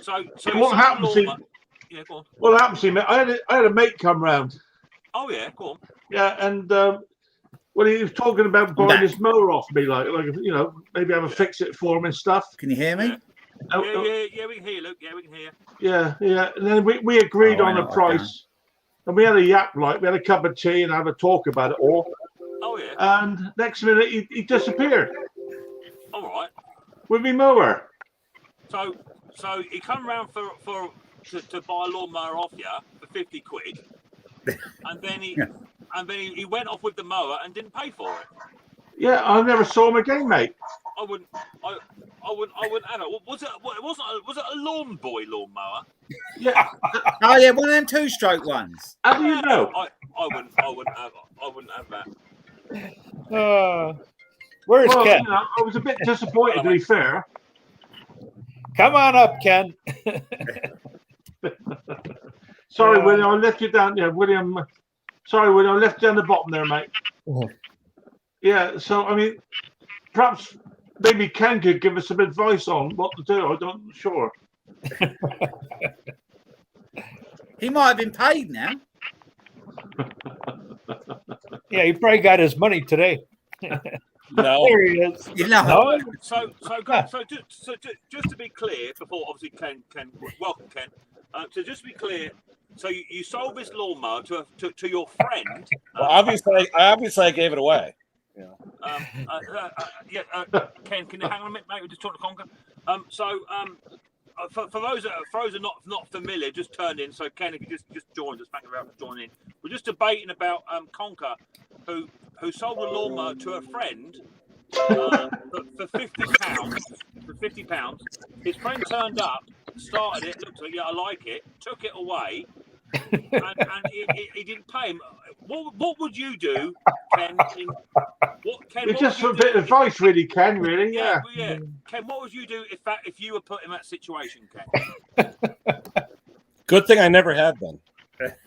So what happened? Yeah, go on. What happened to me? I had a mate come round. Oh yeah, go on. Yeah, and well, he was talking about buying this mower off me, like you know, maybe have a fix it for him and stuff. Can you hear me? Yeah, we can hear you, Luke. Yeah, we can hear you. Yeah. And then we agreed on a price, and we had a yap, like we had a cup of tea and have a talk about it all. Oh yeah. And next minute he disappeared. All right. With me mower. So he come round to buy a lawnmower off you for 50 quid, and then he went off with the mower and didn't pay for it. Yeah, I never saw him again, mate. I wouldn't have it. Was it a lawn boy lawnmower? Yeah. Oh yeah, one of them 2-stroke ones. How do you know? I wouldn't have that. Where's Well, Ken? you know, I was a bit disappointed, to be fair. Come on up, Ken. Sorry, William, I left you down. Yeah, William. Sorry, William, I left you down the bottom there, mate. Yeah, so I mean, perhaps maybe Ken could give us some advice on what to do. I'm not sure. He might have been paid now. Yeah, he probably got his money today. No. There he is. You know. So just to be clear, before obviously Ken, welcome Ken. So just to be clear, so you sold this lawnmower to your friend. Well, obviously I gave it away. Ken, can you hang on a minute, mate? We're just talking to Conker. For those that are not familiar, just turn in. So Ken, if you just join us, thank you very much for joining in. We're just debating about Conker, who sold a lawnmower to a friend for £50. For £50, his friend turned up, started it, looked at it, yeah, I like it, took it away, and he didn't pay him. What would you do, Ken? It's just for a bit of advice, really, Ken. Really, yeah. Ken, what would you do if you were put in that situation, Ken? Good thing I never had one.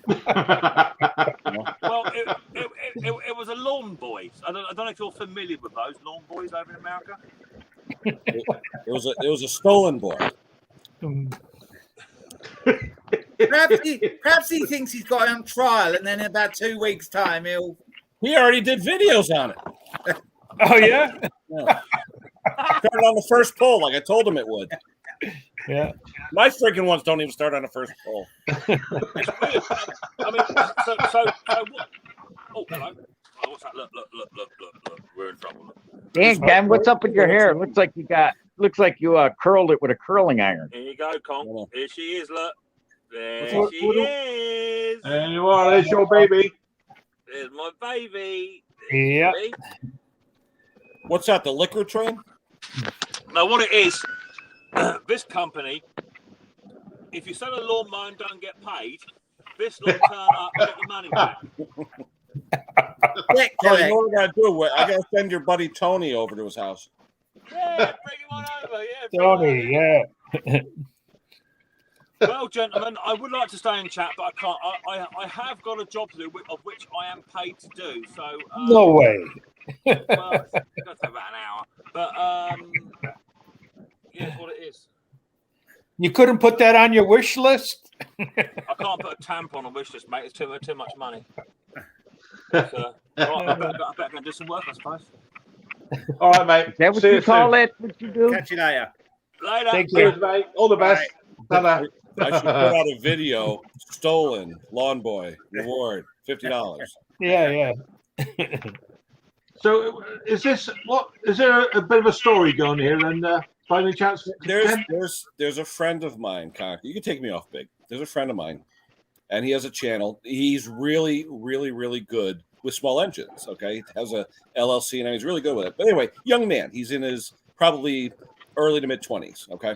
Well, it was a lawn boy. I don't know if you're familiar with those lawn boys over in America. It was a stolen boy. Perhaps he thinks he's got it on trial, and then in about 2 weeks' time He already did videos on it. Oh yeah. Started on the first pull, like I told him it would. Yeah. My freaking ones don't even start on the first pull. It's weird. I mean, so what? Oh, hello. Oh, what's that? Look. We're in trouble. Hey, Ken, what's up with your hair? It looks like you curled it with a curling iron. Here you go, Con. Here she is, look. There she is. There you are. There's your baby. There's my baby. Yeah. What's that, the liquor train? Now, what it is, this company, if you sell a lawnmower and don't get paid, this will turn up and get the money back. So you know what I gotta do? I gotta send your buddy Tony over to his house. Yeah, bring him on over. Yeah, Tony, yeah. Well, gentlemen, I would like to stay in chat, but I can't. I have got a job to do, of which I am paid to do. So no way. Well, it's going to take about an hour, but here's what it is. You couldn't put that on your wish list? I can't put a tampon on a wish list, mate. It's too much money. So, I better go and do some work, I suppose. All right, mate. Is that what you call it? What you do? Catch you later. Later. Thank you. Cheers, mate. All the best. Bye-bye. I should put out a video. Stolen lawn boy reward $50. Yeah. So, is there a bit of a story going here? And by any chance, There's a friend of mine, Conker. You can take me off, Big. There's a friend of mine, and he has a channel. He's really, really, really good with small engines. Okay, he has a LLC, and he's really good with it. But anyway, young man. He's in his probably early to mid 20s. Okay,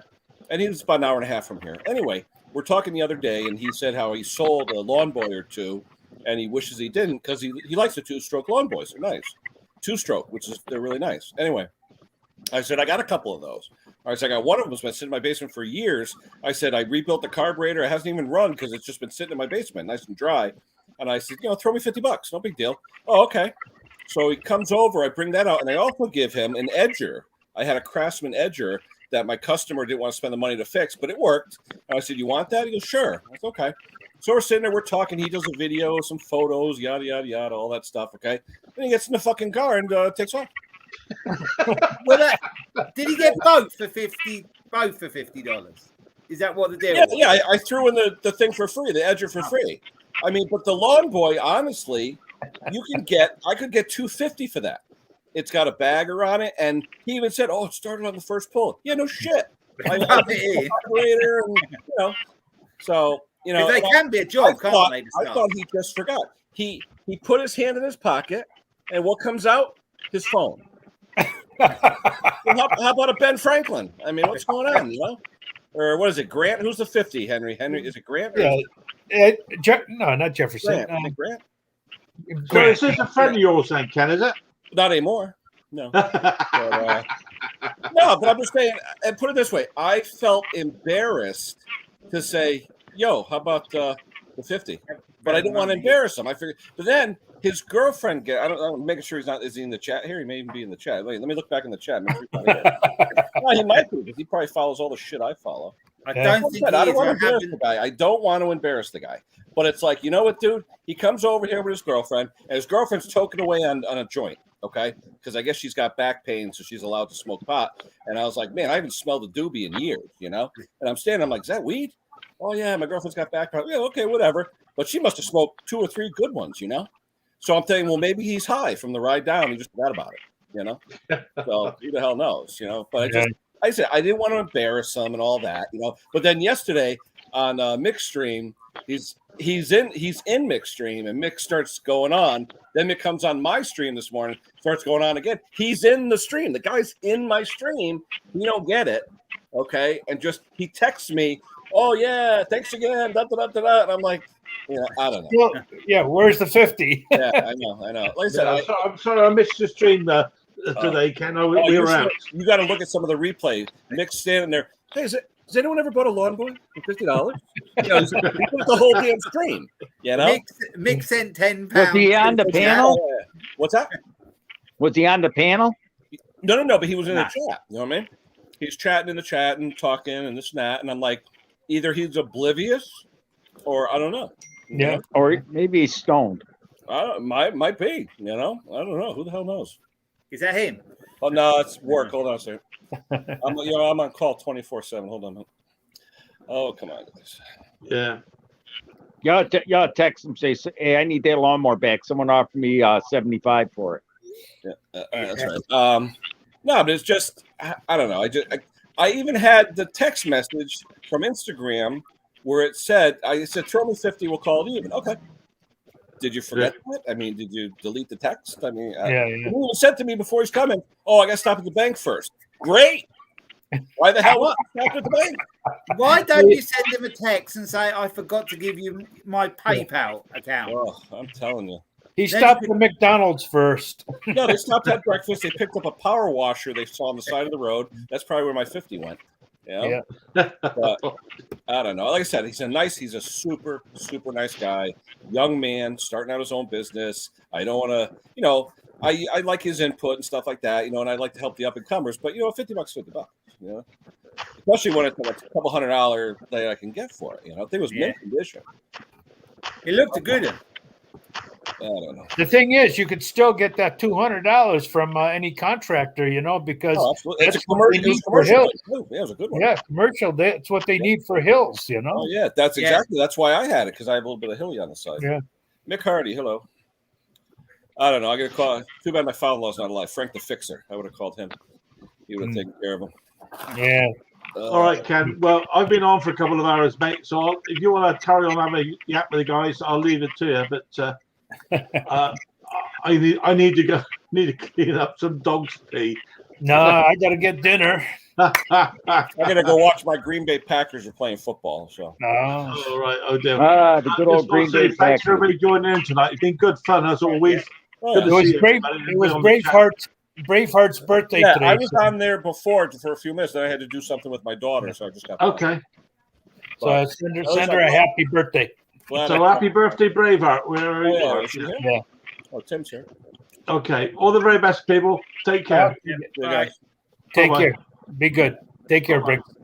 and he was about an hour and a half from here. Anyway, we're talking the other day, and he said how he sold a lawn boy or two, and he wishes he didn't because he likes the 2-stroke lawn boys. They're nice. 2-stroke, they're really nice. Anyway, I said, I got a couple of those. I said, I got one of them that's been sitting in my basement for years. I said, I rebuilt the carburetor. It hasn't even run because it's just been sitting in my basement, nice and dry. And I said, throw me $50. No big deal. Oh, okay. So he comes over. I bring that out. And I also give him an edger. I had a Craftsman edger that my customer didn't want to spend the money to fix, but it worked. And I said, "You want that?" He goes, "Sure." I said, "Okay." So we're sitting there, we're talking. He does a video, some photos, yada yada yada, all that stuff. Okay. Then he gets in the fucking car and takes off. Well, did he get both for $50? Both for $50? Is that what the deal was? Yeah. I threw in the thing for free, the edger for free. I mean, but the Lawn Boy, honestly, I could get $250 for that. It's got a bagger on it, and he even said, "Oh, it started on the first pull." Yeah, no shit. Operator, and, so they can be a job, can't they? I thought he just forgot. He put his hand in his pocket, and what comes out? His phone. How about a Ben Franklin? I mean, what's going on? Or what is it, Grant? Who's the 50, Henry? Is it Grant? No, not Jefferson. Grant. So is this a friend of yours then, Ken, is it? Not anymore. No. But I'm just saying, and put it this way, I felt embarrassed to say, "Yo, how about the 50?" But I didn't want to embarrass him. I figured, but then his girlfriend I'm making sure is he in the chat here? He may even be in the chat. Wait, let me look back in the chat. Make sure he's not here. No, he might be, because he probably follows all the shit I follow. I don't want to embarrass the guy. I don't want to embarrass the guy. But it's like, you know what, dude? He comes over here with his girlfriend, and his girlfriend's toking away on a joint, okay? Because I guess she's got back pain, so she's allowed to smoke pot. And I was like, man, I haven't smelled a doobie in years, And I'm standing, I'm like, is that weed? Oh, yeah, my girlfriend's got back pain. Yeah, okay, whatever. But she must have smoked 2 or 3 good ones, So I'm thinking, well, maybe he's high from the ride down. He just forgot about it, So who the hell knows, But I said I didn't want to embarrass him and all that, But then yesterday on Mick's stream, he's in Mick's stream, and Mick starts going on. Then Mick comes on my stream this morning, starts going on again. He's in the stream. The guy's in my stream. You don't get it, okay? And he texts me, "Oh yeah, thanks again." Da, da, da, da, da. And I'm like, I don't know. Well, yeah, where's the 50? Yeah, I know. Like I said, I'm sorry, I missed the stream today, Ken. We were out. You got to look at some of the replay. Mick's standing there. Hey, has anyone ever bought a Lawn Boy for $50? He put the whole damn stream. Mick sent £10. Was he on the panel? What's that? Was he on the panel? No. But he was in the chat. You know what I mean? He's chatting in the chat and talking and this and that. And I'm like, either he's oblivious or I don't know. Yeah. Or maybe he's stoned. Might be. I don't know. Who the hell knows? Is that him? Oh no, it's work. Hold on a second. I'm on call 24/7. Hold on. Oh, come on, guys. Yeah. Y'all text him, say, "Hey, I need that lawnmower back. Someone offered me $75 for it." Yeah, that's right. No, but it's just I don't know. I even had the text message from Instagram where it said, "Throw me 50, we'll call it even." Okay. Did you forget that? I mean, did you delete the text? I mean, he said to me before he's coming, "Oh, I got to stop at the bank first." Great. Why the hell stop at the bank? Why don't you send him a text and say, "I forgot to give you my PayPal account"? Oh, I'm telling you. He stopped at McDonald's first. No, they stopped at breakfast. They picked up a power washer they saw on the side of the road. That's probably where my 50 went. Yeah. But I don't know. Like I said, he's a super, super nice guy. Young man, starting out his own business. I don't want to, I like his input and stuff like that, and I like to help the up and comers, but $50, $50, especially when it's like a couple $100 that I can get for it. I think it was mint condition. It looked good. I don't know. The thing is, you could still get that $200 from any contractor, because it's a commercial. Yeah, it was a good one. Yeah, commercial. That's what they need for hills, Oh yeah, that's why I had it, because I have a little bit of hilly on the side. Yeah. Mick Hardy, hello. I don't know. I got to call. Too bad my father-in-law's not alive. Frank the Fixer. I would have called him. He would have taken care of him. Yeah. All right, Ken. Well, I've been on for a couple of hours, mate. So if you want to carry on having a yap with the guys, I'll leave it to you. But I need to clean up some dog's pee. No, I got to get dinner. I'm gonna go watch my Green Bay Packers are playing football. So. All right. Oh dear. The good old Green Bay Packers. Thanks for everybody joining in tonight. It's been good fun as always. It was Braveheart's birthday today. I was on there before for a few minutes. Then I had to do something with my daughter, so I just got. Okay. So send her a happy birthday. So happy birthday, Braveheart. Where are you? Yeah. Oh, Tim's here. Okay. All the very best, people. Take care. Take care. Be good. Take care, Briggs.